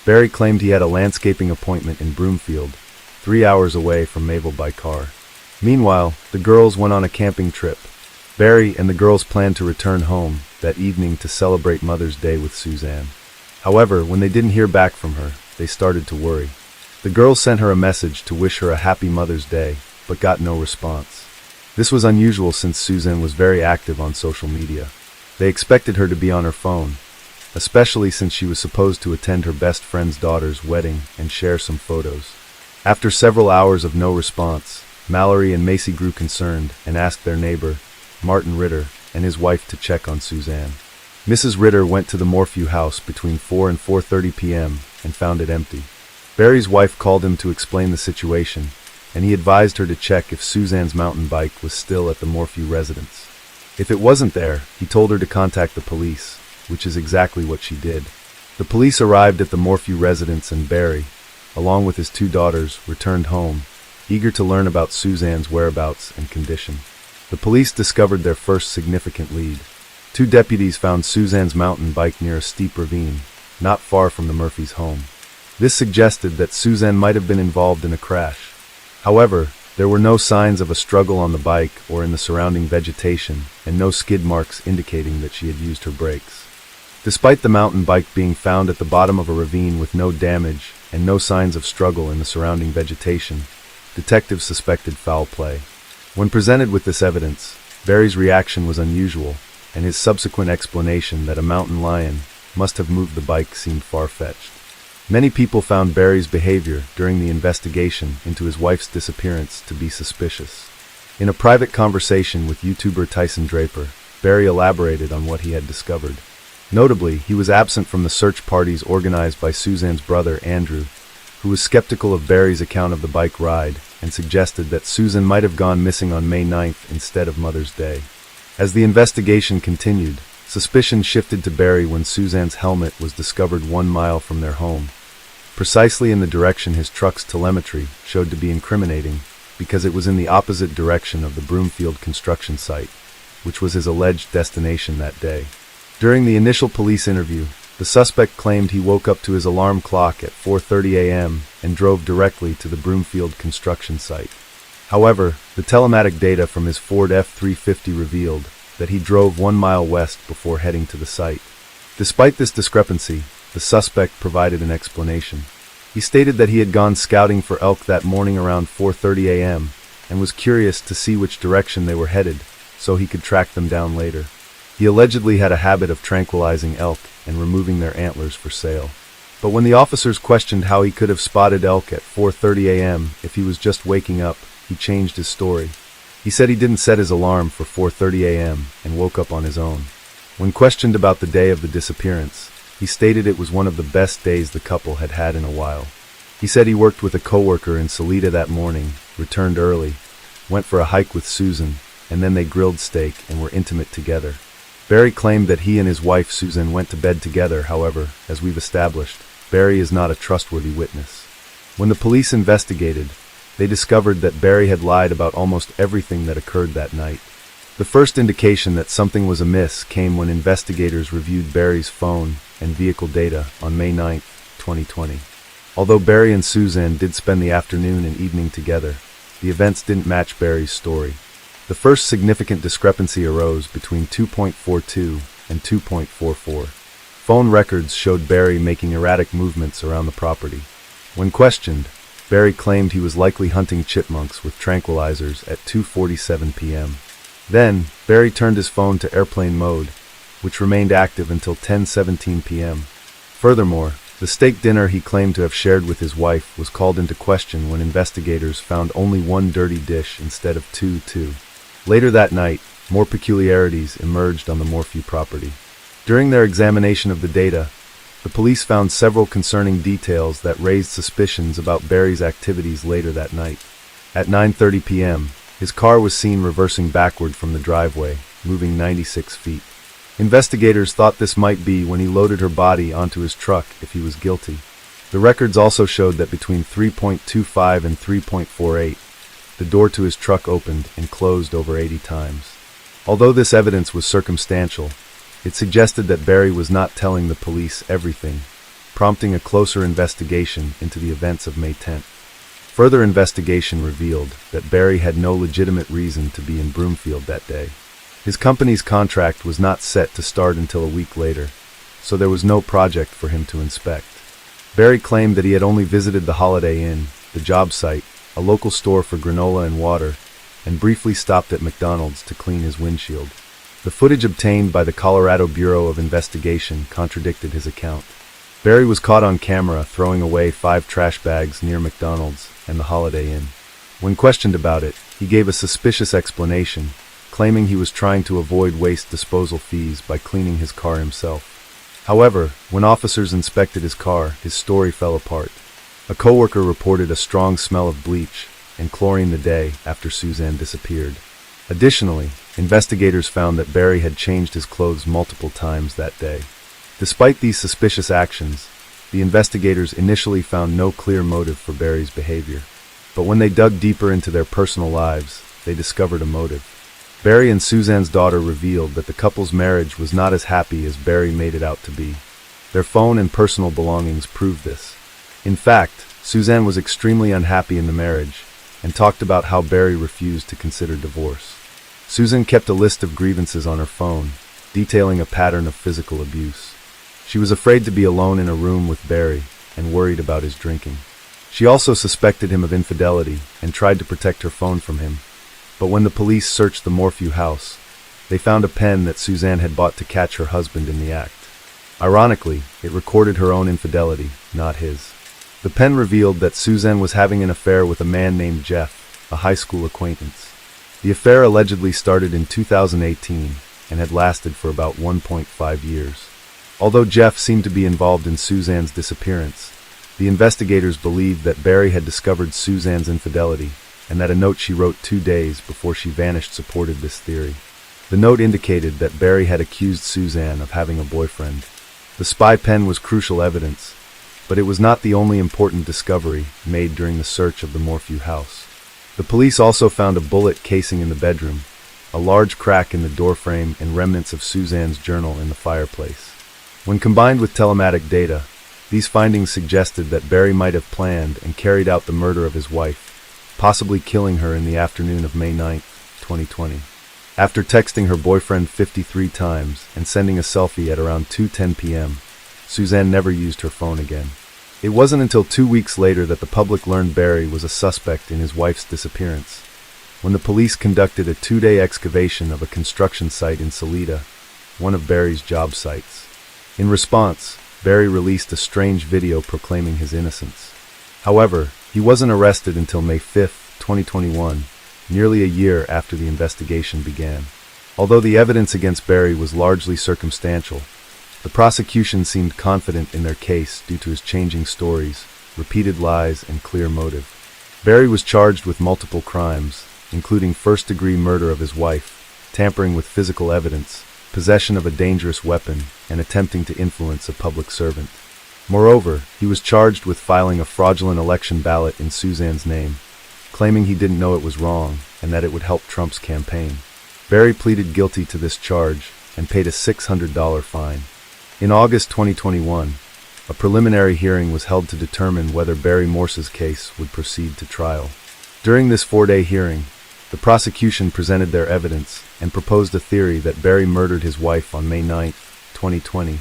Barry claimed he had a landscaping appointment in Broomfield, 3 hours away from Mayville by car. Meanwhile, the girls went on a camping trip. Barry and the girls planned to return home that evening to celebrate Mother's Day with Suzanne. However, when they didn't hear back from her, they started to worry. The girls sent her a message to wish her a happy Mother's Day, but got no response. This was unusual since Suzanne was very active on social media. They expected her to be on her phone, especially since she was supposed to attend her best friend's daughter's wedding and share some photos. After several hours of no response, Mallory and Macy grew concerned and asked their neighbor, Martin Ritter, and his wife to check on Suzanne. Mrs. Ritter went to the Morphew house between 4 and 4:30 p.m. and found it empty. Barry's wife called him to explain the situation, and he advised her to check if Suzanne's mountain bike was still at the Morphew residence. If it wasn't there, he told her to contact the police, which is exactly what she did. The police arrived at the Morphew residence and Barry, along with his 2 daughters, returned home, eager to learn about Suzanne's whereabouts and condition. The police discovered their first significant lead. 2 deputies found Suzanne's mountain bike near a steep ravine, not far from the Murphys' home. This suggested that Suzanne might have been involved in a crash. However, there were no signs of a struggle on the bike or in the surrounding vegetation, and no skid marks indicating that she had used her brakes. Despite the mountain bike being found at the bottom of a ravine with no damage and no signs of struggle in the surrounding vegetation, detectives suspected foul play. When presented with this evidence, Barry's reaction was unusual, and his subsequent explanation that a mountain lion must have moved the bike seemed far-fetched. Many people found Barry's behavior during the investigation into his wife's disappearance to be suspicious. In a private conversation with YouTuber Tyson Draper, Barry elaborated on what he had discovered. Notably, he was absent from the search parties organized by Suzanne's brother, Andrew, who was skeptical of Barry's account of the bike ride and suggested that Susan might have gone missing on May 9th instead of Mother's Day. As the investigation continued, suspicion shifted to Barry when Suzanne's helmet was discovered 1 mile from their home, precisely in the direction his truck's telemetry showed to be incriminating, because it was in the opposite direction of the Broomfield construction site, which was his alleged destination that day. During the initial police interview, the suspect claimed he woke up to his alarm clock at 4:30 a.m. and drove directly to the Broomfield construction site. However, the telematic data from his Ford F-350 revealed that he drove 1 mile west before heading to the site. Despite this discrepancy, the suspect provided an explanation. He stated that he had gone scouting for elk that morning around 4:30 a.m. and was curious to see which direction they were headed so he could track them down later. He allegedly had a habit of tranquilizing elk and removing their antlers for sale. But when the officers questioned how he could have spotted elk at 4:30 a.m. if he was just waking up, he changed his story. He said he didn't set his alarm for 4:30 a.m. and woke up on his own. When questioned about the day of the disappearance, he stated it was one of the best days the couple had had in a while. He said he worked with a coworker in Salida that morning, returned early, went for a hike with Susan, and then they grilled steak and were intimate together. Barry claimed that he and his wife Susan went to bed together. However, as we've established, Barry is not a trustworthy witness. When the police investigated, they discovered that Barry had lied about almost everything that occurred that night. The first indication that something was amiss came when investigators reviewed Barry's phone and vehicle data on May 9, 2020. Although Barry and Suzanne did spend the afternoon and evening together, the events didn't match Barry's story. The first significant discrepancy arose between 2.42 and 2.44. Phone records showed Barry making erratic movements around the property. When questioned, Barry claimed he was likely hunting chipmunks with tranquilizers at 2:47 p.m. Then, Barry turned his phone to airplane mode, which remained active until 10:17 p.m. Furthermore, the steak dinner he claimed to have shared with his wife was called into question when investigators found only 1 dirty dish instead of 2. Later that night, more peculiarities emerged on the Morphew property. During their examination of the data, the police found several concerning details that raised suspicions about Barry's activities later that night. At 9:30 p.m., his car was seen reversing backward from the driveway, moving 96 feet. Investigators thought this might be when he loaded her body onto his truck if he was guilty. The records also showed that between 3.25 and 3.48, the door to his truck opened and closed over 80 times. Although this evidence was circumstantial, it suggested that Barry was not telling the police everything, prompting a closer investigation into the events of May 10th. Further investigation revealed that Barry had no legitimate reason to be in Broomfield that day. His company's contract was not set to start until a week later, so there was no project for him to inspect. Barry claimed that he had only visited the Holiday Inn, the job site, a local store for granola and water, and briefly stopped at McDonald's to clean his windshield. The footage obtained by the Colorado Bureau of Investigation contradicted his account. Barry was caught on camera throwing away 5 trash bags near McDonald's and the Holiday Inn. When questioned about it, he gave a suspicious explanation, claiming he was trying to avoid waste disposal fees by cleaning his car himself. However, when officers inspected his car, his story fell apart. A coworker reported a strong smell of bleach and chlorine the day after Suzanne disappeared. Additionally, investigators found that Barry had changed his clothes multiple times that day. Despite these suspicious actions, the investigators initially found no clear motive for Barry's behavior. But when they dug deeper into their personal lives, they discovered a motive. Barry and Suzanne's daughter revealed that the couple's marriage was not as happy as Barry made it out to be. Their phone and personal belongings proved this. In fact, Suzanne was extremely unhappy in the marriage and talked about how Barry refused to consider divorce. Susan kept a list of grievances on her phone, detailing a pattern of physical abuse. She was afraid to be alone in a room with Barry and worried about his drinking. She also suspected him of infidelity and tried to protect her phone from him. But when the police searched the Morphew house, they found a pen that Suzanne had bought to catch her husband in the act. Ironically, it recorded her own infidelity, not his. The pen revealed that Suzanne was having an affair with a man named Jeff, a high school acquaintance. The affair allegedly started in 2018 and had lasted for about 1.5 years. Although Jeff seemed to be involved in Suzanne's disappearance, the investigators believed that Barry had discovered Suzanne's infidelity and that a note she wrote 2 days before she vanished supported this theory. The note indicated that Barry had accused Suzanne of having a boyfriend. The spy pen was crucial evidence, but it was not the only important discovery made during the search of the Morphew house. The police also found a bullet casing in the bedroom, a large crack in the doorframe, and remnants of Suzanne's journal in the fireplace. When combined with telematic data, these findings suggested that Barry might have planned and carried out the murder of his wife, possibly killing her in the afternoon of May 9, 2020. After texting her boyfriend 53 times and sending a selfie at around 2:10 p.m., Suzanne never used her phone again. It wasn't until 2 weeks later that the public learned Barry was a suspect in his wife's disappearance, when the police conducted a 2-day excavation of a construction site in Salida, one of Barry's job sites. In response, Barry released a strange video proclaiming his innocence. However, he wasn't arrested until May 5, 2021, nearly a year after the investigation began. Although the evidence against Barry was largely circumstantial, the prosecution seemed confident in their case due to his changing stories, repeated lies, and clear motive. Barry was charged with multiple crimes, including first-degree murder of his wife, tampering with physical evidence, possession of a dangerous weapon, and attempting to influence a public servant. Moreover, he was charged with filing a fraudulent election ballot in Suzanne's name, claiming he didn't know it was wrong and that it would help Trump's campaign. Barry pleaded guilty to this charge and paid a $600 fine. In August 2021, a preliminary hearing was held to determine whether Barry Morse's case would proceed to trial. During this 4-day hearing, the prosecution presented their evidence and proposed a theory that Barry murdered his wife on May 9, 2020,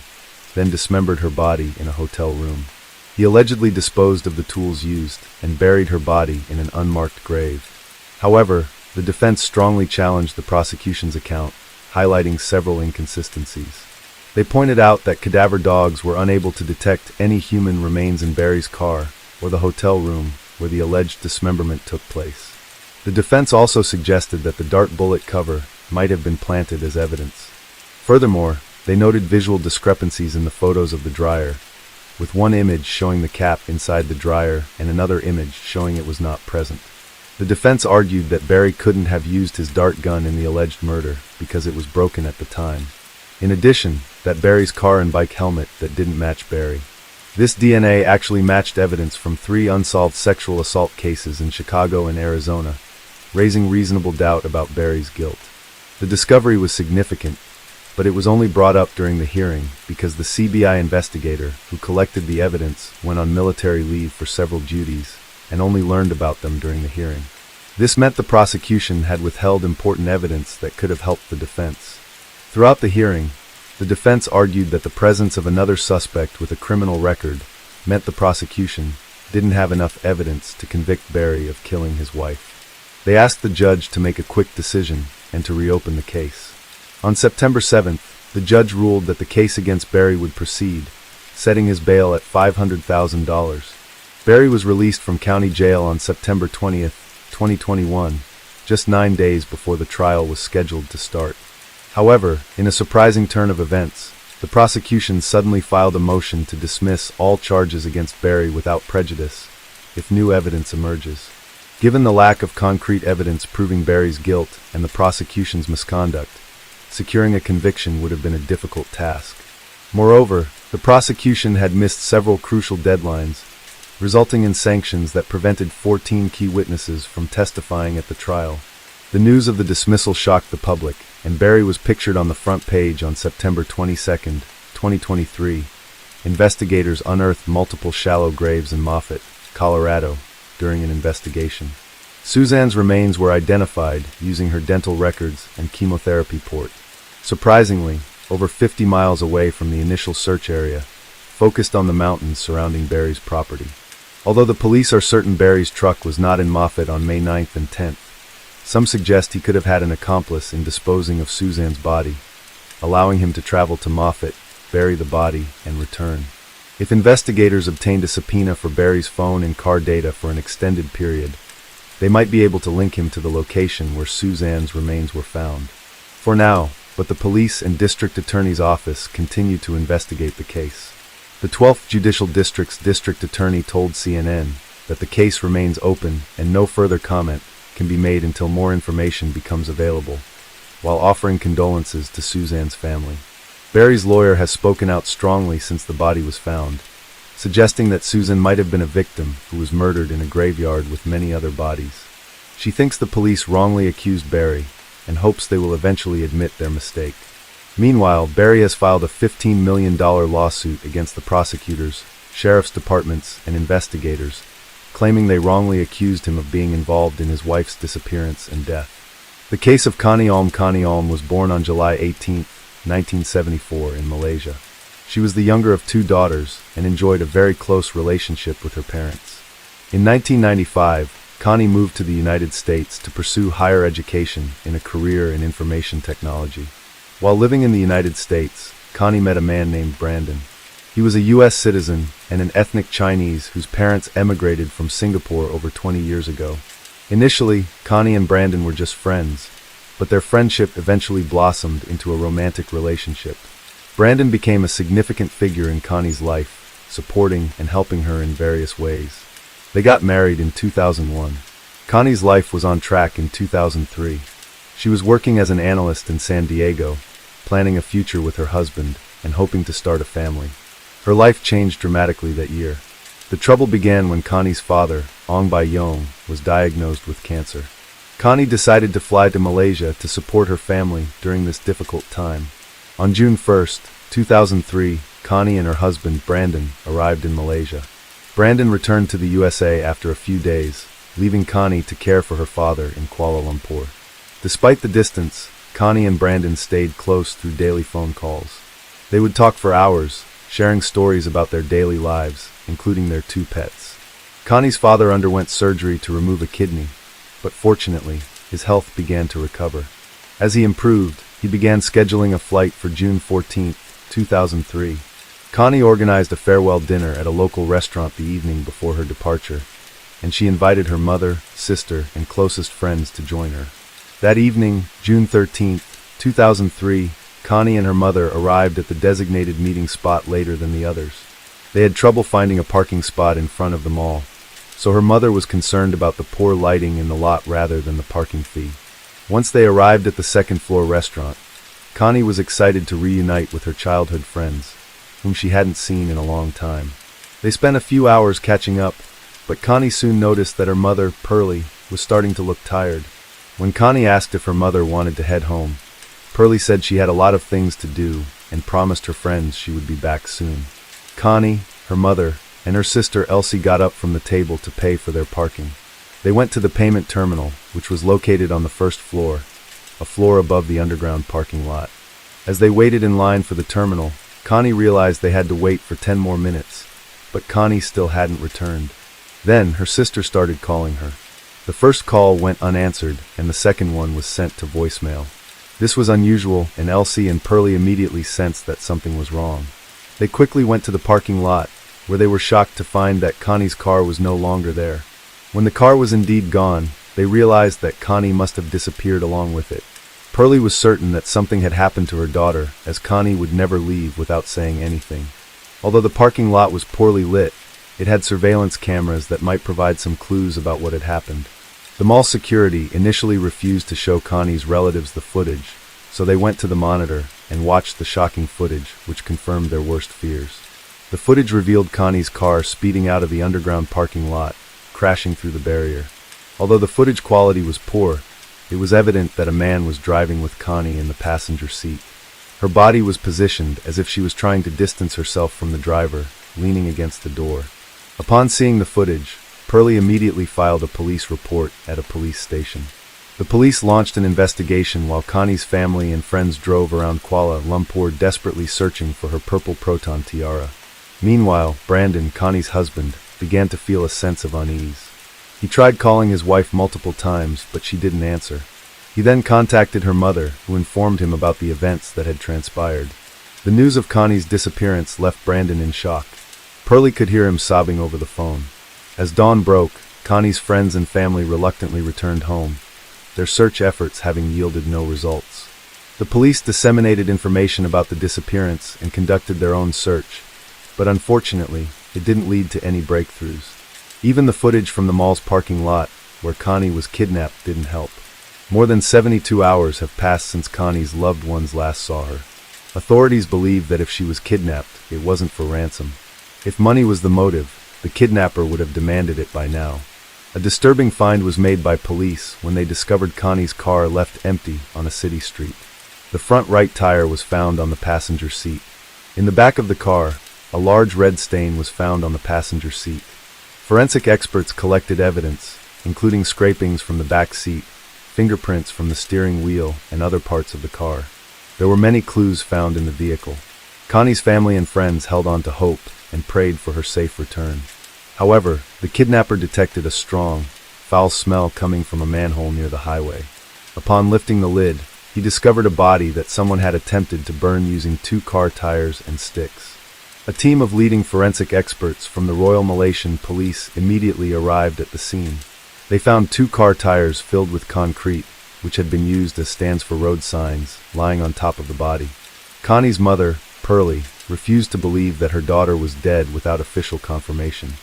then dismembered her body in a hotel room. He allegedly disposed of the tools used and buried her body in an unmarked grave. However, the defense strongly challenged the prosecution's account, highlighting several inconsistencies. They pointed out that cadaver dogs were unable to detect any human remains in Barry's car or the hotel room where the alleged dismemberment took place. The defense also suggested that the dart bullet cover might have been planted as evidence. Furthermore, they noted visual discrepancies in the photos of the dryer, with one image showing the cap inside the dryer and another image showing it was not present. The defense argued that Barry couldn't have used his dart gun in the alleged murder because it was broken at the time. In addition, that Barry's car and bike helmet that didn't match Barry. This DNA actually matched evidence from 3 unsolved sexual assault cases in Chicago and Arizona, raising reasonable doubt about Barry's guilt. The discovery was significant, but it was only brought up during the hearing because the CBI investigator who collected the evidence went on military leave for several duties and only learned about them during the hearing. This meant the prosecution had withheld important evidence that could have helped the defense. Throughout the hearing, the defense argued that the presence of another suspect with a criminal record meant the prosecution didn't have enough evidence to convict Barry of killing his wife. They asked the judge to make a quick decision and to reopen the case. On September 7th, the judge ruled that the case against Barry would proceed, setting his bail at $500,000. Barry was released from county jail on September 20th, 2021, just 9 days before the trial was scheduled to start. However, in a surprising turn of events, the prosecution suddenly filed a motion to dismiss all charges against Barry without prejudice, if new evidence emerges. Given the lack of concrete evidence proving Barry's guilt and the prosecution's misconduct, securing a conviction would have been a difficult task. Moreover, the prosecution had missed several crucial deadlines, resulting in sanctions that prevented 14 key witnesses from testifying at the trial. The news of the dismissal shocked the public, and Barry was pictured on the front page on September 22, 2023. Investigators unearthed multiple shallow graves in Moffett, Colorado, during an investigation. Suzanne's remains were identified using her dental records and chemotherapy port. Surprisingly, over 50 miles away from the initial search area, focused on the mountains surrounding Barry's property. Although the police are certain Barry's truck was not in Moffett on May 9th and 10th, some suggest he could have had an accomplice in disposing of Suzanne's body, allowing him to travel to Moffett, bury the body, and return. If investigators obtained a subpoena for Barry's phone and car data for an extended period, they might be able to link him to the location where Suzanne's remains were found. For now, but the police and district attorney's office continue to investigate the case. The 12th Judicial District's district attorney told CNN that the case remains open and no further comment can be made until more information becomes available, while offering condolences to Suzanne's family. Barry's lawyer has spoken out strongly since the body was found, suggesting that Susan might have been a victim who was murdered in a graveyard with many other bodies. She thinks the police wrongly accused Barry and hopes they will eventually admit their mistake. Meanwhile, Barry has filed a $15 million lawsuit against the prosecutors, sheriff's departments, and investigators, claiming they wrongly accused him of being involved in his wife's disappearance and death. The case of Connie Alm was born on July 18, 1974 in Malaysia. She was the younger of 2 daughters and enjoyed a very close relationship with her parents. In 1995, Connie moved to the United States to pursue higher education in a career in information technology. While living in the United States, Connie met a man named Brandon. He was a U.S. citizen and an ethnic Chinese whose parents emigrated from Singapore over 20 years ago. Initially, Connie and Brandon were just friends, but their friendship eventually blossomed into a romantic relationship. Brandon became a significant figure in Connie's life, supporting and helping her in various ways. They got married in 2001. Connie's life was on track in 2003. She was working as an analyst in San Diego, planning a future with her husband and hoping to start a family. Her life changed dramatically that year. The trouble began when Connie's father, Ong Bai Yong, was diagnosed with cancer. Connie decided to fly to Malaysia to support her family during this difficult time. On June 1, 2003, Connie and her husband, Brandon, arrived in Malaysia. Brandon returned to the USA after a few days, leaving Connie to care for her father in Kuala Lumpur. Despite the distance, Connie and Brandon stayed close through daily phone calls. They would talk for hours, sharing stories about their daily lives, including their 2 pets. Connie's father underwent surgery to remove a kidney, but fortunately, his health began to recover. As he improved, he began scheduling a flight for June 14, 2003. Connie organized a farewell dinner at a local restaurant the evening before her departure, and she invited her mother, sister, and closest friends to join her. That evening, June 13, 2003, Connie and her mother arrived at the designated meeting spot later than the others. They had trouble finding a parking spot in front of the mall, so her mother was concerned about the poor lighting in the lot rather than the parking fee. Once they arrived at the second-floor restaurant, Connie was excited to reunite with her childhood friends, whom she hadn't seen in a long time. They spent a few hours catching up, but Connie soon noticed that her mother, Pearlie, was starting to look tired. When Connie asked if her mother wanted to head home, Pearlie said she had a lot of things to do and promised her friends she would be back soon. Connie, her mother, and her sister Elsie got up from the table to pay for their parking. They went to the payment terminal, which was located on the first floor, a floor above the underground parking lot. As they waited in line for the terminal, Connie realized they had to wait for 10 more minutes, but Connie still hadn't returned. Then her sister started calling her. The first call went unanswered, and the second one was sent to voicemail. This was unusual, and Elsie and Pearlie immediately sensed that something was wrong. They quickly went to the parking lot, where they were shocked to find that Connie's car was no longer there. When the car was indeed gone, they realized that Connie must have disappeared along with it. Pearlie was certain that something had happened to her daughter, as Connie would never leave without saying anything. Although the parking lot was poorly lit, it had surveillance cameras that might provide some clues about what had happened. The mall security initially refused to show Connie's relatives the footage, so they went to the monitor and watched the shocking footage, which confirmed their worst fears. The footage revealed Connie's car speeding out of the underground parking lot, crashing through the barrier. Although the footage quality was poor, it was evident that a man was driving with Connie in the passenger seat. Her body was positioned as if she was trying to distance herself from the driver, leaning against the door. Upon seeing the footage, Pearlie immediately filed a police report at a police station. The police launched an investigation while Connie's family and friends drove around Kuala Lumpur desperately searching for her purple proton tiara. Meanwhile, Brandon, Connie's husband, began to feel a sense of unease. He tried calling his wife multiple times, but she didn't answer. He then contacted her mother, who informed him about the events that had transpired. The news of Connie's disappearance left Brandon in shock. Pearlie could hear him sobbing over the phone. As dawn broke, Connie's friends and family reluctantly returned home, their search efforts having yielded no results. The police disseminated information about the disappearance and conducted their own search, but unfortunately, it didn't lead to any breakthroughs. Even the footage from the mall's parking lot, where Connie was kidnapped, didn't help. More than 72 hours have passed since Connie's loved ones last saw her. Authorities believe that if she was kidnapped, it wasn't for ransom. If money was the motive, the kidnapper would have demanded it by now. A disturbing find was made by police when they discovered Connie's car left empty on a city street. The front right tire was found on the passenger seat. In the back of the car, a large red stain was found on the passenger seat. Forensic experts collected evidence, including scrapings from the back seat, fingerprints from the steering wheel, and other parts of the car. There were many clues found in the vehicle. Connie's family and friends held on to hope and prayed for her safe return. However, the kidnapper detected a strong, foul smell coming from a manhole near the highway. Upon lifting the lid, he discovered a body that someone had attempted to burn using 2 car tires and sticks. A team of leading forensic experts from the Royal Malaysian Police immediately arrived at the scene. They found 2 car tires filled with concrete, which had been used as stands for road signs, lying on top of the body. Connie's mother, Pearlie, refused to believe that her daughter was dead without official confirmation.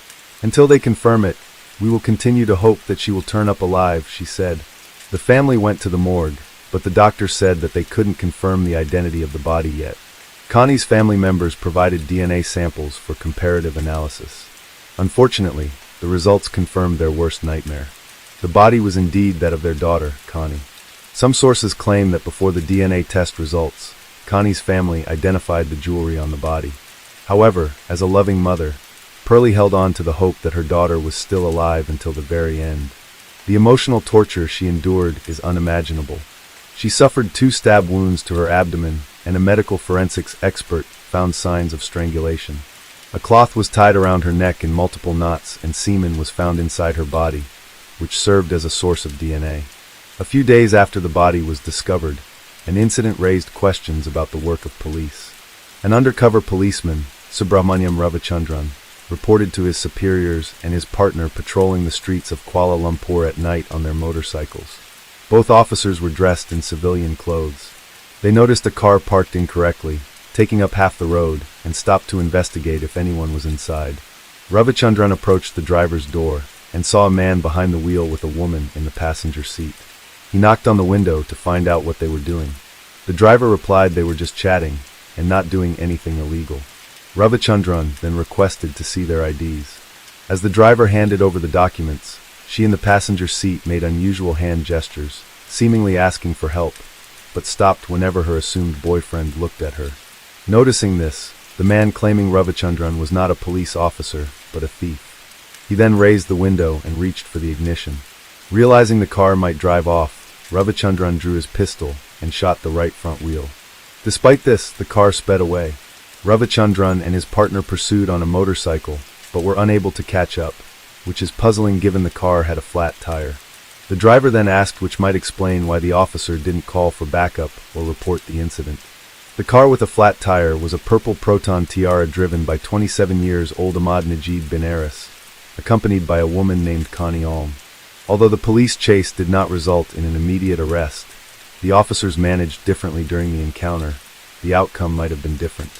"Until they confirm it, we will continue to hope that she will turn up alive," she said. The family went to the morgue, but the doctor said that they couldn't confirm the identity of the body yet. Connie's family members provided DNA samples for comparative analysis. Unfortunately, the results confirmed their worst nightmare. The body was indeed that of their daughter, Connie. Some sources claim that before the DNA test results, Connie's family identified the jewelry on the body. However, as a loving mother, Pearlie held on to the hope that her daughter was still alive until the very end. The emotional torture she endured is unimaginable. She suffered 2 stab wounds to her abdomen, and a medical forensics expert found signs of strangulation. A cloth was tied around her neck in multiple knots, and semen was found inside her body, which served as a source of DNA. A few days after the body was discovered, an incident raised questions about the work of police. An undercover policeman, Subramaniam Ravichandran, reported to his superiors and his partner patrolling the streets of Kuala Lumpur at night on their motorcycles. Both officers were dressed in civilian clothes. They noticed a car parked incorrectly, taking up half the road, and stopped to investigate if anyone was inside. Ravichandran approached the driver's door and saw a man behind the wheel with a woman in the passenger seat. He knocked on the window to find out what they were doing. The driver replied they were just chatting and not doing anything illegal. Ravichandran then requested to see their IDs. As the driver handed over the documents, she in the passenger seat made unusual hand gestures, seemingly asking for help, but stopped whenever her assumed boyfriend looked at her. Noticing this, the man claiming Ravichandran was not a police officer, but a thief. He then raised the window and reached for the ignition. Realizing the car might drive off, Ravichandran drew his pistol and shot the right front wheel. Despite this, the car sped away. Ravichandran and his partner pursued on a motorcycle, but were unable to catch up, which is puzzling given the car had a flat tire. The driver then asked, which might explain why the officer didn't call for backup or report the incident. The car with a flat tire was a purple Proton Tiara driven by 27-year-old Ahmad Najib bin Aris, accompanied by a woman named Connie Alm. Although the police chase did not result in an immediate arrest, the officers managed differently during the encounter. The outcome might have been different.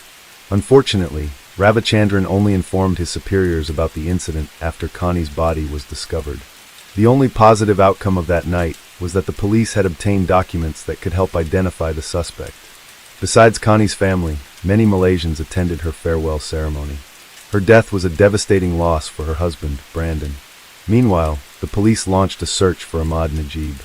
Unfortunately, Ravichandran only informed his superiors about the incident after Connie's body was discovered. The only positive outcome of that night was that the police had obtained documents that could help identify the suspect. Besides Connie's family, many Malaysians attended her farewell ceremony. Her death was a devastating loss for her husband, Brandon. Meanwhile, the police launched a search for Ahmad Najib.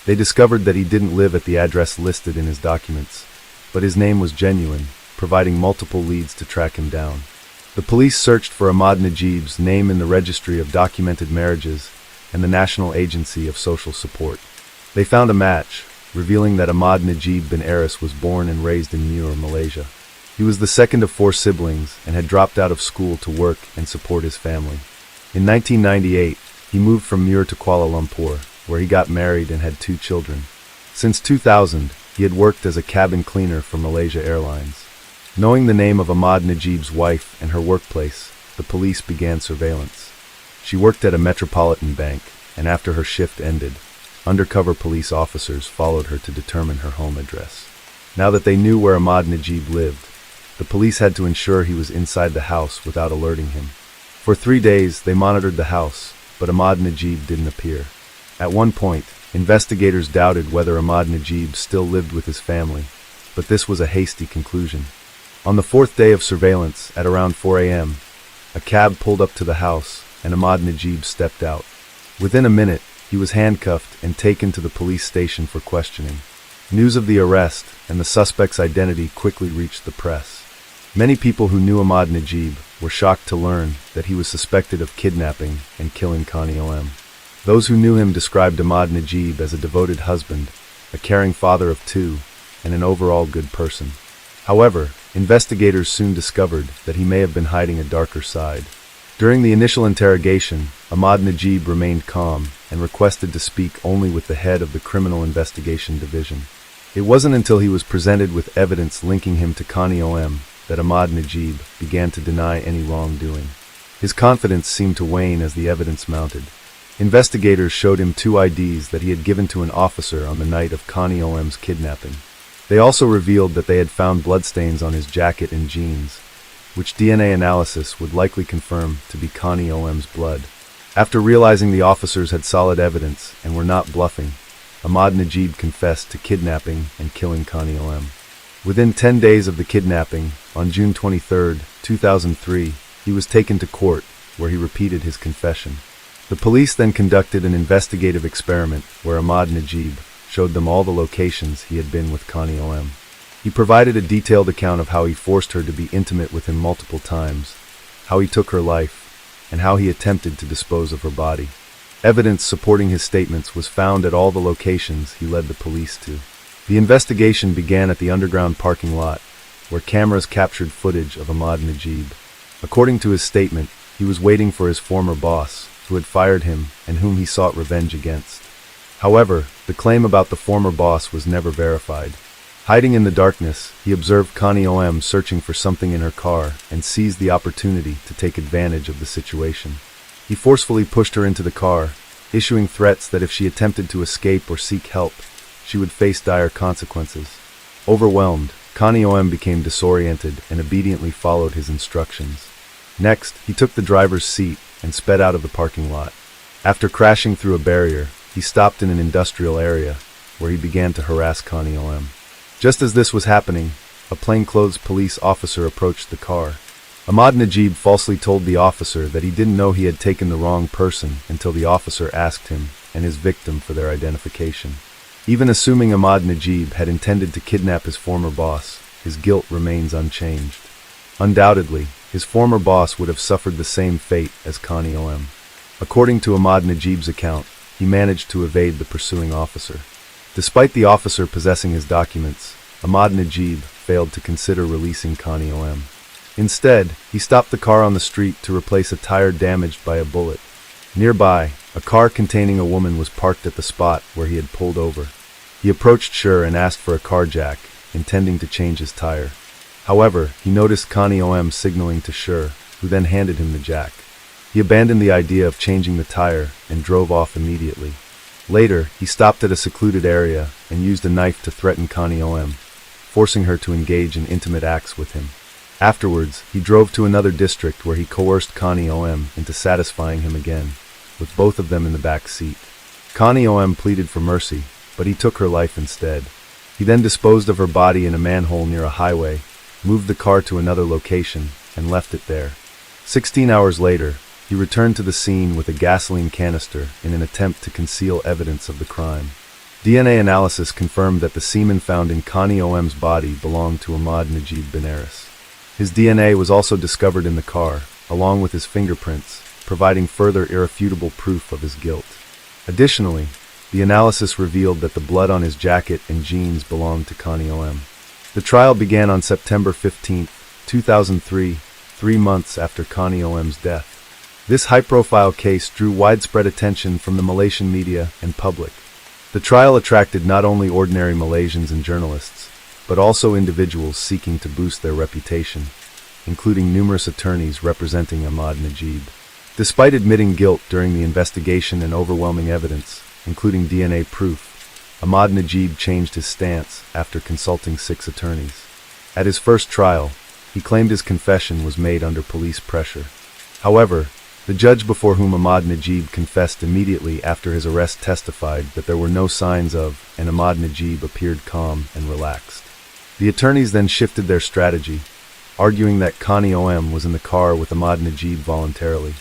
They discovered that he didn't live at the address listed in his documents, but his name was genuine, providing multiple leads to track him down. The police searched for Ahmad Najib's name in the Registry of Documented Marriages and the National Agency of Social Support. They found a match, revealing that Ahmad Najib bin Aris was born and raised in Muar, Malaysia. He was the second of 4 siblings and had dropped out of school to work and support his family. In 1998, he moved from Muar to Kuala Lumpur, where he got married and had 2 children. Since 2000, he had worked as a cabin cleaner for Malaysia Airlines. Knowing the name of Ahmad Najib's wife and her workplace, the police began surveillance. She worked at a metropolitan bank, and after her shift ended, undercover police officers followed her to determine her home address. Now that they knew where Ahmad Najib lived, the police had to ensure he was inside the house without alerting him. For 3 days, they monitored the house, but Ahmad Najib didn't appear. At one point, investigators doubted whether Ahmad Najib still lived with his family, but this was a hasty conclusion. On the 4th day of surveillance, at around 4 a.m., a cab pulled up to the house, and Ahmad Najib stepped out. Within a minute, he was handcuffed and taken to the police station for questioning. News of the arrest and the suspect's identity quickly reached the press. Many people who knew Ahmad Najib were shocked to learn that he was suspected of kidnapping and killing Connie O.M. Those who knew him described Ahmad Najib as a devoted husband, a caring father of 2, and an overall good person. However, investigators soon discovered that he may have been hiding a darker side. During the initial interrogation, Ahmad Najib remained calm and requested to speak only with the head of the Criminal Investigation Division. It wasn't until he was presented with evidence linking him to Connie O.M. that Ahmad Najib began to deny any wrongdoing. His confidence seemed to wane as the evidence mounted. Investigators showed him 2 IDs that he had given to an officer on the night of Connie O.M.'s kidnapping. They also revealed that they had found bloodstains on his jacket and jeans, which DNA analysis would likely confirm to be Connie O.M.'s blood. After realizing the officers had solid evidence and were not bluffing, Ahmad Najib confessed to kidnapping and killing Connie O.M. Within 10 days of the kidnapping, on June 23, 2003, he was taken to court, where he repeated his confession. The police then conducted an investigative experiment where Ahmad Najib showed them all the locations he had been with Connie O.M. He provided a detailed account of how he forced her to be intimate with him multiple times, how he took her life, and how he attempted to dispose of her body. Evidence supporting his statements was found at all the locations he led the police to. The investigation began at the underground parking lot, where cameras captured footage of Ahmad Najib. According to his statement, he was waiting for his former boss, who had fired him and whom he sought revenge against. However, the claim about the former boss was never verified. Hiding in the darkness, he observed Connie O.M. searching for something in her car and seized the opportunity to take advantage of the situation. He forcefully pushed her into the car, issuing threats that if she attempted to escape or seek help, she would face dire consequences. Overwhelmed, Connie O.M. became disoriented and obediently followed his instructions. Next, he took the driver's seat and sped out of the parking lot. After crashing through a barrier, he stopped in an industrial area, where he began to harass Connie O.M. Just as this was happening, a plainclothes police officer approached the car. Ahmad Najib falsely told the officer that he didn't know he had taken the wrong person until the officer asked him and his victim for their identification. Even assuming Ahmad Najib had intended to kidnap his former boss, his guilt remains unchanged. Undoubtedly, his former boss would have suffered the same fate as Connie O.M. According to Ahmad Najib's account, he managed to evade the pursuing officer. Despite the officer possessing his documents, Ahmad Najib failed to consider releasing Connie O.M. Instead, he stopped the car on the street to replace a tire damaged by a bullet. Nearby, A car containing a woman was parked at the spot where he had pulled over. He approached Sher and asked for a car jack, intending to change his tire. However, he noticed Connie OM signaling to Sher, who then handed him the jack. He abandoned the idea of changing the tire and drove off immediately. Later, he stopped at a secluded area and used a knife to threaten Connie OM, forcing her to engage in intimate acts with him. Afterwards, he drove to another district where he coerced Connie OM into satisfying him again, with both of them in the back seat. Connie OM pleaded for mercy, but he took her life instead. He then disposed of her body in a manhole near a highway, moved the car to another location, and left it there. 16 hours later, he returned to the scene with a gasoline canister in an attempt to conceal evidence of the crime. DNA analysis confirmed that the semen found in Connie OM's body belonged to Ahmad Najib Benares. His DNA was also discovered in the car, along with his fingerprints, providing further irrefutable proof of his guilt. Additionally, the analysis revealed that the blood on his jacket and jeans belonged to Connie OM. The trial began on September 15, 2003, 3 months after Connie OM's death. This high-profile case drew widespread attention from the Malaysian media and public. The trial attracted not only ordinary Malaysians and journalists, but also individuals seeking to boost their reputation, including numerous attorneys representing Ahmad Najib. Despite admitting guilt during the investigation and overwhelming evidence, including DNA proof, Ahmad Najib changed his stance after consulting 6 attorneys. At his first trial, he claimed his confession was made under police pressure. However, the judge before whom Ahmad Najib confessed immediately after his arrest testified that there were no signs of, and Ahmad Najib appeared calm and relaxed. The attorneys then shifted their strategy, arguing that Connie OM was in the car with Ahmad Najib voluntarily.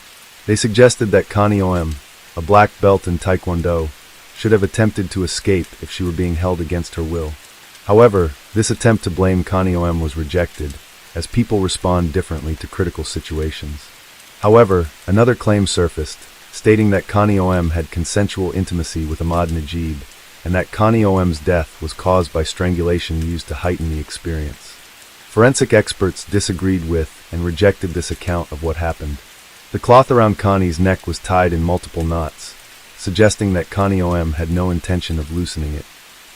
They suggested that Connie OM, a black belt in Taekwondo, should have attempted to escape if she were being held against her will. However, this attempt to blame Connie OM was rejected, as people respond differently to critical situations. However, another claim surfaced, stating that Connie OM had consensual intimacy with Ahmad Najib, and that Connie OM's death was caused by strangulation used to heighten the experience. Forensic experts disagreed with and rejected this account of what happened. The cloth around Connie's neck was tied in multiple knots, suggesting that Connie OM had no intention of loosening it.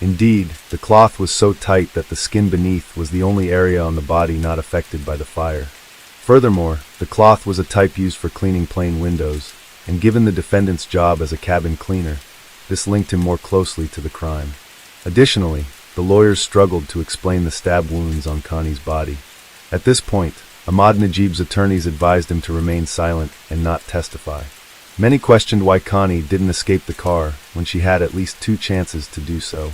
Indeed, the cloth was so tight that the skin beneath was the only area on the body not affected by the fire. Furthermore, the cloth was a type used for cleaning plane windows, and given the defendant's job as a cabin cleaner, this linked him more closely to the crime. Additionally, the lawyers struggled to explain the stab wounds on Connie's body. At this point, Ahmad Najib's attorneys advised him to remain silent and not testify. Many questioned why Connie didn't escape the car when she had at least 2 chances to do so.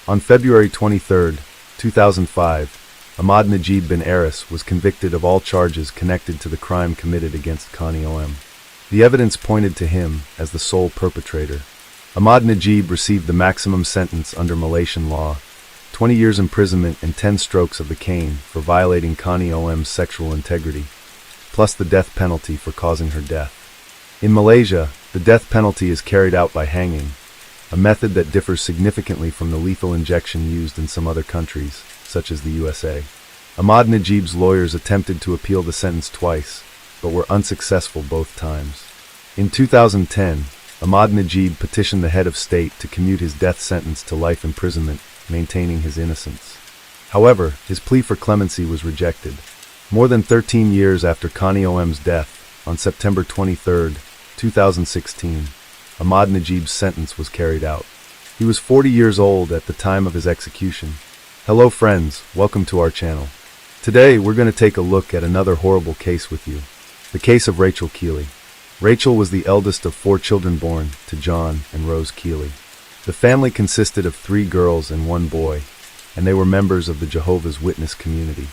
On February 23, 2005, Ahmad Najib Benares was convicted of all charges connected to the crime committed against Connie OM. The evidence pointed to him as the sole perpetrator. Ahmad Najib received the maximum sentence under Malaysian law, 20 years imprisonment and 10 strokes of the cane for violating Connie OM's sexual integrity, plus the death penalty for causing her death. In Malaysia, the death penalty is carried out by hanging, a method that differs significantly from the lethal injection used in some other countries, such as the USA. Ahmad Najib's lawyers attempted to appeal the sentence twice, but were unsuccessful both times. In 2010, Ahmad Najib petitioned the head of state to commute his death sentence to life imprisonment, maintaining his innocence. However, his plea for clemency was rejected. More than 13 years after Connie OM's death, on September 23, 2016, Ahmad Najib's sentence was carried out. He was 40 years old at the time of his execution. Hello friends, welcome to our channel. Today we're going to take a look at another horrible case with you. The case of Rachel Keeley. Rachel was the eldest of 4 children born to John and Rose Keeley. The family consisted of 3 girls and 1 boy, and they were members of the Jehovah's Witness community.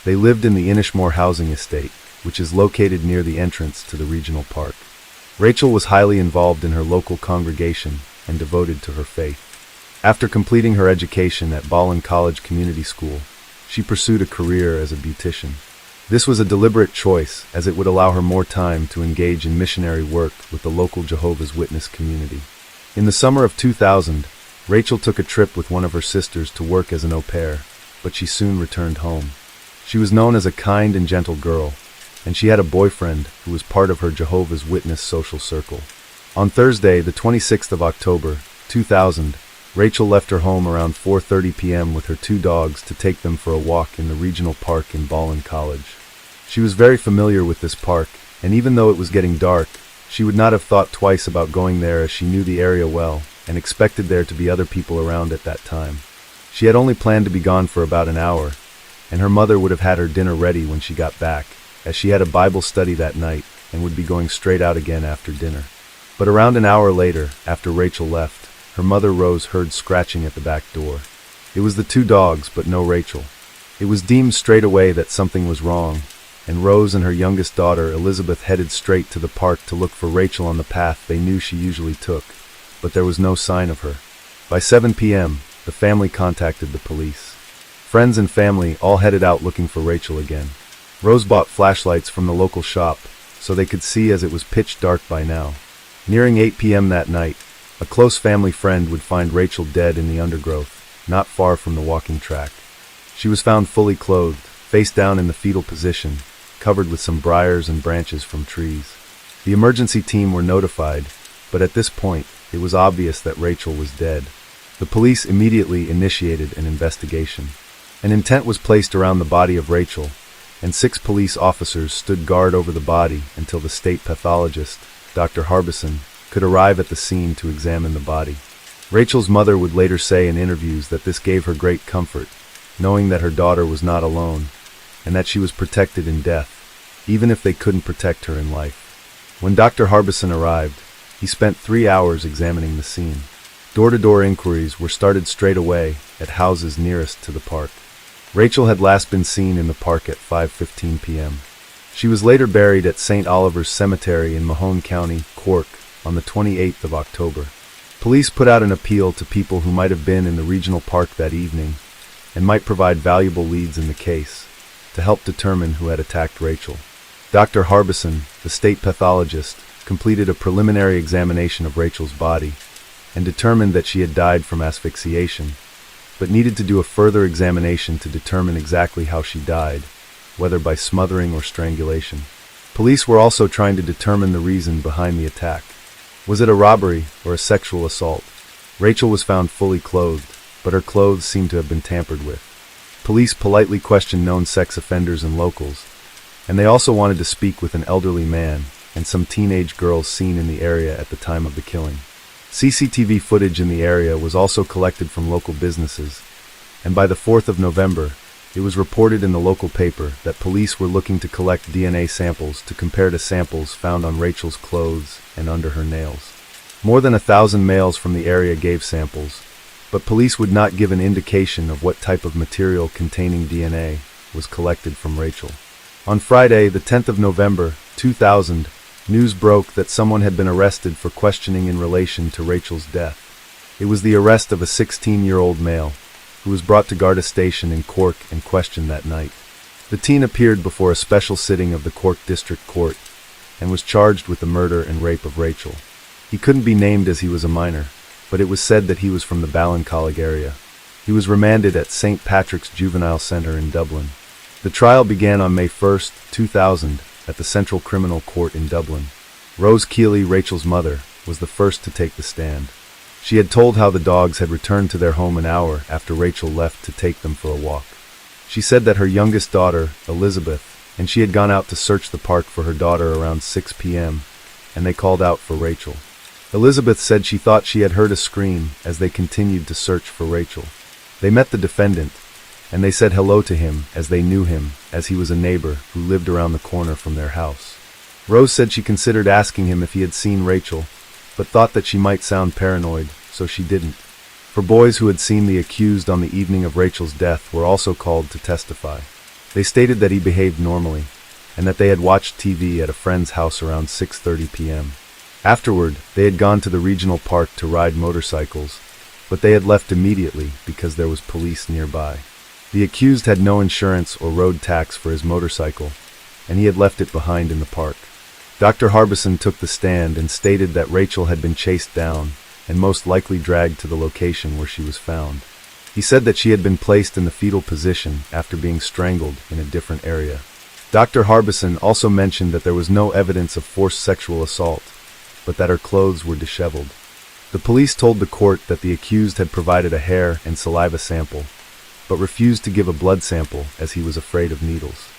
They lived in the Inishmore housing estate, which is located near the entrance to the regional park. Rachel was highly involved in her local congregation and devoted to her faith. After completing her education at Ballin College Community School, she pursued a career as a beautician. This was a deliberate choice, as it would allow her more time to engage in missionary work with the local Jehovah's Witness community. In the summer of 2000, Rachel took a trip with one of her sisters to work as an au pair, but she soon returned home. She was known as a kind and gentle girl, and she had a boyfriend who was part of her Jehovah's Witness social circle. On Thursday, the 26th of October, 2000, Rachel left her home around 4:30 p.m. with her two dogs to take them for a walk in the regional park in Ballin College. She was very familiar with this park, and even though it was getting dark, she would not have thought twice about going there as she knew the area well and expected there to be other people around at that time. She had only planned to be gone for about an hour, and her mother would have had her dinner ready when she got back, as she had a Bible study that night and would be going straight out again after dinner. But around an hour later, after Rachel left, her mother Rose heard scratching at the back door. It was the two dogs, but no Rachel. It was deemed straight away that something was wrong, and Rose and her youngest daughter Elizabeth headed straight to the park to look for Rachel on the path they knew she usually took, but there was no sign of her. By 7 p.m., the family contacted the police. Friends and family all headed out looking for Rachel again. Rose bought flashlights from the local shop so they could see as it was pitch dark by now. Nearing 8 p.m. that night, a close family friend would find Rachel dead in the undergrowth, not far from the walking track. She was found fully clothed, face down in the fetal position, covered with some briars and branches from trees. The emergency team were notified, but at this point, it was obvious that Rachel was dead. The police immediately initiated an investigation. An intent was placed around the body of Rachel, and 6 police officers stood guard over the body until the state pathologist, Dr. Harbison, could arrive at the scene to examine the body. Rachel's mother would later say in interviews that this gave her great comfort, knowing that her daughter was not alone, and that she was protected in death, even if they couldn't protect her in life. When Dr. Harbison arrived, he spent 3 hours examining the scene. Door-to-door inquiries were started straight away at houses nearest to the park. Rachel had last been seen in the park at 5:15 p.m. She was later buried at St. Oliver's Cemetery in Mahone County, Cork, on the 28th of October. Police put out an appeal to people who might have been in the regional park that evening and might provide valuable leads in the case to help determine who had attacked Rachel. Dr. Harbison, the state pathologist, completed a preliminary examination of Rachel's body and determined that she had died from asphyxiation, but needed to do a further examination to determine exactly how she died, whether by smothering or strangulation. Police were also trying to determine the reason behind the attack. Was it a robbery or a sexual assault? Rachel was found fully clothed, but her clothes seemed to have been tampered with. Police politely questioned known sex offenders and locals, and they also wanted to speak with an elderly man and some teenage girls seen in the area at the time of the killing. CCTV footage in the area was also collected from local businesses, and by the 4th of November, it was reported in the local paper that police were looking to collect DNA samples to compare to samples found on Rachel's clothes and under her nails. More than 1,000 males from the area gave samples, but police would not give an indication of what type of material containing DNA was collected from Rachel. On Friday, the 10th of November, 2000, news broke that someone had been arrested for questioning in relation to Rachel's death. It was the arrest of a 16-year-old male, who was brought to Garda Station in Cork and questioned that night. The teen appeared before a special sitting of the Cork District Court and was charged with the murder and rape of Rachel. He couldn't be named as he was a minor, but it was said that he was from the Ballincollig area. He was remanded at St. Patrick's Juvenile Centre in Dublin. The trial began on May 1, 2000, at the Central Criminal Court in Dublin. Rose Keeley, Rachel's mother, was the first to take the stand. She had told how the dogs had returned to their home an hour after Rachel left to take them for a walk. She said that her youngest daughter, Elizabeth, and she had gone out to search the park for her daughter around 6 p.m., and they called out for Rachel. Elizabeth said she thought she had heard a scream as they continued to search for Rachel. They met the defendant, and they said hello to him as they knew him, as he was a neighbor who lived around the corner from their house. Rose said she considered asking him if he had seen Rachel, but thought that she might sound paranoid, so she didn't. For boys who had seen the accused on the evening of Rachel's death were also called to testify. They stated that he behaved normally, and that they had watched TV at a friend's house around 6:30 p.m. Afterward, they had gone to the regional park to ride motorcycles, but they had left immediately because there was police nearby. The accused had no insurance or road tax for his motorcycle, and he had left it behind in the park. Dr. Harbison took the stand and stated that Rachel had been chased down and most likely dragged to the location where she was found. He said that she had been placed in the fetal position after being strangled in a different area. Dr. Harbison also mentioned that there was no evidence of forced sexual assault, but that her clothes were disheveled. The police told the court that the accused had provided a hair and saliva sample, but refused to give a blood sample as he was afraid of needles.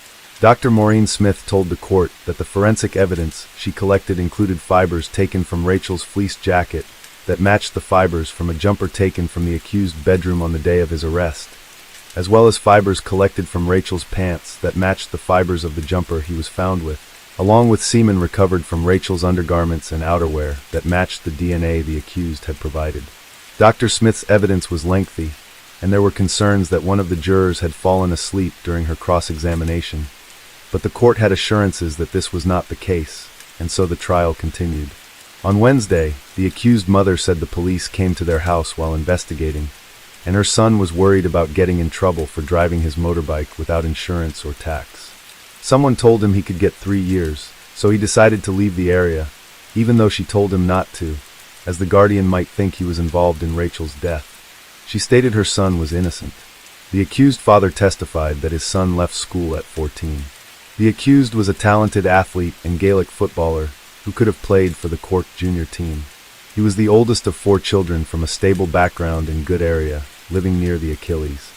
Dr. Maureen Smith told the court that the forensic evidence she collected included fibers taken from Rachel's fleece jacket that matched the fibers from a jumper taken from the accused's bedroom on the day of his arrest, as well as fibers collected from Rachel's pants that matched the fibers of the jumper he was found with, along with semen recovered from Rachel's undergarments and outerwear that matched the DNA the accused had provided. Dr. Smith's evidence was lengthy, and there were concerns that one of the jurors had fallen asleep during her cross-examination, but the court had assurances that this was not the case, and so the trial continued. On Wednesday, the accused mother said the police came to their house while investigating, and her son was worried about getting in trouble for driving his motorbike without insurance or tax. Someone told him he could get 3 years, so he decided to leave the area, even though she told him not to, as the guardian might think he was involved in Rachel's death. She stated her son was innocent. The accused father testified that his son left school at 14. The accused was a talented athlete and Gaelic footballer who could have played for the Cork junior team. He was the oldest of 4 children from a stable background in good area, living near the Achilles.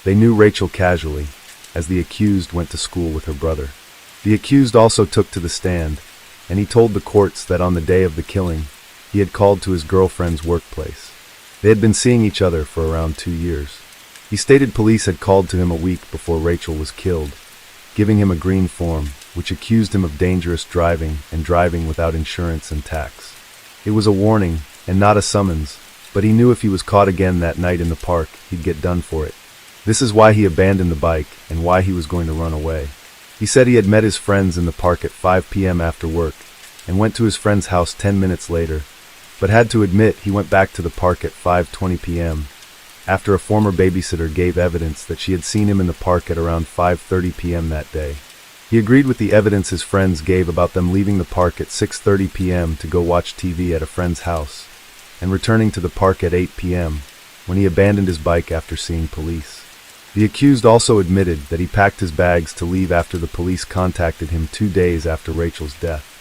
They knew Rachel casually, as the accused went to school with her brother. The accused also took to the stand, and he told the courts that on the day of the killing, he had called to his girlfriend's workplace. They had been seeing each other for around 2 years. He stated police had called to him a week before Rachel was killed, giving him a green form, which accused him of dangerous driving and driving without insurance and tax. It was a warning, and not a summons, but he knew if he was caught again that night in the park, he'd get done for it. This is why he abandoned the bike and why he was going to run away. He said he had met his friends in the park at 5 p.m. after work and went to his friend's house 10 minutes later, but had to admit he went back to the park at 5:20 p.m. after a former babysitter gave evidence that she had seen him in the park at around 5:30 p.m. that day. He agreed with the evidence his friends gave about them leaving the park at 6:30 p.m. to go watch TV at a friend's house, and returning to the park at 8 p.m., when he abandoned his bike after seeing police. The accused also admitted that he packed his bags to leave after the police contacted him 2 days after Rachel's death.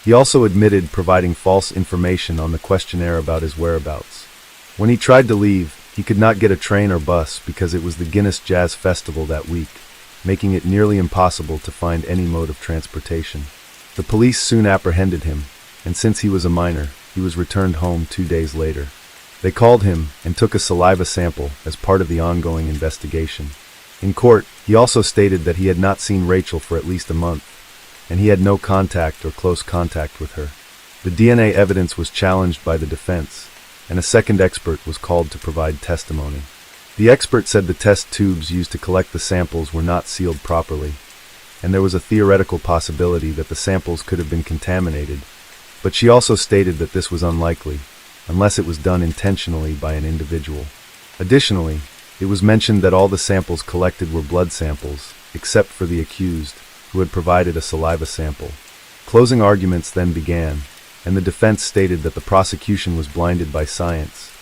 He also admitted providing false information on the questionnaire about his whereabouts. When he tried to leave, he could not get a train or bus because it was the Guinness Jazz Festival that week, making it nearly impossible to find any mode of transportation. The police soon apprehended him, and since he was a minor, he was returned home 2 days later. They called him and took a saliva sample as part of the ongoing investigation. In court, he also stated that he had not seen Rachel for at least a month, and he had no contact or close contact with her. The DNA evidence was challenged by the defense, and a second expert was called to provide testimony. The expert said the test tubes used to collect the samples were not sealed properly, and there was a theoretical possibility that the samples could have been contaminated, but she also stated that this was unlikely, unless it was done intentionally by an individual. Additionally, it was mentioned that all the samples collected were blood samples, except for the accused, who had provided a saliva sample. Closing arguments then began, and the defense stated that the prosecution was blinded by science,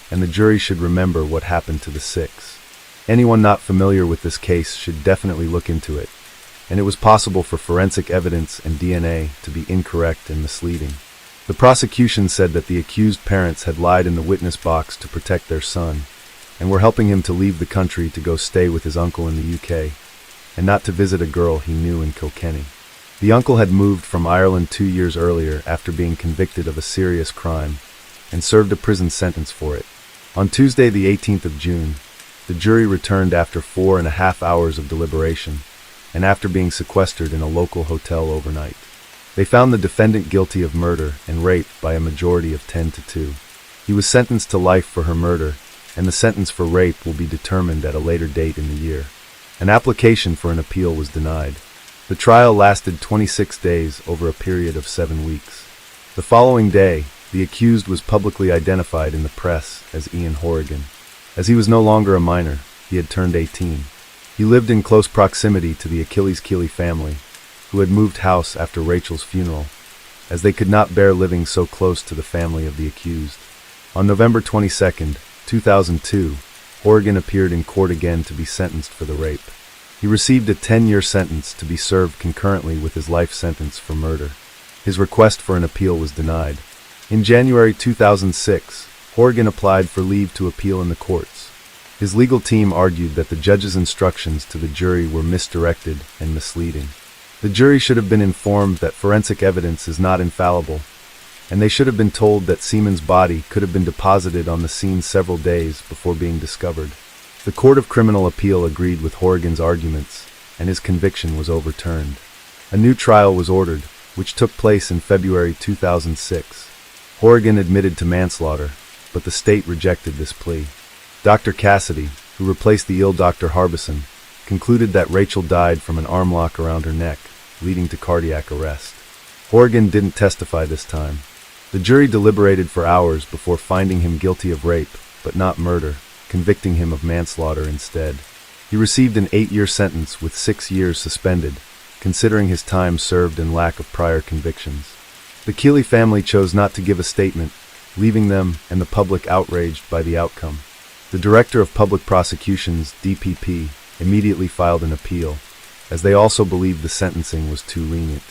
and the jury should remember what happened to the 6. Anyone not familiar with this case should definitely look into it, and it was possible for forensic evidence and DNA to be incorrect and misleading. The prosecution said that the accused parents had lied in the witness box to protect their son, and were helping him to leave the country to go stay with his uncle in the UK, and not to visit a girl he knew in Kilkenny. The uncle had moved from Ireland 2 years earlier after being convicted of a serious crime, and served a prison sentence for it. On Tuesday the 18th of June, the jury returned after 4.5 hours of deliberation, and after being sequestered in a local hotel overnight. They found the defendant guilty of murder and rape by a majority of 10-2. He was sentenced to life for her murder, and the sentence for rape will be determined at a later date in the year. An application for an appeal was denied. The trial lasted 26 days over a period of 7 weeks. The following day, the accused was publicly identified in the press as Ian Horrigan. As he was no longer a minor, he had turned 18. He lived in close proximity to the Achilles Keeley family, who had moved house after Rachel's funeral, as they could not bear living so close to the family of the accused. On November 22, 2002, Horrigan appeared in court again to be sentenced for the rape. He received a 10-year sentence to be served concurrently with his life sentence for murder. His request for an appeal was denied. In January 2006, Horgan applied for leave to appeal in the courts. His legal team argued that the judge's instructions to the jury were misdirected and misleading. The jury should have been informed that forensic evidence is not infallible, and they should have been told that Seaman's body could have been deposited on the scene several days before being discovered. The Court of Criminal Appeal agreed with Horgan's arguments, and his conviction was overturned. A new trial was ordered, which took place in February 2006. Horgan admitted to manslaughter, but the state rejected this plea. Dr. Cassidy, who replaced the ill Dr. Harbison, concluded that Rachel died from an arm lock around her neck, leading to cardiac arrest. Horgan didn't testify this time. The jury deliberated for hours before finding him guilty of rape, but not murder, convicting him of manslaughter instead. He received an 8-year sentence with 6 years suspended, considering his time served and lack of prior convictions. The Keeley family chose not to give a statement, leaving them and the public outraged by the outcome. The Director of Public Prosecutions, DPP, immediately filed an appeal, as they also believed the sentencing was too lenient.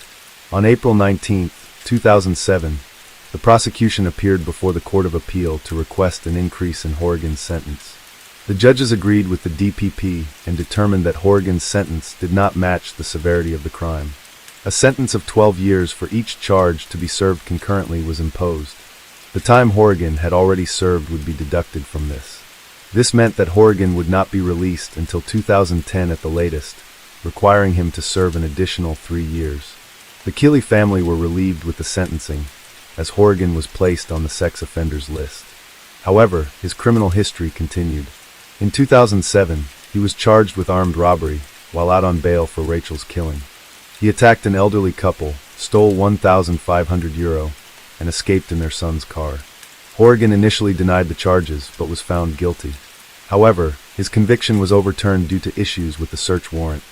On April 19, 2007, the prosecution appeared before the Court of Appeal to request an increase in Horgan's sentence. The judges agreed with the DPP and determined that Horgan's sentence did not match the severity of the crime. A sentence of 12 years for each charge to be served concurrently was imposed. The time Horgan had already served would be deducted from this. This meant that Horgan would not be released until 2010 at the latest, requiring him to serve an additional 3 years. The Keeley family were relieved with the sentencing, as Horgan was placed on the sex offenders list. However, his criminal history continued. In 2007, he was charged with armed robbery while out on bail for Rachel's killing. He attacked an elderly couple, stole €1,500, and escaped in their son's car. Horgan initially denied the charges but was found guilty. However, his conviction was overturned due to issues with the search warrant,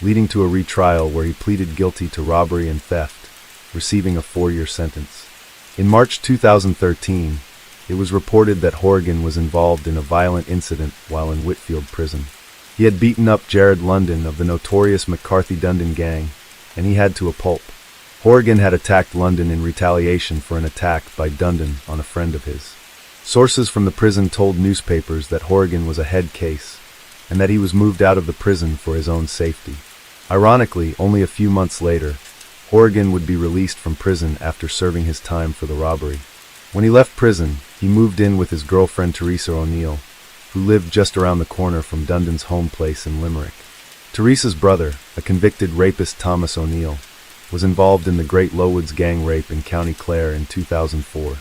leading to a retrial where he pleaded guilty to robbery and theft, receiving a 4-year sentence. In March 2013, it was reported that Horgan was involved in a violent incident while in Whitfield prison. He had beaten up Jared London of the notorious McCarthy-Dundon gang, and he had to a pulp. Horgan had attacked London in retaliation for an attack by Dundon on a friend of his. Sources from the prison told newspapers that Horgan was a head case, and that he was moved out of the prison for his own safety. Ironically, only a few months later, Horgan would be released from prison after serving his time for the robbery. When he left prison, he moved in with his girlfriend Teresa O'Neill, who lived just around the corner from Dundon's home place in Limerick. Teresa's brother, a convicted rapist Thomas O'Neill, was involved in the Great Lowwoods gang rape in County Clare in 2004.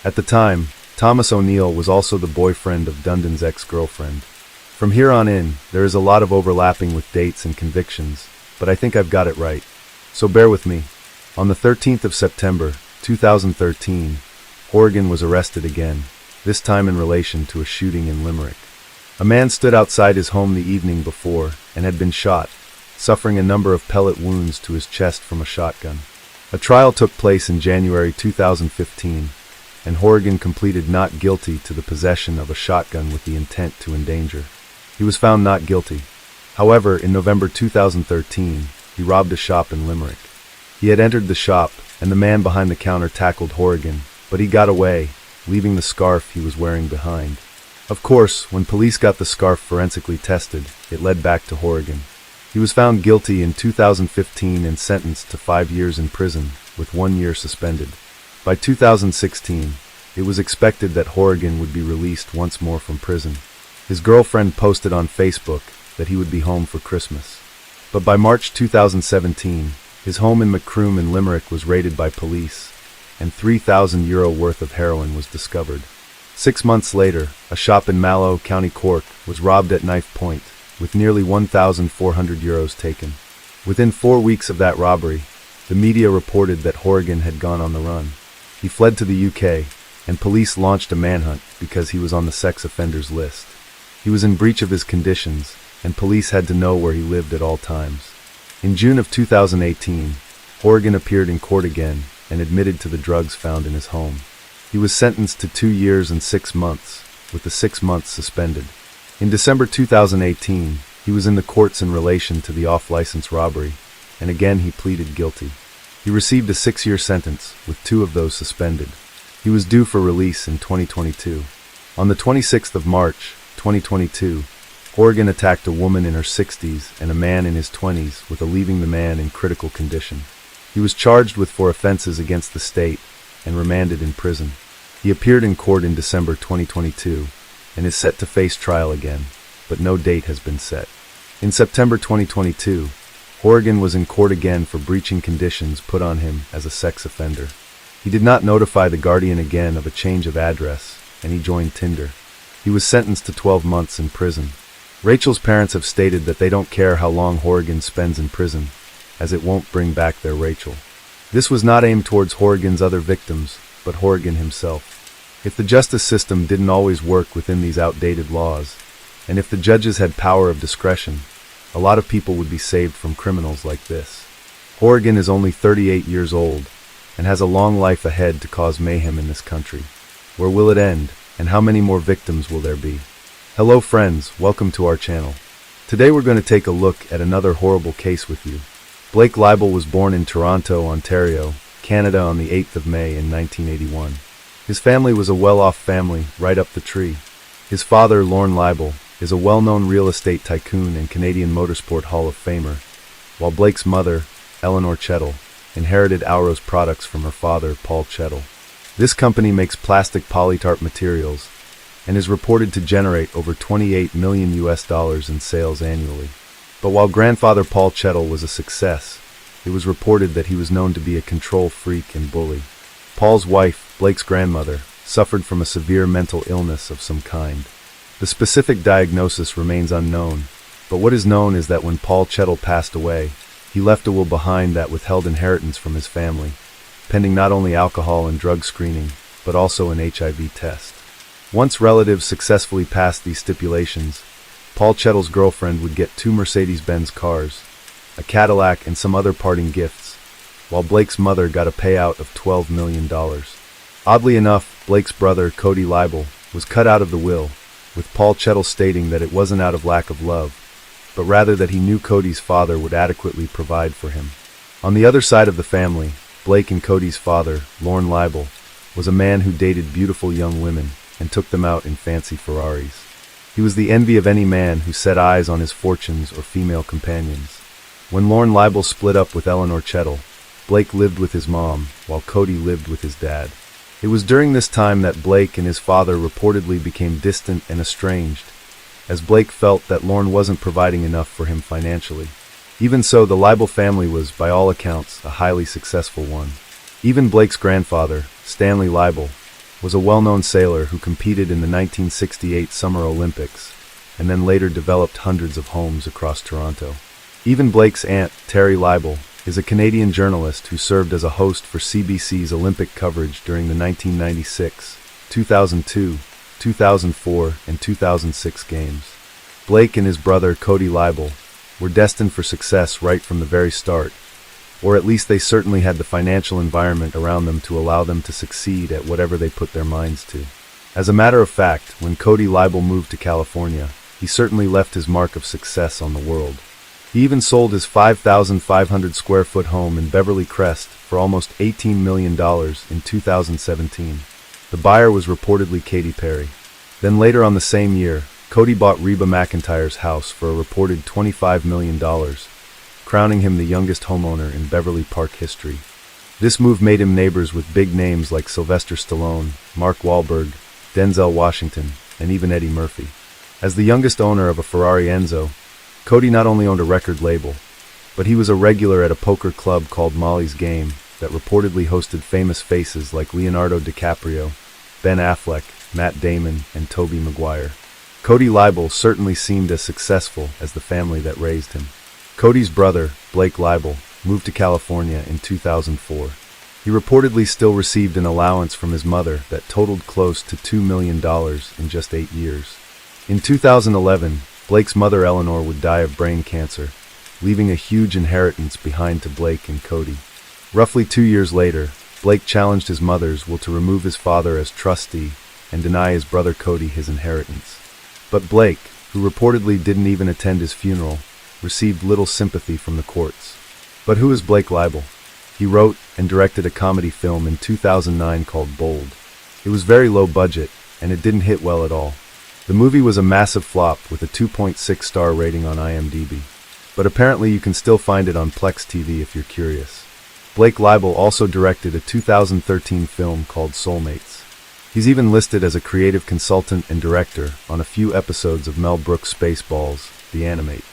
At the time, Thomas O'Neill was also the boyfriend of Dundon's ex-girlfriend. From here on in, there is a lot of overlapping with dates and convictions, but I think I've got it right. So bear with me. On the 13th of September, 2013, Horgan was arrested again, this time in relation to a shooting in Limerick. A man stood outside his home the evening before and had been shot, suffering a number of pellet wounds to his chest from a shotgun. A trial took place in January 2015, and Horgan completed not guilty to the possession of a shotgun with the intent to endanger. He was found not guilty. However, in November 2013, he robbed a shop in Limerick. He had entered the shop, and the man behind the counter tackled Horgan, but he got away, leaving the scarf he was wearing behind. Of course, when police got the scarf forensically tested, it led back to Horgan. He was found guilty in 2015 and sentenced to 5 years in prison, with 1 year suspended. By 2016, it was expected that Horgan would be released once more from prison. His girlfriend posted on Facebook that he would be home for Christmas. But by March 2017, his home in Macroom in Limerick was raided by police, and €3,000 worth of heroin was discovered. 6 months later, a shop in Mallow, County Cork, was robbed at knife point, with nearly €1,400 taken. Within 4 weeks of that robbery, the media reported that Horgan had gone on the run. He fled to the UK, and police launched a manhunt because he was on the sex offenders list. He was in breach of his conditions, and police had to know where he lived at all times. In June of 2018, Horgan appeared in court again and admitted to the drugs found in his home. He was sentenced to 2 years and 6 months, with the 6 months suspended. In December 2018, he was in the courts in relation to the off-license robbery, and again he pleaded guilty. He received a 6-year sentence, with 2 of those suspended. He was due for release in 2022. On the 26th of March, 2022, Horrigan attacked a woman in her 60s and a man in his 20s, with leaving the man in critical condition. He was charged with 4 offenses against the state and remanded in prison. He appeared in court in December 2022 and is set to face trial again, but no date has been set. In September 2022, Horrigan was in court again for breaching conditions put on him as a sex offender. He did not notify the guardian again of a change of address, and he joined Tinder. He was sentenced to 12 months in prison. Rachel's parents have stated that they don't care how long Horrigan spends in prison, as it won't bring back their Rachel. This was not aimed towards Horrigan's other victims, but Horrigan himself. If the justice system didn't always work within these outdated laws, and if the judges had power of discretion, a lot of people would be saved from criminals like this. Horrigan is only 38 years old, and has a long life ahead to cause mayhem in this country. Where will it end, and how many more victims will there be? Hello friends, welcome to our channel. Today we're going to take a look at another horrible case with you. Blake Leibel was born in Toronto, Ontario, Canada on the 8th of May in 1981. His family was a well-off family, right up the tree. His father, Lorne Leibel, is a well-known real estate tycoon and Canadian Motorsport Hall of Famer, while Blake's mother, Eleanor Chettle, inherited Auro's products from her father, Paul Chettle. This company makes plastic polytarp materials and is reported to generate over $28 million in sales annually. But while grandfather Paul Chettle was a success, it was reported that he was known to be a control freak and bully. Paul's wife, Blake's grandmother, suffered from a severe mental illness of some kind. The specific diagnosis remains unknown, but what is known is that when Paul Chettle passed away, he left a will behind that withheld inheritance from his family, pending not only alcohol and drug screening, but also an HIV test. Once relatives successfully passed these stipulations, Paul Chettle's girlfriend would get 2 Mercedes-Benz cars, a Cadillac, and some other parting gifts, while Blake's mother got a payout of $12 million. Oddly enough, Blake's brother, Cody Leibel, was cut out of the will, with Paul Chettle stating that it wasn't out of lack of love, but rather that he knew Cody's father would adequately provide for him. On the other side of the family, Blake and Cody's father, Lorne Leibel, was a man who dated beautiful young women and took them out in fancy Ferraris. He was the envy of any man who set eyes on his fortunes or female companions. When Lorne Leibel split up with Eleanor Chettle, Blake lived with his mom, while Cody lived with his dad. It was during this time that Blake and his father reportedly became distant and estranged, as Blake felt that Lorne wasn't providing enough for him financially. Even so, the Leibel family was, by all accounts, a highly successful one. Even Blake's grandfather, Stanley Leibel, was a well-known sailor who competed in the 1968 Summer Olympics, and then later developed hundreds of homes across Toronto. Even Blake's aunt, Terry Leibel, is a Canadian journalist who served as a host for CBC's Olympic coverage during the 1996, 2002, 2004, and 2006 games. Blake and his brother, Cody Leibel, were destined for success right from the very start, or at least they certainly had the financial environment around them to allow them to succeed at whatever they put their minds to. As a matter of fact, when Cody Leibel moved to California, he certainly left his mark of success on the world. He even sold his 5,500 square foot home in Beverly Crest for almost $18 million in 2017. The buyer was reportedly Katy Perry. Then later on the same year, Cody bought Reba McEntire's house for a reported $25 million, crowning him the youngest homeowner in Beverly Park history. This move made him neighbors with big names like Sylvester Stallone, Mark Wahlberg, Denzel Washington, and even Eddie Murphy. As the youngest owner of a Ferrari Enzo, Cody not only owned a record label, but he was a regular at a poker club called Molly's Game that reportedly hosted famous faces like Leonardo DiCaprio, Ben Affleck, Matt Damon, and Tobey Maguire. Cody Leibel certainly seemed as successful as the family that raised him. Cody's brother, Blake Leibel, moved to California in 2004. He reportedly still received an allowance from his mother that totaled close to $2 million in just 8 years. In 2011, Blake's mother Eleanor would die of brain cancer, leaving a huge inheritance behind to Blake and Cody. Roughly 2 years later, Blake challenged his mother's will to remove his father as trustee and deny his brother Cody his inheritance. But Blake, who reportedly didn't even attend his funeral, received little sympathy from the courts. But who is Blake Leibel? He wrote and directed a comedy film in 2009 called Bold. It was very low budget, and it didn't hit well at all. The movie was a massive flop with a 2.6-star rating on IMDb. But apparently you can still find it on Plex TV if you're curious. Blake Leibel also directed a 2013 film called Soulmates. He's even listed as a creative consultant and director on a few episodes of Mel Brooks' Spaceballs, the animate.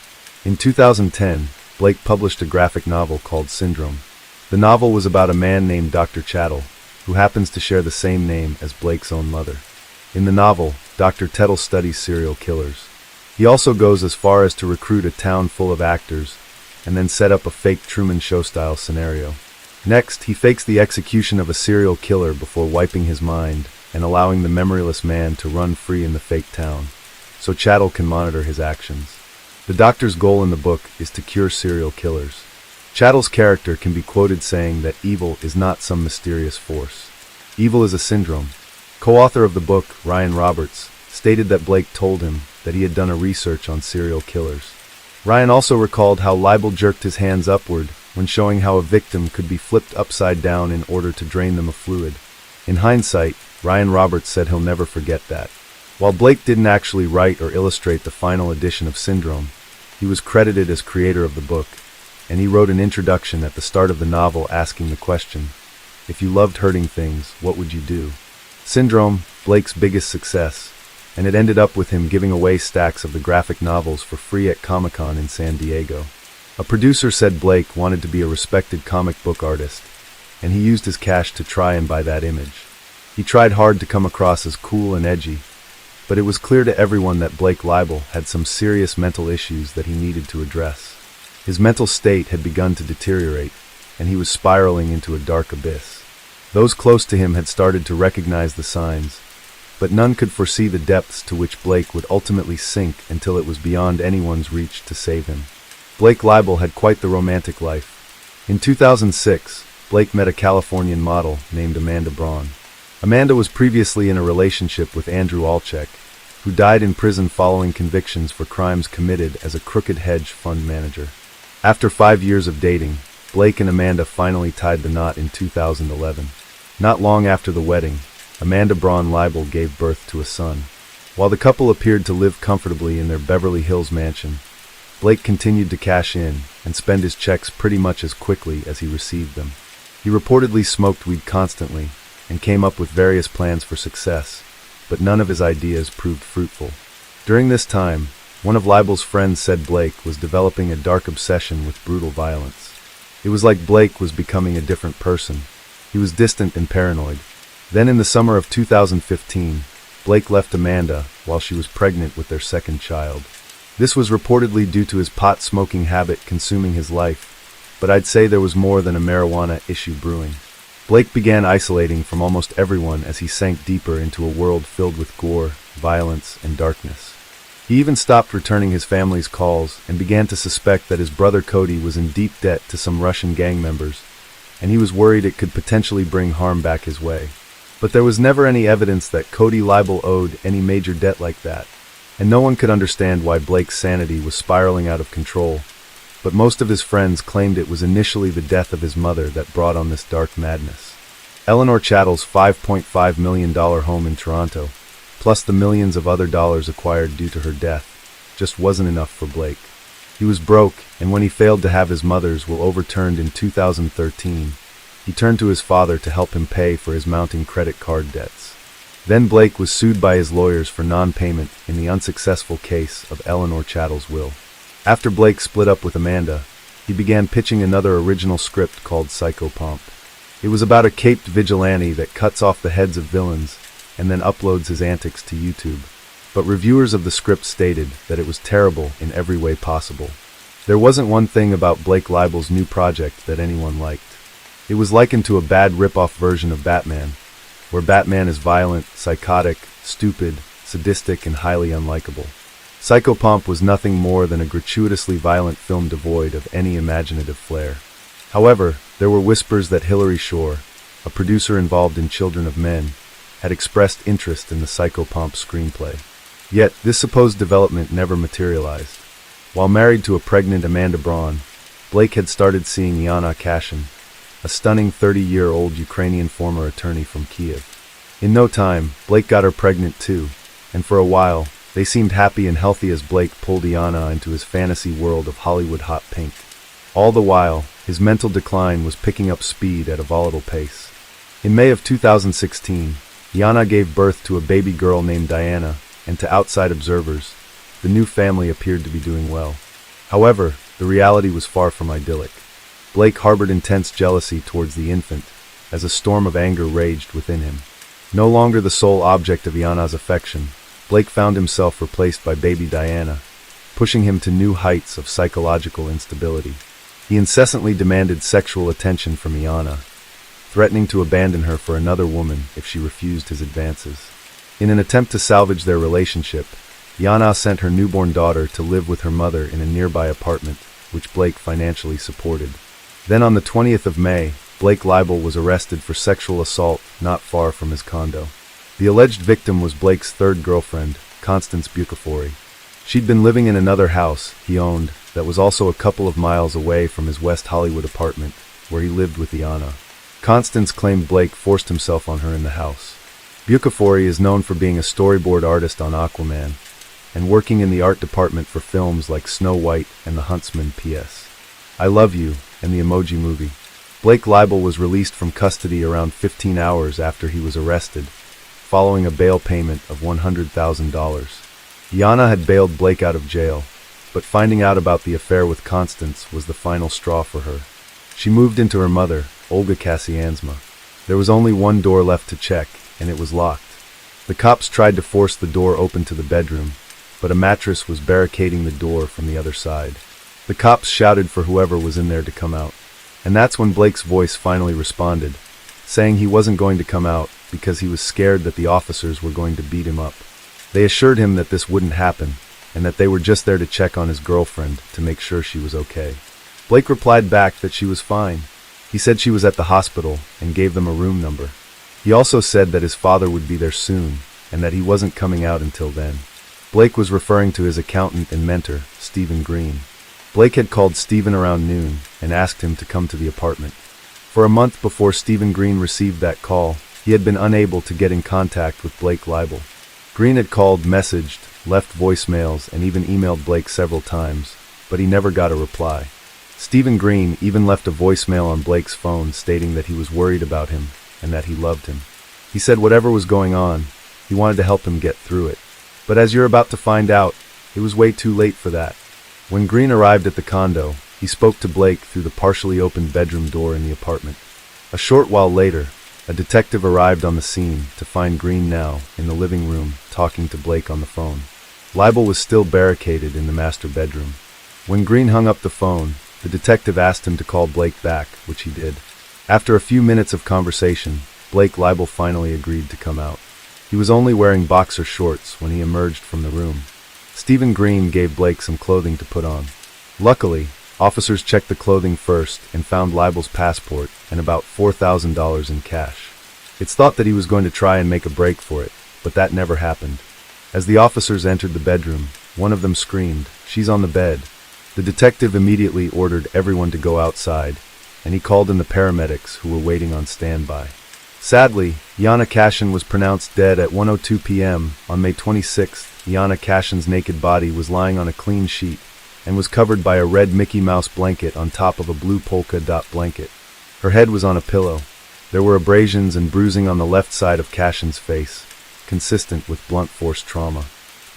In 2010, Blake published a graphic novel called Syndrome. The novel was about a man named Dr. Chattel, who happens to share the same name as Blake's own mother. In the novel, Dr. Chattel studies serial killers. He also goes as far as to recruit a town full of actors, and then set up a fake Truman Show-style scenario. Next, he fakes the execution of a serial killer before wiping his mind and allowing the memoryless man to run free in the fake town, so Chattel can monitor his actions. The doctor's goal in the book is to cure serial killers. Chattel's character can be quoted saying that evil is not some mysterious force. Evil is a syndrome. Co-author of the book, Ryan Roberts, stated that Blake told him that he had done a research on serial killers. Ryan also recalled how Leibel jerked his hands upward when showing how a victim could be flipped upside down in order to drain them of fluid. In hindsight, Ryan Roberts said he'll never forget that. While Blake didn't actually write or illustrate the final edition of Syndrome, he was credited as creator of the book, and he wrote an introduction at the start of the novel asking the question, "If you loved hurting things, what would you do?" Syndrome, Blake's biggest success, and it ended up with him giving away stacks of the graphic novels for free at Comic-Con in San Diego. A producer said Blake wanted to be a respected comic book artist, and he used his cash to try and buy that image. He tried hard to come across as cool and edgy, but it was clear to everyone that Blake Leibel had some serious mental issues that he needed to address. His mental state had begun to deteriorate, and he was spiraling into a dark abyss. Those close to him had started to recognize the signs, but none could foresee the depths to which Blake would ultimately sink until it was beyond anyone's reach to save him. Blake Leibel had quite the romantic life. In 2006, Blake met a Californian model named Amanda Braun. Amanda was previously in a relationship with Andrew Alchek, who died in prison following convictions for crimes committed as a crooked hedge fund manager. After 5 years of dating, Blake and Amanda finally tied the knot in 2011. Not long after the wedding, Amanda Braun Leibel gave birth to a son. While the couple appeared to live comfortably in their Beverly Hills mansion, Blake continued to cash in and spend his checks pretty much as quickly as he received them. He reportedly smoked weed constantly and came up with various plans for success, but none of his ideas proved fruitful. During this time, one of Leibel's friends said Blake was developing a dark obsession with brutal violence. It was like Blake was becoming a different person. He was distant and paranoid. Then in the summer of 2015, Blake left Amanda while she was pregnant with their second child. This was reportedly due to his pot-smoking habit consuming his life, but I'd say there was more than a marijuana issue brewing. Blake began isolating from almost everyone as he sank deeper into a world filled with gore, violence, and darkness. He even stopped returning his family's calls and began to suspect that his brother Cody was in deep debt to some Russian gang members, and he was worried it could potentially bring harm back his way. But there was never any evidence that Cody Leibel owed any major debt like that, and no one could understand why Blake's sanity was spiraling out of control. But most of his friends claimed it was initially the death of his mother that brought on this dark madness. Eleanor Chattel's $5.5 million home in Toronto, plus the millions of other dollars acquired due to her death, just wasn't enough for Blake. He was broke, and when he failed to have his mother's will overturned in 2013, he turned to his father to help him pay for his mounting credit card debts. Then Blake was sued by his lawyers for non-payment in the unsuccessful case of Eleanor Chattel's will. After Blake split up with Amanda, he began pitching another original script called Psychopomp. It was about a caped vigilante that cuts off the heads of villains and then uploads his antics to YouTube. But reviewers of the script stated that it was terrible in every way possible. There wasn't one thing about Blake Leibel's new project that anyone liked. It was likened to a bad rip-off version of Batman, where Batman is violent, psychotic, stupid, sadistic, and highly unlikable. Psychopomp was nothing more than a gratuitously violent film devoid of any imaginative flair. However, there were whispers that Hilary Shore, a producer involved in Children of Men, had expressed interest in the Psychopomp screenplay. Yet, this supposed development never materialized. While married to a pregnant Amanda Braun, Blake had started seeing Yana Kashin, a stunning 30-year-old Ukrainian former attorney from Kiev. In no time, Blake got her pregnant too, and for a while, they seemed happy and healthy as Blake pulled Iana into his fantasy world of Hollywood hot pink. All the while, his mental decline was picking up speed at a volatile pace. In May of 2016, Iana gave birth to a baby girl named Diana, and to outside observers, the new family appeared to be doing well. However, the reality was far from idyllic. Blake harbored intense jealousy towards the infant, as a storm of anger raged within him. No longer the sole object of Iana's affection, Blake found himself replaced by baby Diana, pushing him to new heights of psychological instability. He incessantly demanded sexual attention from Iana, threatening to abandon her for another woman if she refused his advances. In an attempt to salvage their relationship, Iana sent her newborn daughter to live with her mother in a nearby apartment, which Blake financially supported. Then on the 20th of May, Blake Leibel was arrested for sexual assault not far from his condo. The alleged victim was Blake's third girlfriend, Constance Bucafori. She'd been living in another house he owned that was also a couple of miles away from his West Hollywood apartment, where he lived with Iana. Constance claimed Blake forced himself on her in the house. Bucafori is known for being a storyboard artist on Aquaman, and working in the art department for films like Snow White and The Huntsman P.S. I Love You and the Emoji Movie. Blake Leibel was released from custody around 15 hours after he was arrested, following a bail payment of $100,000. Iana had bailed Blake out of jail, but finding out about the affair with Constance was the final straw for her. She moved into her mother, Olga Kasiansma. There was only one door left to check, and it was locked. The cops tried to force the door open to the bedroom, but a mattress was barricading the door from the other side. The cops shouted for whoever was in there to come out. And that's when Blake's voice finally responded, saying he wasn't going to come out because he was scared that the officers were going to beat him up. They assured him that this wouldn't happen, and that they were just there to check on his girlfriend to make sure she was okay. Blake replied back that she was fine. He said she was at the hospital and gave them a room number. He also said that his father would be there soon, and that he wasn't coming out until then. Blake was referring to his accountant and mentor, Stephen Green. Blake had called Stephen around noon and asked him to come to the apartment. For a month before Stephen Green received that call, he had been unable to get in contact with Blake Leibel. Green had called, messaged, left voicemails, and even emailed Blake several times, but he never got a reply. Stephen Green even left a voicemail on Blake's phone stating that he was worried about him and that he loved him. He said whatever was going on, he wanted to help him get through it. But as you're about to find out, it was way too late for that. When Green arrived at the condo, he spoke to Blake through the partially opened bedroom door in the apartment. A short while later, a detective arrived on the scene to find Green now in the living room talking to Blake on the phone. Leibel was still barricaded in the master bedroom. When Green hung up the phone, the detective asked him to call Blake back, which he did. After a few minutes of conversation, Blake Leibel finally agreed to come out. He was only wearing boxer shorts when he emerged from the room. Stephen Green gave Blake some clothing to put on. Luckily, officers checked the clothing first and found Leibel's passport and about $4,000 in cash. It's thought that he was going to try and make a break for it, but that never happened. As the officers entered the bedroom, one of them screamed, "She's on the bed." The detective immediately ordered everyone to go outside, and he called in the paramedics who were waiting on standby. Sadly, Iana Cashin was pronounced dead at 1:02 p.m. on May 26th. Iana Cashin's naked body was lying on a clean sheet and was covered by a red Mickey Mouse blanket on top of a blue polka dot blanket. Her head was on a pillow. There were abrasions and bruising on the left side of Cashin's face, consistent with blunt force trauma.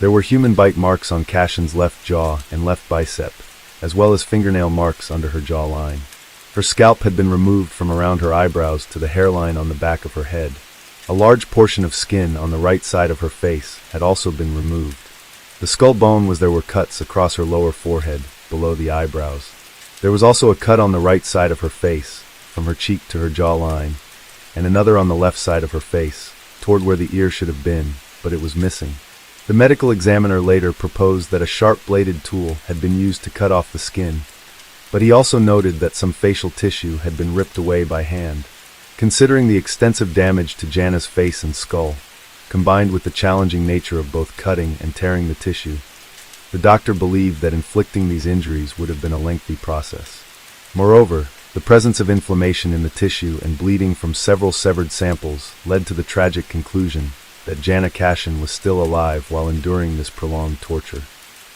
There were human bite marks on Cashin's left jaw and left bicep, as well as fingernail marks under her jawline. Her scalp had been removed from around her eyebrows to the hairline on the back of her head. A large portion of skin on the right side of her face had also been removed. The skull bone was there were cuts across her lower forehead, below the eyebrows. There was also a cut on the right side of her face, from her cheek to her jawline, and another on the left side of her face, toward where the ear should have been, but it was missing. The medical examiner later proposed that a sharp-bladed tool had been used to cut off the skin, but he also noted that some facial tissue had been ripped away by hand. Considering the extensive damage to Jana's face and skull, combined with the challenging nature of both cutting and tearing the tissue, the doctor believed that inflicting these injuries would have been a lengthy process. Moreover, The presence of inflammation in the tissue and bleeding from several severed samples led to the tragic conclusion that Jana Cashin was still alive while enduring this prolonged torture.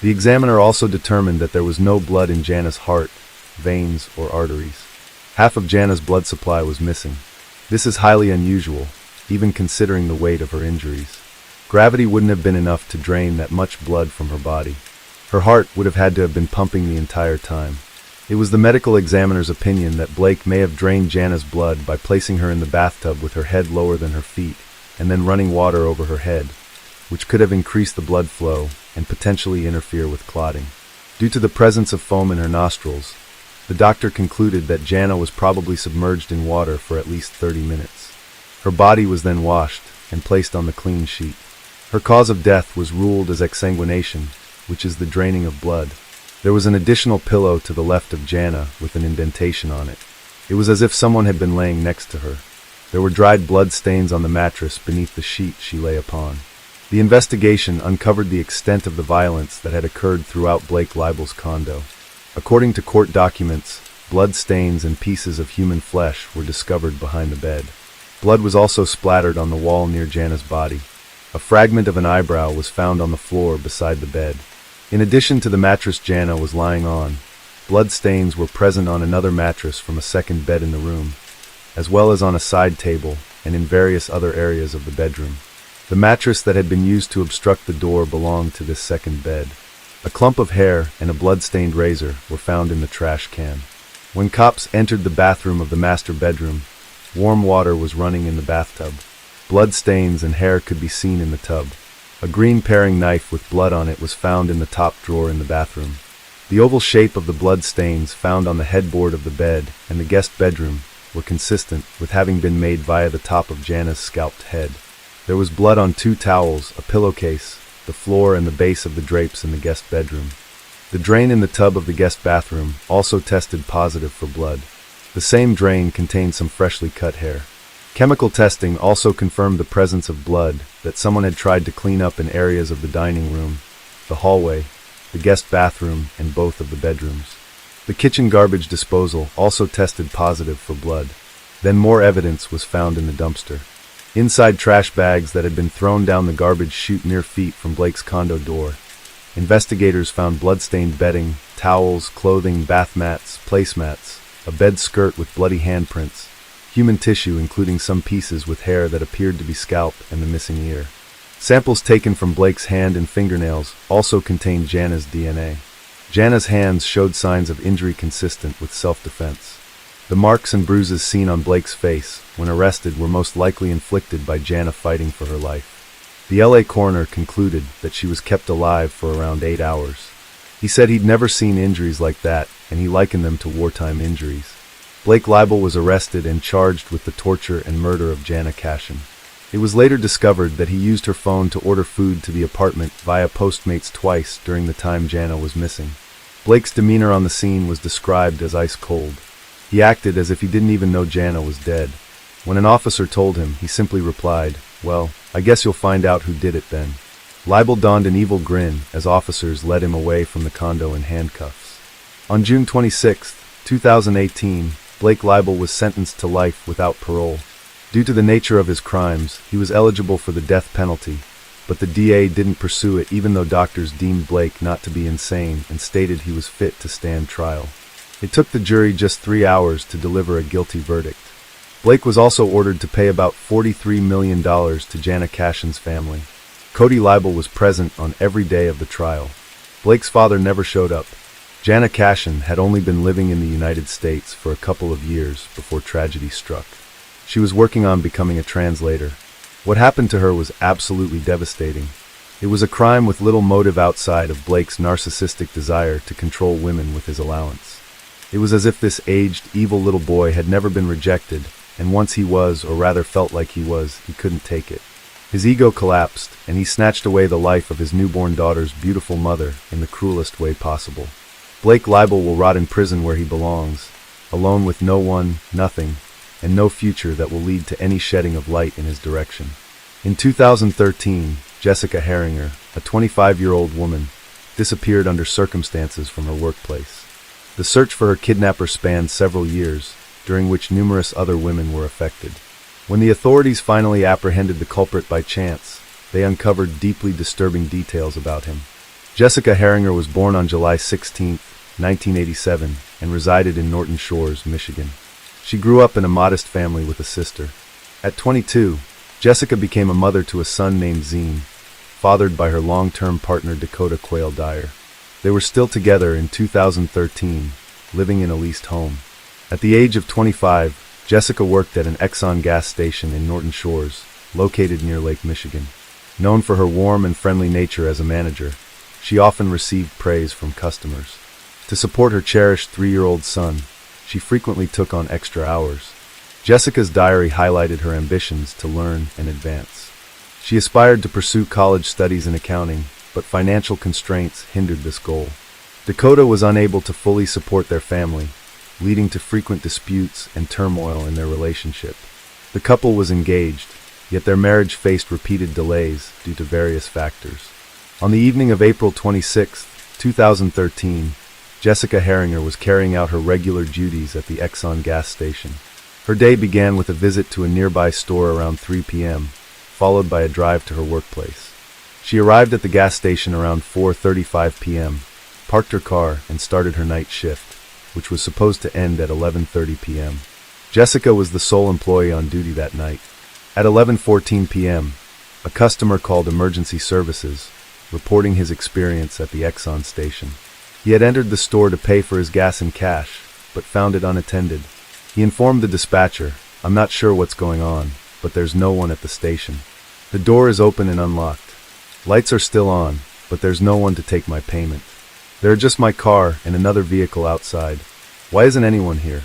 The examiner also determined that there was no blood in Jana's heart, veins, or arteries. Half of Jana's blood supply was missing. This is highly unusual, even considering the weight of her injuries. Gravity wouldn't have been enough to drain that much blood from her body. Her heart would have had to have been pumping the entire time. It was the medical examiner's opinion that Blake may have drained Jana's blood by placing her in the bathtub with her head lower than her feet, and then running water over her head, which could have increased the blood flow and potentially interfere with clotting. Due to the presence of foam in her nostrils, the doctor concluded that Jana was probably submerged in water for at least 30 minutes. Her body was then washed and placed on the clean sheet. Her cause of death was ruled as exsanguination, which is the draining of blood. There was an additional pillow to the left of Jana with an indentation on it. It was as if someone had been laying next to her. There were dried blood stains on the mattress beneath the sheet she lay upon. The investigation uncovered the extent of the violence that had occurred throughout Blake Libel's condo. According to court documents, blood stains and pieces of human flesh were discovered behind the bed. Blood was also splattered on the wall near Jana's body. A fragment of an eyebrow was found on the floor beside the bed. In addition to the mattress Jana was lying on, blood stains were present on another mattress from a second bed in the room, as well as on a side table and in various other areas of the bedroom. The mattress that had been used to obstruct the door belonged to this second bed. A clump of hair and a blood-stained razor were found in the trash can. When cops entered the bathroom of the master bedroom, warm water was running in the bathtub. Blood stains and hair could be seen in the tub. A green paring knife with blood on it was found in the top drawer in the bathroom. The oval shape of the blood stains found on the headboard of the bed and the guest bedroom were consistent with having been made via the top of Jana's scalped head. There was blood on 2 towels, a pillowcase, the floor, and the base of the drapes in the guest bedroom. The drain in the tub of the guest bathroom also tested positive for blood. The same drain contained some freshly cut hair. Chemical testing also confirmed the presence of blood that someone had tried to clean up in areas of the dining room, the hallway, the guest bathroom, and both of the bedrooms. The kitchen garbage disposal also tested positive for blood. Then more evidence was found in the dumpster. Inside trash bags that had been thrown down the garbage chute mere feet from Blake's condo door, investigators found blood-stained bedding, towels, clothing, bath mats, placemats, a bed skirt with bloody handprints, human tissue including some pieces with hair that appeared to be scalp and the missing ear. Samples taken from Blake's hand and fingernails also contained Jana's DNA. Jana's hands showed signs of injury consistent with self-defense. The marks and bruises seen on Blake's face when arrested were most likely inflicted by Jana fighting for her life. The LA coroner concluded that she was kept alive for around 8 hours. He said he'd never seen injuries like that, and he likened them to wartime injuries. Blake Libel was arrested and charged with the torture and murder of Jana Cashin. It was later discovered that he used her phone to order food to the apartment via Postmates twice during the time Jana was missing. Blake's demeanor on the scene was described as ice cold. He acted as if he didn't even know Jana was dead. When an officer told him, he simply replied, "Well, I guess you'll find out who did it then." Libel donned an evil grin as officers led him away from the condo in handcuffs. On June 26, 2018, Blake Libel was sentenced to life without parole. Due to the nature of his crimes, he was eligible for the death penalty, but the DA didn't pursue it even though doctors deemed Blake not to be insane and stated he was fit to stand trial. It took the jury just 3 hours to deliver a guilty verdict. Blake was also ordered to pay about $43 million to Jana Cashin's family. Cody Libel was present on every day of the trial. Blake's father never showed up. Jana Cashin had only been living in the United States for a couple of years before tragedy struck. She was working on becoming a translator. What happened to her was absolutely devastating. It was a crime with little motive outside of Blake's narcissistic desire to control women with his allowance. It was as if this aged, evil little boy had never been rejected, and once he was, or rather felt like he was, he couldn't take it. His ego collapsed, and he snatched away the life of his newborn daughter's beautiful mother in the cruelest way possible. Blake Libel will rot in prison where he belongs, alone with no one, nothing, and no future that will lead to any shedding of light in his direction. In 2013, Jessica Herringer, a 25-year-old woman, disappeared under circumstances from her workplace. The search for her kidnapper spanned several years, during which numerous other women were affected. When the authorities finally apprehended the culprit by chance, they uncovered deeply disturbing details about him. Jessica Herringer was born on July 16, 1987, and resided in Norton Shores, Michigan. She grew up in a modest family with a sister. At 22, Jessica became a mother to a son named Zine, fathered by her long-term partner Dakota Quayle Dyer. They were still together in 2013, living in a leased home. At the age of 25, Jessica worked at an Exxon gas station in Norton Shores, located near Lake Michigan. Known for her warm and friendly nature as a manager, she often received praise from customers. To support her cherished 3-year-old son, she frequently took on extra hours. Jessica's diary highlighted her ambitions to learn and advance. She aspired to pursue college studies in accounting, but financial constraints hindered this goal. Dakota was unable to fully support their family, leading to frequent disputes and turmoil in their relationship. The couple was engaged, yet their marriage faced repeated delays due to various factors. On the evening of April 26, 2013, Jessica Herringer was carrying out her regular duties at the Exxon gas station. Her day began with a visit to a nearby store around 3 p.m., followed by a drive to her workplace. She arrived at the gas station around 4:35 p.m., parked her car, and started her night shift, which was supposed to end at 11:30 p.m. Jessica was the sole employee on duty that night. At 11:14 p.m., a customer called emergency services, reporting his experience at the Exxon station. He had entered the store to pay for his gas in cash, but found it unattended. He informed the dispatcher, "I'm not sure what's going on, but there's no one at the station. The door is open and unlocked. Lights are still on, but there's no one to take my payment. There are just my car and another vehicle outside. Why isn't anyone here?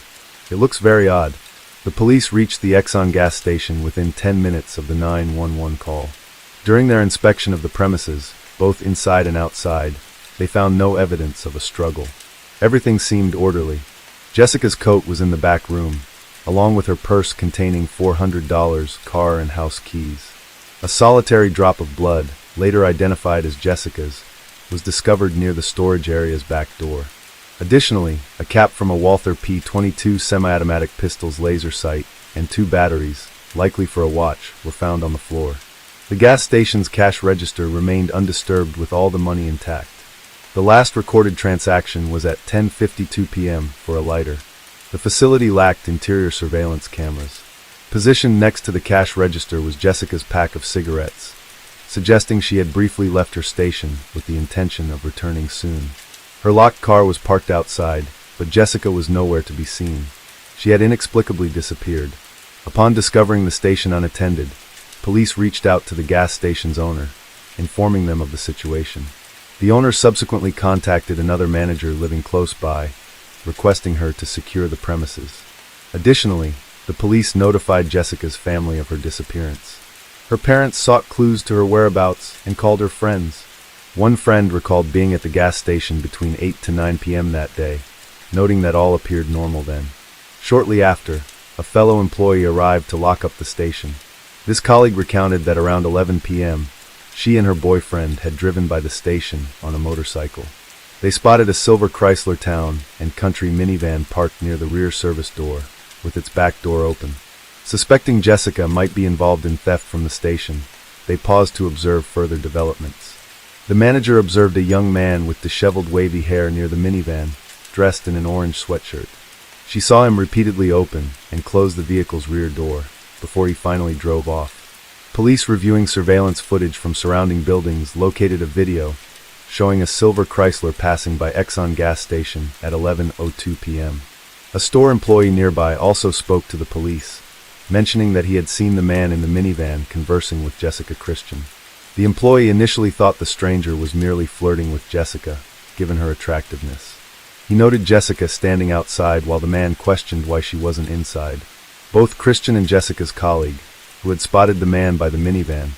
It looks very odd." The police reached the Exxon gas station within 10 minutes of the 911 call. During their inspection of the premises, both inside and outside, they found no evidence of a struggle. Everything seemed orderly. Jessica's coat was in the back room, along with her purse containing $400, car and house keys. A solitary drop of blood, later identified as Jessica's, was discovered near the storage area's back door. Additionally, a cap from a Walther P22 semi-automatic pistol's laser sight and 2 batteries, likely for a watch, were found on the floor. The gas station's cash register remained undisturbed with all the money intact. The last recorded transaction was at 10:52 p.m. for a lighter. The facility lacked interior surveillance cameras. Positioned next to the cash register was Jessica's pack of cigarettes, suggesting she had briefly left her station with the intention of returning soon. Her locked car was parked outside, but Jessica was nowhere to be seen. She had inexplicably disappeared. Upon discovering the station unattended, police reached out to the gas station's owner, informing them of the situation. The owner subsequently contacted another manager living close by, requesting her to secure the premises. Additionally, the police notified Jessica's family of her disappearance. Her parents sought clues to her whereabouts and called her friends. One friend recalled being at the gas station between 8 to 9 p.m. that day, noting that all appeared normal then. Shortly after, a fellow employee arrived to lock up the station. This colleague recounted that around 11 p.m., she and her boyfriend had driven by the station on a motorcycle. They spotted a silver Chrysler Town and Country minivan parked near the rear service door, with its back door open. Suspecting Jessica might be involved in theft from the station, they paused to observe further developments. The manager observed a young man with disheveled wavy hair near the minivan, dressed in an orange sweatshirt. She saw him repeatedly open and close the vehicle's rear door, before he finally drove off. Police reviewing surveillance footage from surrounding buildings located a video showing a silver Chrysler passing by Exxon gas station at 11:02 p.m. A store employee nearby also spoke to the police, mentioning that he had seen the man in the minivan conversing with Jessica Christian. The employee initially thought the stranger was merely flirting with Jessica, given her attractiveness. He noted Jessica standing outside while the man questioned why she wasn't inside. Both Christian and Jessica's colleague, who had spotted the man by the minivan,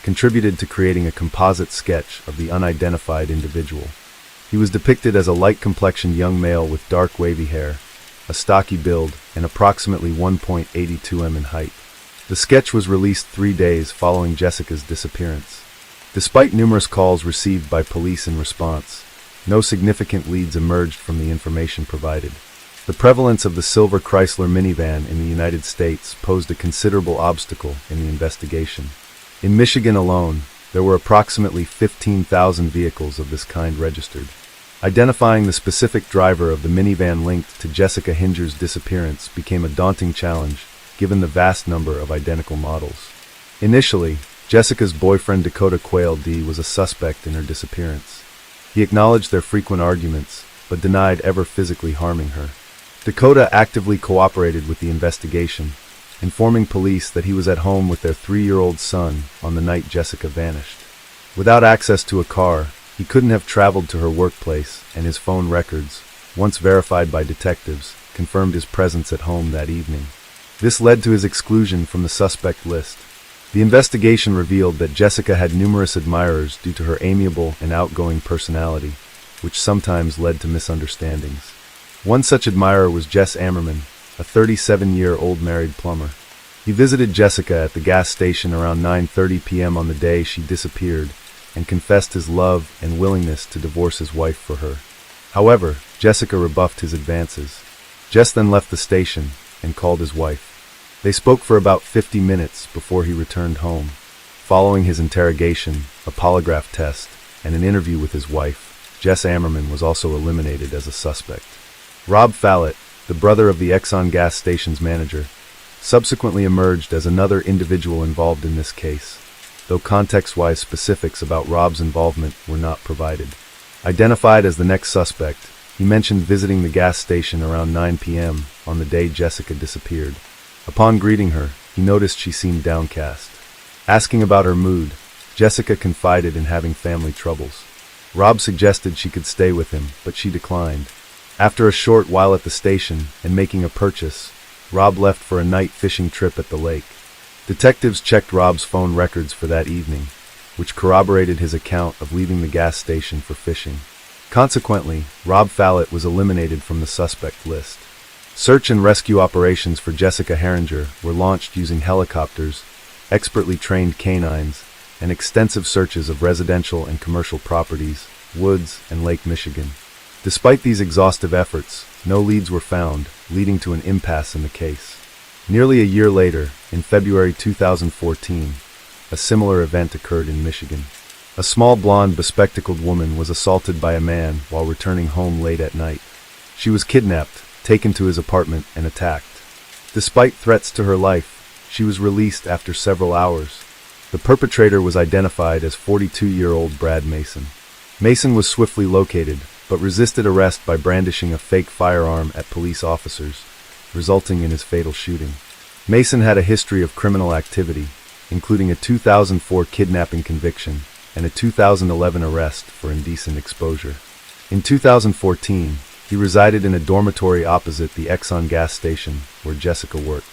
contributed to creating a composite sketch of the unidentified individual. He was depicted as a light-complexioned young male with dark wavy hair, a stocky build, and approximately 1.82 m in height. The sketch was released 3 days following Jessica's disappearance. Despite numerous calls received by police in response, no significant leads emerged from the information provided. The prevalence of the silver Chrysler minivan in the United States posed a considerable obstacle in the investigation. In Michigan alone, there were approximately 15,000 vehicles of this kind registered. Identifying the specific driver of the minivan linked to Jessica Hinger's disappearance became a daunting challenge, given the vast number of identical models. Initially, Jessica's boyfriend Dakota Quayle D. was a suspect in her disappearance. He acknowledged their frequent arguments, but denied ever physically harming her. Dakota actively cooperated with the investigation, informing police that he was at home with their 3-year-old son on the night Jessica vanished. Without access to a car, he couldn't have traveled to her workplace, and his phone records, once verified by detectives, confirmed his presence at home that evening. This led to his exclusion from the suspect list. The investigation revealed that Jessica had numerous admirers due to her amiable and outgoing personality, which sometimes led to misunderstandings. One such admirer was Jess Ammerman, a 37-year-old married plumber. He visited Jessica at the gas station around 9:30 p.m. on the day she disappeared, and confessed his love and willingness to divorce his wife for her. However, Jessica rebuffed his advances. Jess then left the station and called his wife. They spoke for about 50 minutes before he returned home. Following his interrogation, a polygraph test, and an interview with his wife, Jess Ammerman was also eliminated as a suspect. Rob Fallett, the brother of the Exxon gas station's manager, subsequently emerged as another individual involved in this case, though context-wise specifics about Rob's involvement were not provided. Identified as the next suspect, he mentioned visiting the gas station around 9 p.m. on the day Jessica disappeared. Upon greeting her, he noticed she seemed downcast. Asking about her mood, Jessica confided in having family troubles. Rob suggested she could stay with him, but she declined. After a short while at the station and making a purchase, Rob left for a night fishing trip at the lake. Detectives checked Rob's phone records for that evening, which corroborated his account of leaving the gas station for fishing. Consequently, Rob Fallett was eliminated from the suspect list. Search and rescue operations for Jessica Heringer were launched using helicopters, expertly trained canines, and extensive searches of residential and commercial properties, woods, and Lake Michigan. Despite these exhaustive efforts, no leads were found, leading to an impasse in the case. Nearly a year later, in February 2014, a similar event occurred in Michigan. A small blonde bespectacled woman was assaulted by a man while returning home late at night. She was kidnapped, taken to his apartment, and attacked. Despite threats to her life, she was released after several hours. The perpetrator was identified as 42-year-old Brad Mason. Mason was swiftly located, but resisted arrest by brandishing a fake firearm at police officers, resulting in his fatal shooting. Mason had a history of criminal activity, including a 2004 kidnapping conviction and a 2011 arrest for indecent exposure. In 2014, he resided in a dormitory opposite the Exxon gas station where Jessica worked.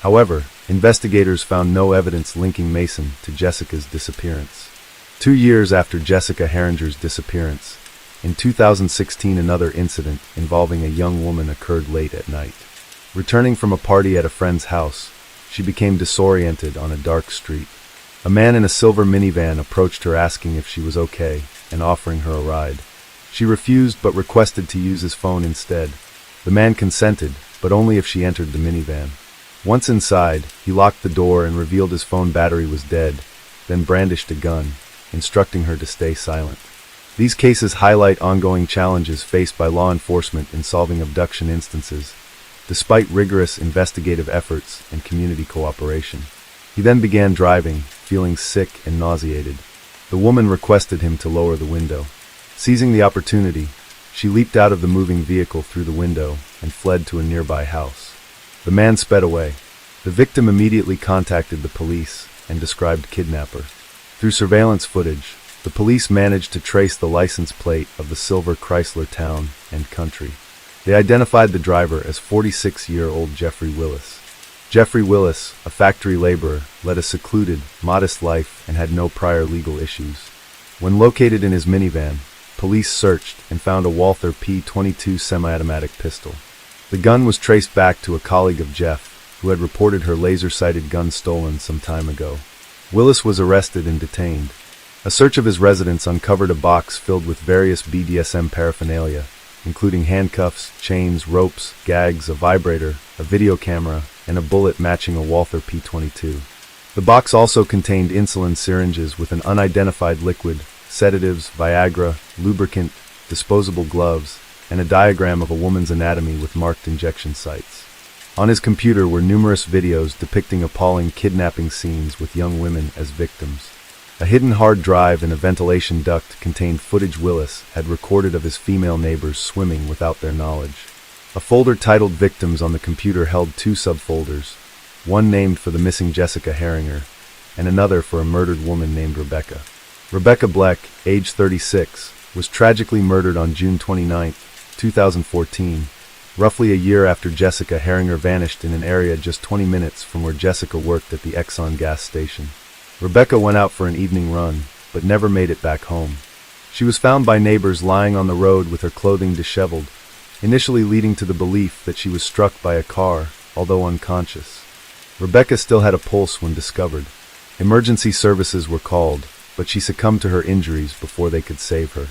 However, investigators found no evidence linking Mason to Jessica's disappearance. 2 years after Jessica Heringer's disappearance, in 2016 another incident involving a young woman occurred late at night. Returning from a party at a friend's house, she became disoriented on a dark street. A man in a silver minivan approached her asking if she was okay and offering her a ride. She refused but requested to use his phone instead. The man consented, but only if she entered the minivan. Once inside, he locked the door and revealed his phone battery was dead, then brandished a gun, instructing her to stay silent. These cases highlight ongoing challenges faced by law enforcement in solving abduction instances, despite rigorous investigative efforts and community cooperation. He then began driving, feeling sick and nauseated. The woman requested him to lower the window. Seizing the opportunity, she leaped out of the moving vehicle through the window and fled to a nearby house. The man sped away. The victim immediately contacted the police and described kidnapper. Through surveillance footage, the police managed to trace the license plate of the silver Chrysler Town and Country. They identified the driver as 46-year-old Jeffrey Willis. Jeffrey Willis, a factory laborer, led a secluded, modest life and had no prior legal issues. When located in his minivan, police searched and found a Walther P.22 semi-automatic pistol. The gun was traced back to a colleague of Jeff, who had reported her laser-sighted gun stolen some time ago. Willis was arrested and detained. A search of his residence uncovered a box filled with various BDSM paraphernalia, including handcuffs, chains, ropes, gags, a vibrator, a video camera, and a bullet matching a Walther P22. The box also contained insulin syringes with an unidentified liquid, sedatives, Viagra, lubricant, disposable gloves, and a diagram of a woman's anatomy with marked injection sites. On his computer were numerous videos depicting appalling kidnapping scenes with young women as victims. A hidden hard drive in a ventilation duct contained footage Willis had recorded of his female neighbors swimming without their knowledge. A folder titled Victims on the computer held two subfolders, one named for the missing Jessica Herringer, and another for a murdered woman named Rebecca. Rebecca Bleck, age 36, was tragically murdered on June 29, 2014, roughly a year after Jessica Herringer vanished in an area just 20 minutes from where Jessica worked at the Exxon gas station. Rebecca went out for an evening run, but never made it back home. She was found by neighbors lying on the road with her clothing disheveled, initially leading to the belief that she was struck by a car, although unconscious. Rebecca still had a pulse when discovered. Emergency services were called, but she succumbed to her injuries before they could save her.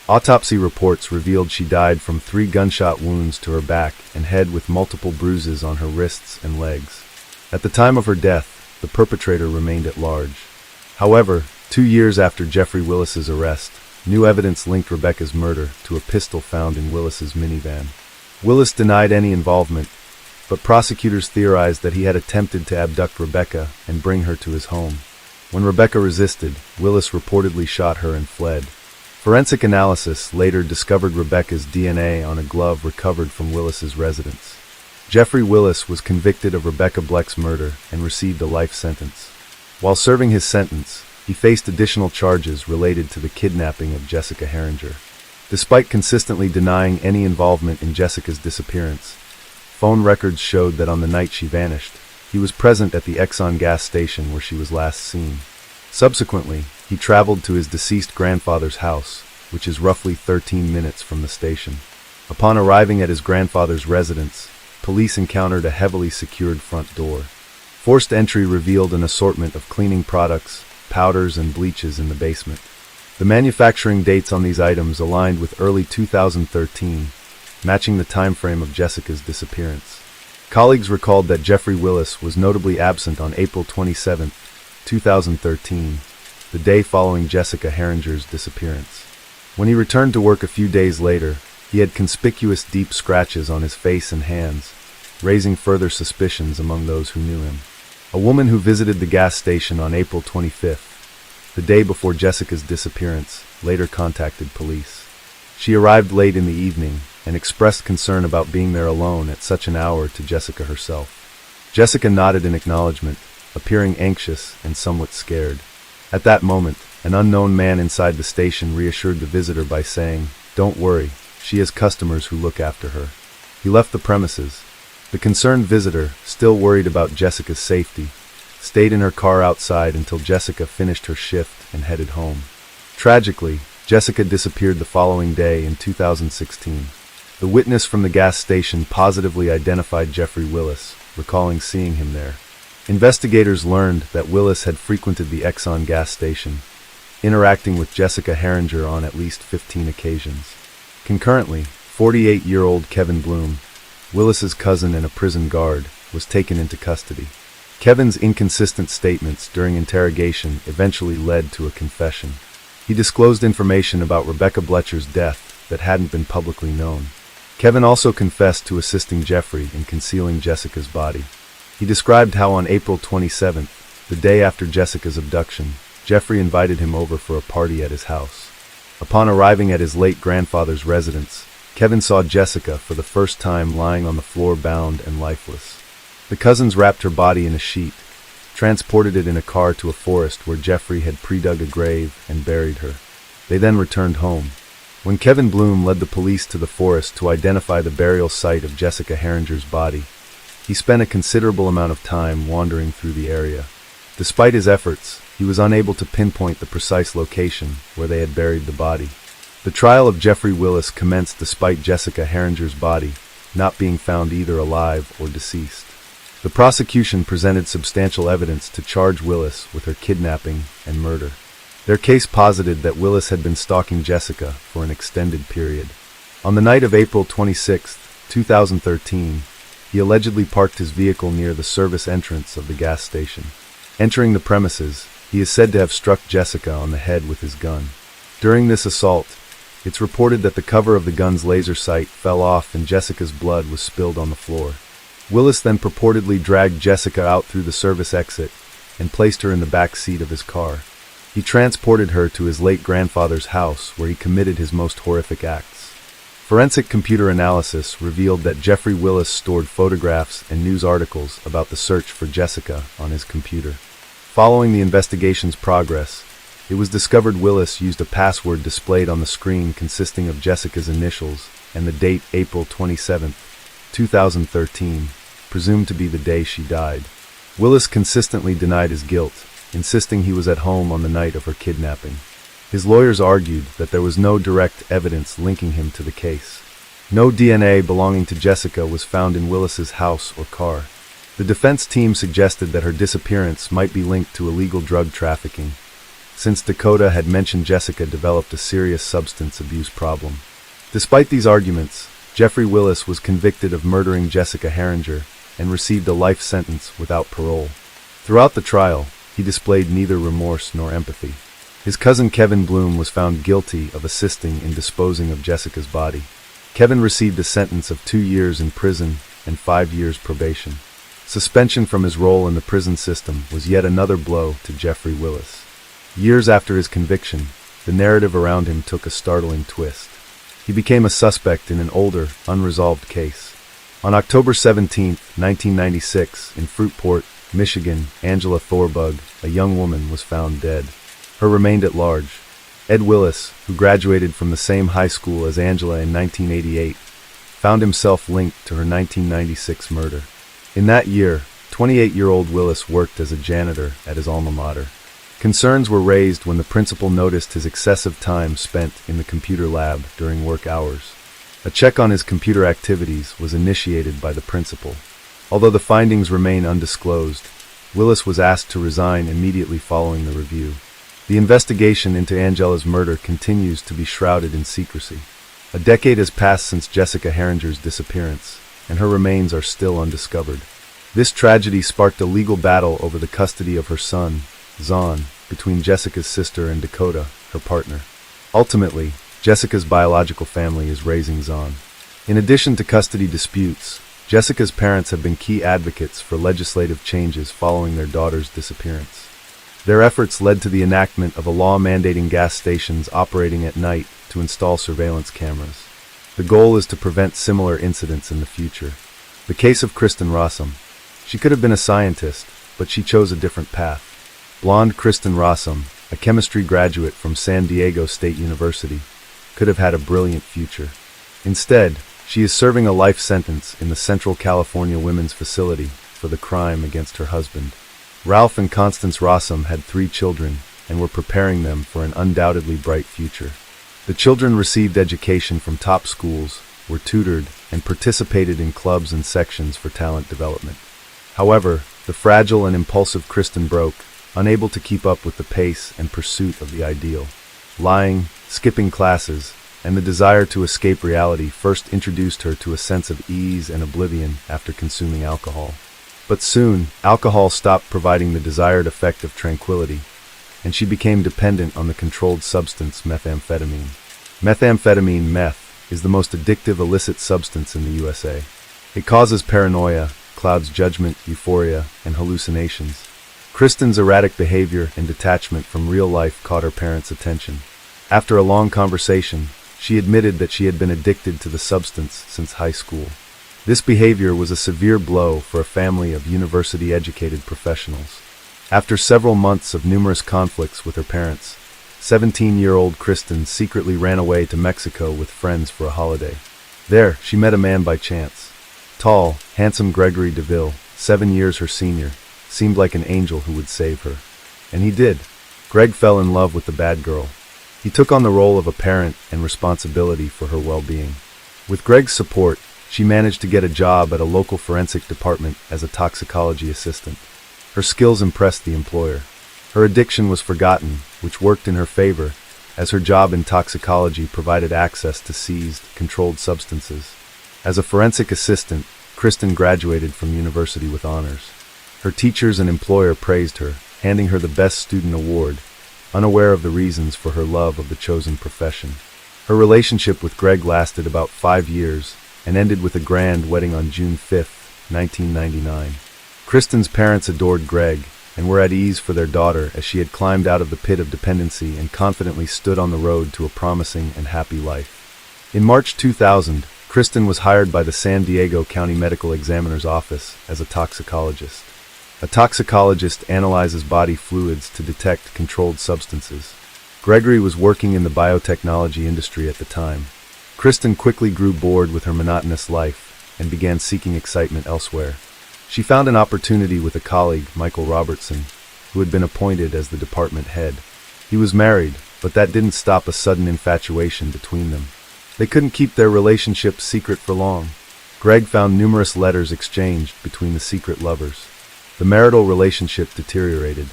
Autopsy reports revealed she died from 3 gunshot wounds to her back and head with multiple bruises on her wrists and legs. At the time of her death, the perpetrator remained at large. However, 2 years after Jeffrey Willis's arrest, new evidence linked Rebecca's murder to a pistol found in Willis's minivan. Willis denied any involvement, but prosecutors theorized that he had attempted to abduct Rebecca and bring her to his home. When Rebecca resisted, Willis reportedly shot her and fled. Forensic analysis later discovered Rebecca's DNA on a glove recovered from Willis's residence. Jeffrey Willis was convicted of Rebecca Bleck's murder and received a life sentence. While serving his sentence, he faced additional charges related to the kidnapping of Jessica Herringer. Despite consistently denying any involvement in Jessica's disappearance, phone records showed that on the night she vanished, he was present at the Exxon gas station where she was last seen. Subsequently, he traveled to his deceased grandfather's house, which is roughly 13 minutes from the station. Upon arriving at his grandfather's residence, police encountered a heavily secured front door. Forced entry revealed an assortment of cleaning products, powders, and bleaches in the basement. The manufacturing dates on these items aligned with early 2013, matching the time frame of Jessica's disappearance. Colleagues recalled that Jeffrey Willis was notably absent on April 27, 2013, the day following Jessica Herringer's disappearance. When he returned to work a few days later, he had conspicuous deep scratches on his face and hands, raising further suspicions among those who knew him. A woman who visited the gas station on April 25, the day before Jessica's disappearance, later contacted police. She arrived late in the evening and expressed concern about being there alone at such an hour to Jessica herself. Jessica nodded in acknowledgement, appearing anxious and somewhat scared. At that moment, an unknown man inside the station reassured the visitor by saying, "Don't worry, she has customers who look after her." He left the premises. The concerned visitor, still worried about Jessica's safety, stayed in her car outside until Jessica finished her shift and headed home. Tragically, Jessica disappeared the following day in 2016. The witness from the gas station positively identified Jeffrey Willis, recalling seeing him there. Investigators learned that Willis had frequented the Exxon gas station, interacting with Jessica Herringer on at least 15 occasions. Concurrently, 48-year-old Kevin Bloom, Willis's cousin and a prison guard, was taken into custody. Kevin's inconsistent statements during interrogation eventually led to a confession. He disclosed information about Rebecca Blecher's death that hadn't been publicly known. Kevin also confessed to assisting Jeffrey in concealing Jessica's body. He described how on April 27th, the day after Jessica's abduction, Jeffrey invited him over for a party at his house. Upon arriving at his late grandfather's residence, Kevin saw Jessica for the first time lying on the floor bound and lifeless. The cousins wrapped her body in a sheet, transported it in a car to a forest where Jeffrey had pre-dug a grave and buried her. They then returned home. When Kevin Bloom led the police to the forest to identify the burial site of Jessica Herringer's body, he spent a considerable amount of time wandering through the area. Despite his efforts, he was unable to pinpoint the precise location where they had buried the body. The trial of Jeffrey Willis commenced despite Jessica Herringer's body not being found either alive or deceased. The prosecution presented substantial evidence to charge Willis with her kidnapping and murder. Their case posited that Willis had been stalking Jessica for an extended period. On the night of April 26, 2013, he allegedly parked his vehicle near the service entrance of the gas station. Entering the premises, he is said to have struck Jessica on the head with his gun. During this assault, it's reported that the cover of the gun's laser sight fell off and Jessica's blood was spilled on the floor. Willis then purportedly dragged Jessica out through the service exit and placed her in the back seat of his car. He transported her to his late grandfather's house, where he committed his most horrific acts. Forensic computer analysis revealed that Jeffrey Willis stored photographs and news articles about the search for Jessica on his computer. Following the investigation's progress, it was discovered Willis used a password displayed on the screen consisting of Jessica's initials and the date April 27, 2013, presumed to be the day she died. Willis consistently denied his guilt, insisting he was at home on the night of her kidnapping. His lawyers argued that there was no direct evidence linking him to the case. No DNA belonging to Jessica was found in Willis's house or car. The defense team suggested that her disappearance might be linked to illegal drug trafficking, since Dakota had mentioned Jessica developed a serious substance abuse problem. Despite these arguments, Jeffrey Willis was convicted of murdering Jessica Herringer and received a life sentence without parole. Throughout the trial, he displayed neither remorse nor empathy. His cousin Kevin Bloom was found guilty of assisting in disposing of Jessica's body. Kevin received a sentence of 2 years in prison and 5 years probation. Suspension from his role in the prison system was yet another blow to Jeffrey Willis. Years after his conviction, the narrative around him took a startling twist. He became a suspect in an older, unresolved case. On October 17, 1996, in Fruitport, Michigan, Angela Thorbug, a young woman, was found dead. Her remained at large. Ed Willis, who graduated from the same high school as Angela in 1988, found himself linked to her 1996 murder. In that year, 28-year-old Willis worked as a janitor at his alma mater. Concerns were raised when the principal noticed his excessive time spent in the computer lab during work hours. A check on his computer activities was initiated by the principal. Although the findings remain undisclosed, Willis was asked to resign immediately following the review. The investigation into Angela's murder continues to be shrouded in secrecy. A decade has passed since Jessica Herringer's disappearance, and her remains are still undiscovered. This tragedy sparked a legal battle over the custody of her son, Zahn, between Jessica's sister and Dakota, her partner. Ultimately, Jessica's biological family is raising Zahn. In addition to custody disputes, Jessica's parents have been key advocates for legislative changes following their daughter's disappearance. Their efforts led to the enactment of a law mandating gas stations operating at night to install surveillance cameras. The goal is to prevent similar incidents in the future. The case of Kristen Rossum. She could have been a scientist, but she chose a different path. Blonde Kristen Rossum, a chemistry graduate from San Diego State University, could have had a brilliant future. Instead, she is serving a life sentence in the Central California Women's Facility for the crime against her husband. Ralph and Constance Rossum had 3 children and were preparing them for an undoubtedly bright future. The children received education from top schools, were tutored, and participated in clubs and sections for talent development. However, the fragile and impulsive Kristen broke, unable to keep up with the pace and pursuit of the ideal. Lying, skipping classes, and the desire to escape reality first introduced her to a sense of ease and oblivion after consuming alcohol. But soon, alcohol stopped providing the desired effect of tranquility, and she became dependent on the controlled substance methamphetamine. Methamphetamine, meth, is the most addictive illicit substance in the USA. It causes paranoia, clouds judgment, euphoria, and hallucinations. Kristen's erratic behavior and detachment from real life caught her parents' attention. After a long conversation, she admitted that she had been addicted to the substance since high school. This behavior was a severe blow for a family of university-educated professionals. After several months of numerous conflicts with her parents, 17-year-old Kristen secretly ran away to Mexico with friends for a holiday. There, she met a man by chance. Tall, handsome Gregory DeVille, 7 years her senior, seemed like an angel who would save her. And he did. Greg fell in love with the bad girl. He took on the role of a parent and responsibility for her well-being. With Greg's support, she managed to get a job at a local forensic department as a toxicology assistant. Her skills impressed the employer. Her addiction was forgotten, which worked in her favor, as her job in toxicology provided access to seized, controlled substances. As a forensic assistant, Kristen graduated from university with honors. Her teachers and employer praised her, handing her the Best Student Award, unaware of the reasons for her love of the chosen profession. Her relationship with Greg lasted about 5 years and ended with a grand wedding on June 5, 1999. Kristen's parents adored Greg and were at ease for their daughter as she had climbed out of the pit of dependency and confidently stood on the road to a promising and happy life. In March 2000, Kristen was hired by the San Diego County Medical Examiner's Office as a toxicologist. A toxicologist analyzes body fluids to detect controlled substances. Gregory was working in the biotechnology industry at the time. Kristen quickly grew bored with her monotonous life and began seeking excitement elsewhere. She found an opportunity with a colleague, Michael Robertson, who had been appointed as the department head. He was married, but that didn't stop a sudden infatuation between them. They couldn't keep their relationship secret for long. Greg found numerous letters exchanged between the secret lovers. The marital relationship deteriorated,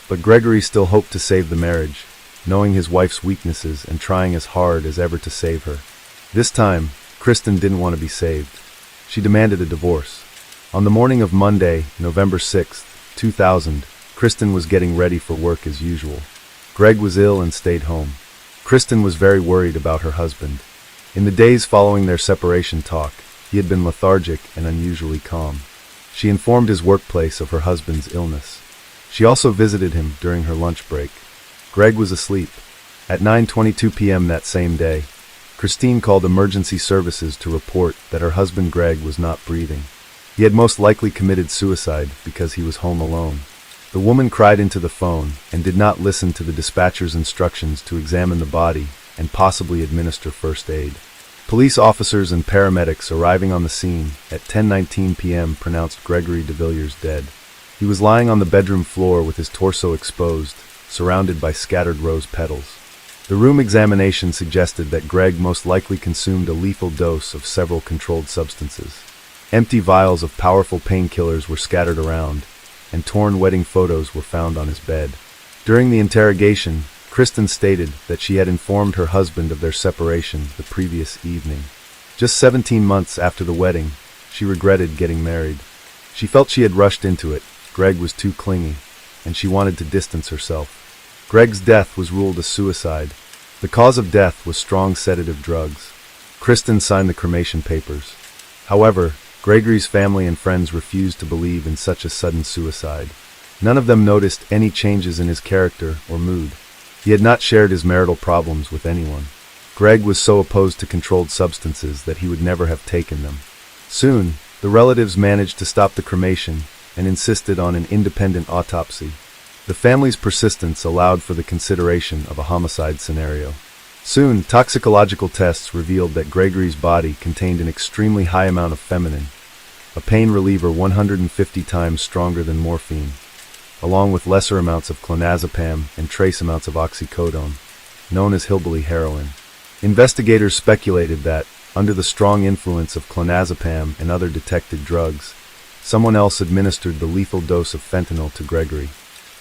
but Gregory still hoped to save the marriage, knowing his wife's weaknesses and trying as hard as ever to save her. This time, Kristen didn't want to be saved. She demanded a divorce. On the morning of Monday, November 6, 2000, Kristen was getting ready for work as usual. Greg was ill and stayed home. Kristen was very worried about her husband. In the days following their separation talk, he had been lethargic and unusually calm. She informed his workplace of her husband's illness. She also visited him during her lunch break. Greg was asleep. At 9:22 p.m. that same day, Christine called emergency services to report that her husband Greg was not breathing. He had most likely committed suicide because he was home alone. The woman cried into the phone and did not listen to the dispatcher's instructions to examine the body and possibly administer first aid. Police officers and paramedics arriving on the scene at 10:19 p.m. pronounced Gregory DeVilliers dead. He was lying on the bedroom floor with his torso exposed, surrounded by scattered rose petals. The room examination suggested that Greg most likely consumed a lethal dose of several controlled substances. Empty vials of powerful painkillers were scattered around, and torn wedding photos were found on his bed. During the interrogation, Kristen stated that she had informed her husband of their separation the previous evening. Just 17 months after the wedding, she regretted getting married. She felt she had rushed into it. Greg was too clingy, and she wanted to distance herself. Greg's death was ruled a suicide. The cause of death was strong sedative drugs. Kristen signed the cremation papers. However, Gregory's family and friends refused to believe in such a sudden suicide. None of them noticed any changes in his character or mood. He had not shared his marital problems with anyone. Greg was so opposed to controlled substances that he would never have taken them. Soon, the relatives managed to stop the cremation and insisted on an independent autopsy. The family's persistence allowed for the consideration of a homicide scenario. Soon, toxicological tests revealed that Gregory's body contained an extremely high amount of feminine, a pain reliever 150 times stronger than morphine, along with lesser amounts of clonazepam and trace amounts of oxycodone, known as hillbilly heroin. Investigators speculated that, under the strong influence of clonazepam and other detected drugs, someone else administered the lethal dose of fentanyl to Gregory.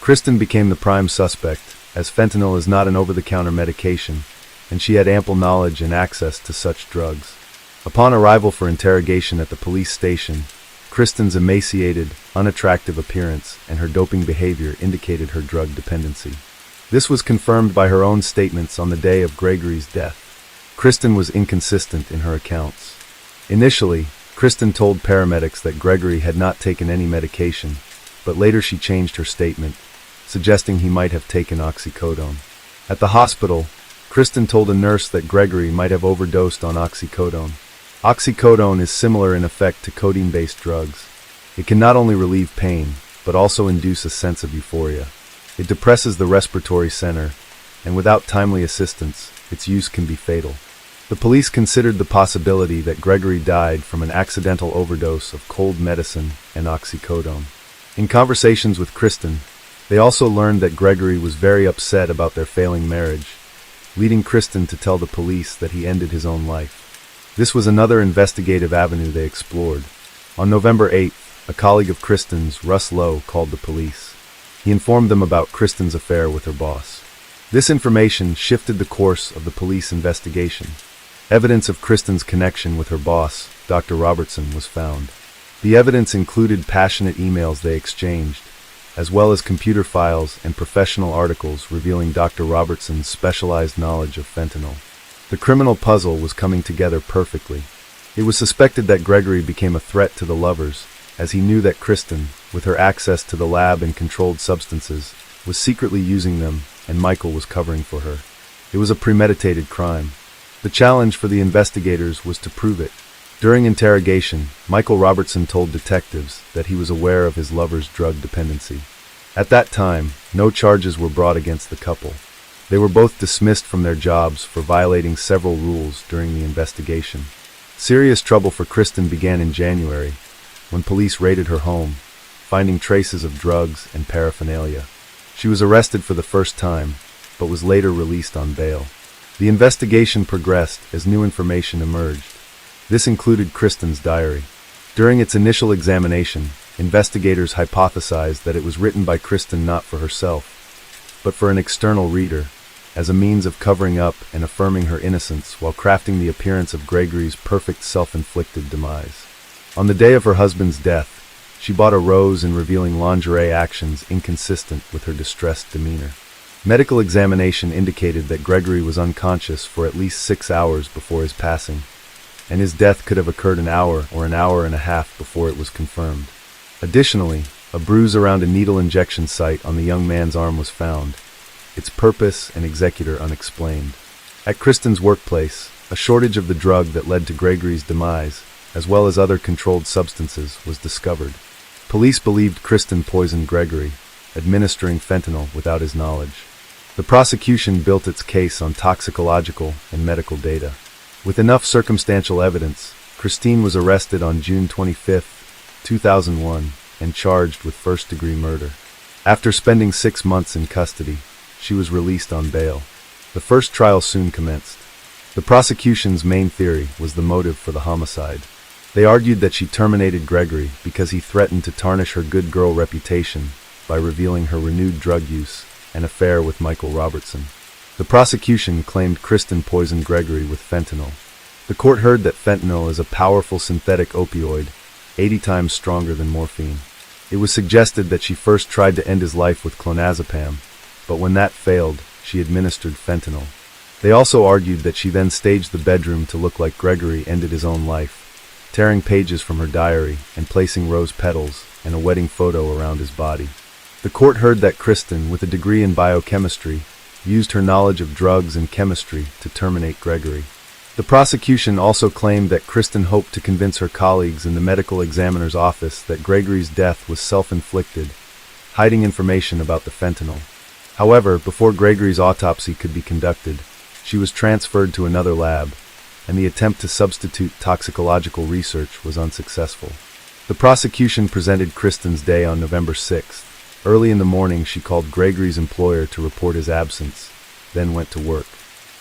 Kristen became the prime suspect, as fentanyl is not an over-the-counter medication, and she had ample knowledge and access to such drugs. Upon arrival for interrogation at the police station, Kristen's emaciated, unattractive appearance and her doping behavior indicated her drug dependency. This was confirmed by her own statements on the day of Gregory's death. Kristen was inconsistent in her accounts. Initially, Kristen told paramedics that Gregory had not taken any medication, but later she changed her statement, suggesting he might have taken oxycodone. At the hospital, Kristen told a nurse that Gregory might have overdosed on oxycodone. Oxycodone is similar in effect to codeine-based drugs. It can not only relieve pain, but also induce a sense of euphoria. It depresses the respiratory center, and without timely assistance, its use can be fatal. The police considered the possibility that Gregory died from an accidental overdose of cold medicine and oxycodone. In conversations with Kristen, they also learned that Gregory was very upset about their failing marriage, leading Kristen to tell the police that he ended his own life. This was another investigative avenue they explored. On November 8th, a colleague of Kristen's, Russ Lowe, called the police. He informed them about Kristen's affair with her boss. This information shifted the course of the police investigation. Evidence of Kristen's connection with her boss, Dr. Robertson, was found. The evidence included passionate emails they exchanged, as well as computer files and professional articles revealing Dr. Robertson's specialized knowledge of fentanyl. The criminal puzzle was coming together perfectly. It was suspected that Gregory became a threat to the lovers, as he knew that Kristen, with her access to the lab and controlled substances, was secretly using them, and Michael was covering for her. It was a premeditated crime. The challenge for the investigators was to prove it. During interrogation, Michael Robertson told detectives that he was aware of his lover's drug dependency. At that time, no charges were brought against the couple. They were both dismissed from their jobs for violating several rules during the investigation. Serious trouble for Kristen began in January, when police raided her home, finding traces of drugs and paraphernalia. She was arrested for the first time, but was later released on bail. The investigation progressed as new information emerged. This included Kristen's diary. During its initial examination, investigators hypothesized that it was written by Kristen not for herself, but for an external reader, as a means of covering up and affirming her innocence while crafting the appearance of Gregory's perfect self-inflicted demise. On the day of her husband's death, she bought a rose in revealing lingerie actions inconsistent with her distressed demeanor. Medical examination indicated that Gregory was unconscious for at least 6 hours before his passing, and his death could have occurred an hour or an hour and a half before it was confirmed. Additionally, a bruise around a needle injection site on the young man's arm was found, its purpose and executor unexplained. At Kristen's workplace, a shortage of the drug that led to Gregory's demise, as well as other controlled substances, was discovered. Police believed Kristen poisoned Gregory, administering fentanyl without his knowledge. The prosecution built its case on toxicological and medical data. With enough circumstantial evidence, Christine was arrested on June 25, 2001, and charged with first-degree murder. After spending 6 months in custody, she was released on bail. The first trial soon commenced. The prosecution's main theory was the motive for the homicide. They argued that she terminated Gregory because he threatened to tarnish her good girl reputation by revealing her renewed drug use and affair with Michael Robertson. The prosecution claimed Kristen poisoned Gregory with fentanyl. The court heard that fentanyl is a powerful synthetic opioid, 80 times stronger than morphine. It was suggested that she first tried to end his life with clonazepam, but when that failed, she administered fentanyl. They also argued that she then staged the bedroom to look like Gregory ended his own life, tearing pages from her diary and placing rose petals and a wedding photo around his body. The court heard that Kristen, with a degree in biochemistry, used her knowledge of drugs and chemistry to terminate Gregory. The prosecution also claimed that Kristen hoped to convince her colleagues in the medical examiner's office that Gregory's death was self-inflicted, hiding information about the fentanyl. However, before Gregory's autopsy could be conducted, she was transferred to another lab, and the attempt to substitute toxicological research was unsuccessful. The prosecution presented Kristen's day on November 6th. Early in the morning, she called Gregory's employer to report his absence, then went to work.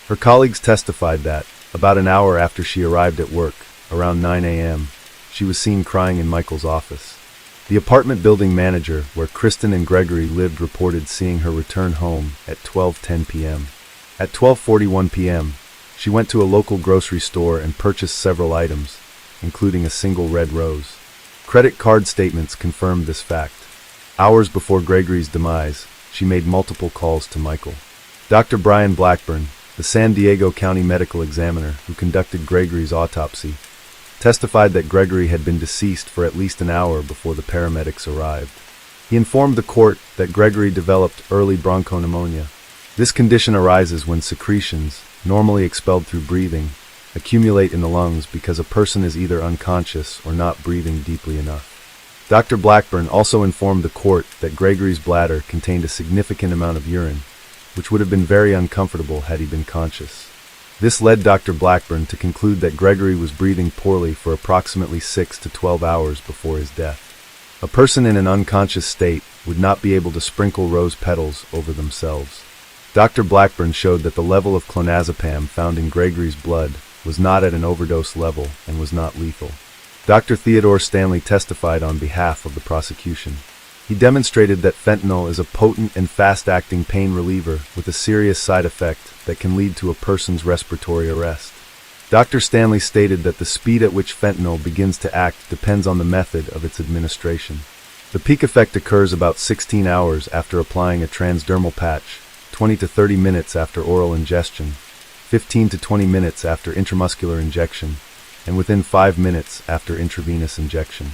Her colleagues testified that, about an hour after she arrived at work, around 9 a.m., she was seen crying in Michael's office. The apartment building manager, where Kristen and Gregory lived, reported seeing her return home at 12:10 p.m. At 12:41 p.m., she went to a local grocery store and purchased several items, including a single red rose. Credit card statements confirmed this fact. Hours before Gregory's demise, she made multiple calls to Michael. Dr. Brian Blackburn, the San Diego County medical examiner who conducted Gregory's autopsy, testified that Gregory had been deceased for at least an hour before the paramedics arrived. He informed the court that Gregory developed early bronchopneumonia. This condition arises when secretions, normally expelled through breathing, accumulate in the lungs because a person is either unconscious or not breathing deeply enough. Dr. Blackburn also informed the court that Gregory's bladder contained a significant amount of urine, which would have been very uncomfortable had he been conscious. This led Dr. Blackburn to conclude that Gregory was breathing poorly for approximately 6 to 12 hours before his death. A person in an unconscious state would not be able to sprinkle rose petals over themselves. Dr. Blackburn showed that the level of clonazepam found in Gregory's blood was not at an overdose level and was not lethal. Dr. Theodore Stanley testified on behalf of the prosecution. He demonstrated that fentanyl is a potent and fast-acting pain reliever with a serious side effect that can lead to a person's respiratory arrest. Dr. Stanley stated that the speed at which fentanyl begins to act depends on the method of its administration. The peak effect occurs about 16 hours after applying a transdermal patch, 20 to 30 minutes after oral ingestion, 15 to 20 minutes after intramuscular injection, and within 5 minutes after intravenous injection.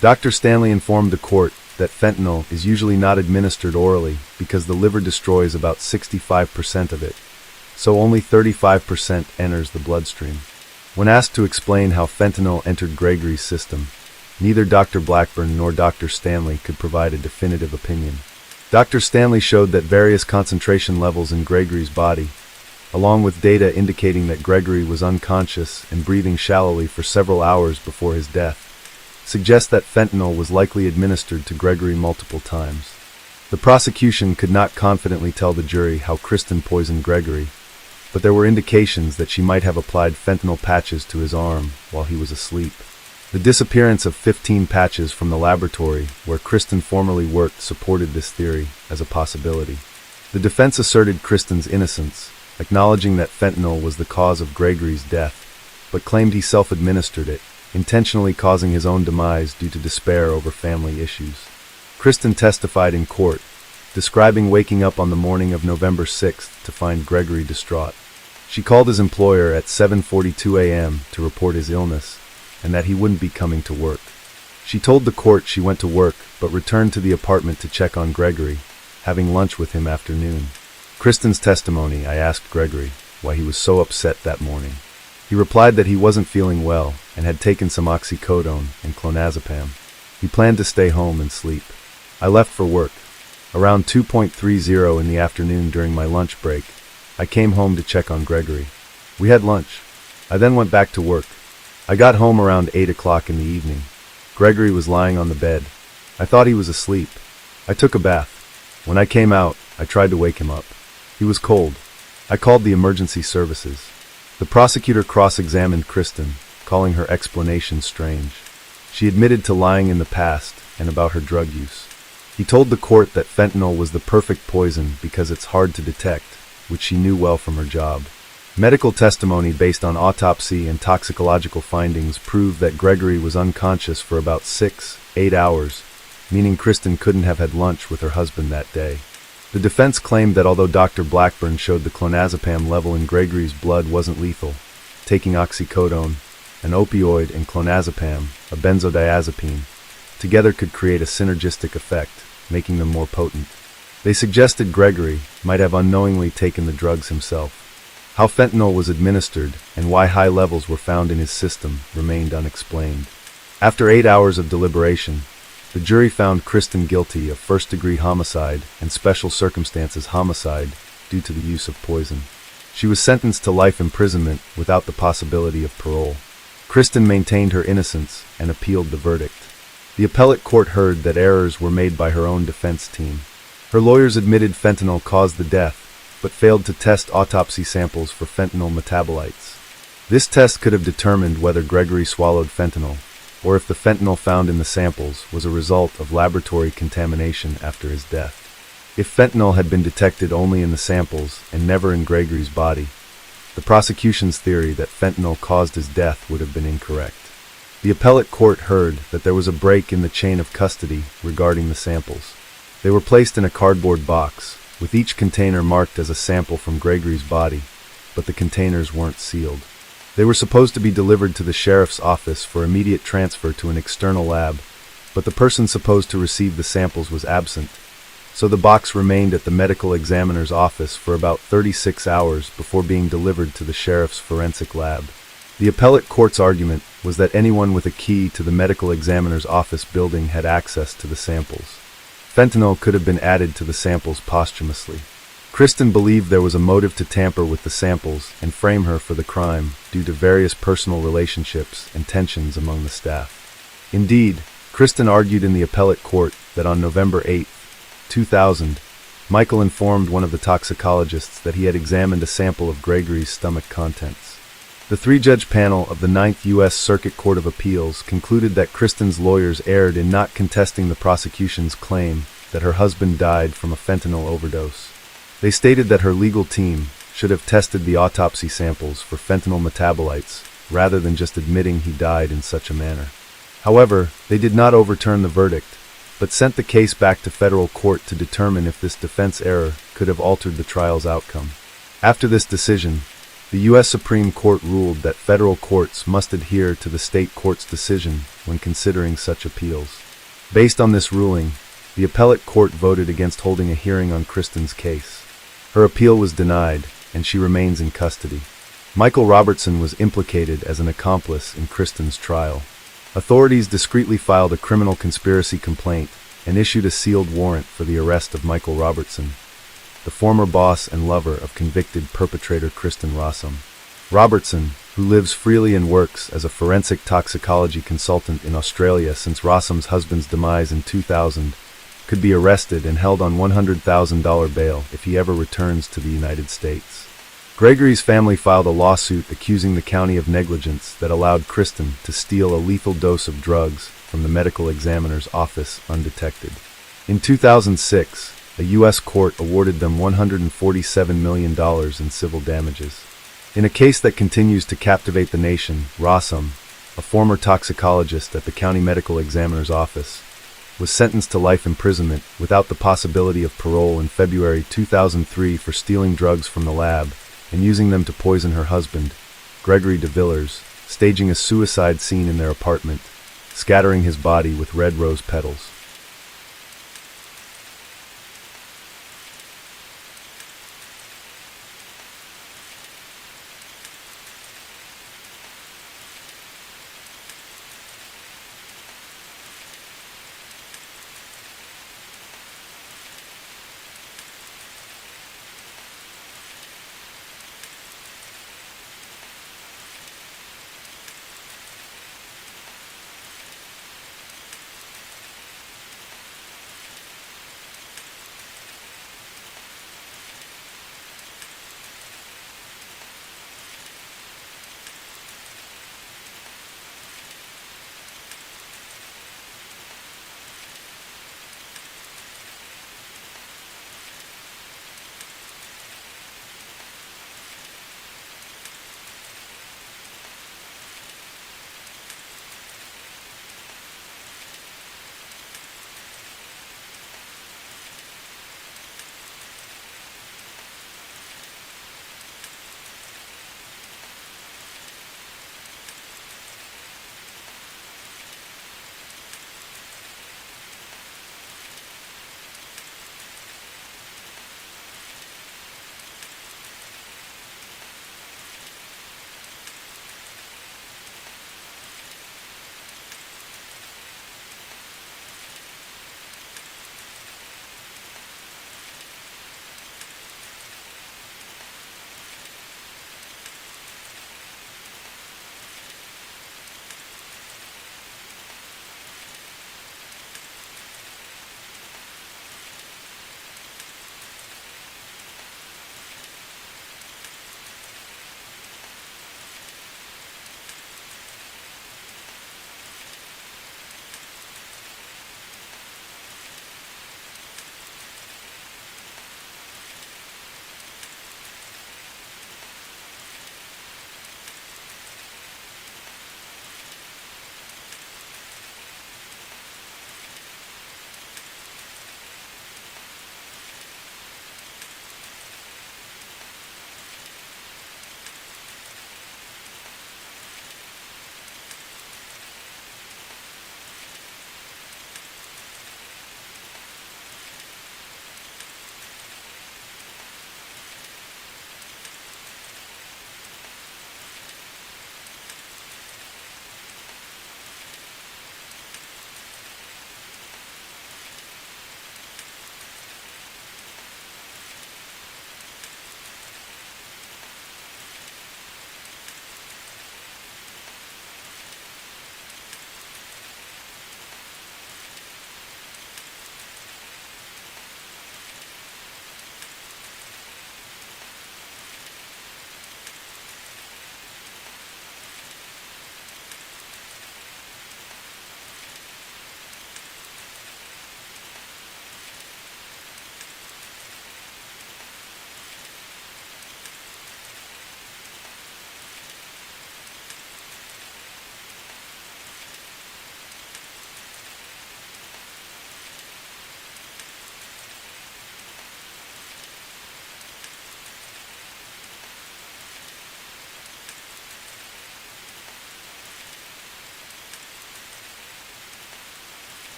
Dr. Stanley informed the court that fentanyl is usually not administered orally because the liver destroys about 65% of it, so only 35% enters the bloodstream. When asked to explain how fentanyl entered Gregory's system, neither Dr. Blackburn nor Dr. Stanley could provide a definitive opinion. Dr. Stanley showed that various concentration levels in Gregory's body, along with data indicating that Gregory was unconscious and breathing shallowly for several hours before his death, suggest that fentanyl was likely administered to Gregory multiple times. The prosecution could not confidently tell the jury how Kristen poisoned Gregory, but there were indications that she might have applied fentanyl patches to his arm while he was asleep. The disappearance of 15 patches from the laboratory where Kristen formerly worked supported this theory as a possibility. The defense asserted Kristen's innocence, acknowledging that fentanyl was the cause of Gregory's death, but claimed he self-administered it, intentionally causing his own demise due to despair over family issues. Kristen testified in court, describing waking up on the morning of November 6th to find Gregory distraught. She called his employer at 7:42 a.m. to report his illness, and that he wouldn't be coming to work. She told the court she went to work, but returned to the apartment to check on Gregory, having lunch with him after noon. Kristen's testimony, I asked Gregory why he was so upset that morning. He replied that he wasn't feeling well and had taken some oxycodone and clonazepam. He planned to stay home and sleep. I left for work. Around 2:30 in the afternoon during my lunch break, I came home to check on Gregory. We had lunch. I then went back to work. I got home around 8 o'clock in the evening. Gregory was lying on the bed. I thought he was asleep. I took a bath. When I came out, I tried to wake him up. He was cold. I called the emergency services. The prosecutor cross-examined Kristen, calling her explanation strange. She admitted to lying in the past and about her drug use. He told the court that fentanyl was the perfect poison because it's hard to detect, which she knew well from her job. Medical testimony based on autopsy and toxicological findings proved that Gregory was unconscious for about 6-8 hours, meaning Kristen couldn't have had lunch with her husband that day. The defense claimed that although Dr. Blackburn showed the clonazepam level in Gregory's blood wasn't lethal, taking oxycodone, an opioid, and clonazepam, a benzodiazepine, together could create a synergistic effect, making them more potent. They suggested Gregory might have unknowingly taken the drugs himself. How fentanyl was administered and why high levels were found in his system remained unexplained. After 8 hours of deliberation, the jury found Kristen guilty of first-degree homicide and special circumstances homicide due to the use of poison. She was sentenced to life imprisonment without the possibility of parole. Kristen maintained her innocence and appealed the verdict. The appellate court heard that errors were made by her own defense team. Her lawyers admitted fentanyl caused the death, but failed to test autopsy samples for fentanyl metabolites. This test could have determined whether Gregory swallowed fentanyl, or if the fentanyl found in the samples was a result of laboratory contamination after his death. If fentanyl had been detected only in the samples and never in Gregory's body, the prosecution's theory that fentanyl caused his death would have been incorrect. The appellate court heard that there was a break in the chain of custody regarding the samples. They were placed in a cardboard box, with each container marked as a sample from Gregory's body, but the containers weren't sealed. They were supposed to be delivered to the sheriff's office for immediate transfer to an external lab, but the person supposed to receive the samples was absent, so the box remained at the medical examiner's office for about 36 hours before being delivered to the sheriff's forensic lab. The appellate court's argument was that anyone with a key to the medical examiner's office building had access to the samples. Fentanyl could have been added to the samples posthumously. Kristen believed there was a motive to tamper with the samples and frame her for the crime due to various personal relationships and tensions among the staff. Indeed, Kristen argued in the appellate court that on November 8, 2000, Michael informed one of the toxicologists that he had examined a sample of Gregory's stomach contents. The three-judge panel of the Ninth U.S. Circuit Court of Appeals concluded that Kristen's lawyers erred in not contesting the prosecution's claim that her husband died from a fentanyl overdose. They stated that her legal team should have tested the autopsy samples for fentanyl metabolites rather than just admitting he died in such a manner. However, they did not overturn the verdict, but sent the case back to federal court to determine if this defense error could have altered the trial's outcome. After this decision, the U.S. Supreme Court ruled that federal courts must adhere to the state court's decision when considering such appeals. Based on this ruling, the appellate court voted against holding a hearing on Kristen's case. Her appeal was denied, and she remains in custody. Michael Robertson was implicated as an accomplice in Kristen's trial. Authorities discreetly filed a criminal conspiracy complaint and issued a sealed warrant for the arrest of Michael Robertson, the former boss and lover of convicted perpetrator Kristen Rossum. Robertson, who lives freely and works as a forensic toxicology consultant in Australia since Rossum's husband's demise in 2000, could be arrested and held on $100,000 bail if he ever returns to the United States. Gregory's family filed a lawsuit accusing the county of negligence that allowed Kristen to steal a lethal dose of drugs from the medical examiner's office undetected. In 2006, a U.S. court awarded them $147 million in civil damages. In a case that continues to captivate the nation, Rossum, a former toxicologist at the county medical examiner's office, was sentenced to life imprisonment without the possibility of parole in February 2003 for stealing drugs from the lab and using them to poison her husband, Gregory DeVillers, staging a suicide scene in their apartment, scattering his body with red rose petals.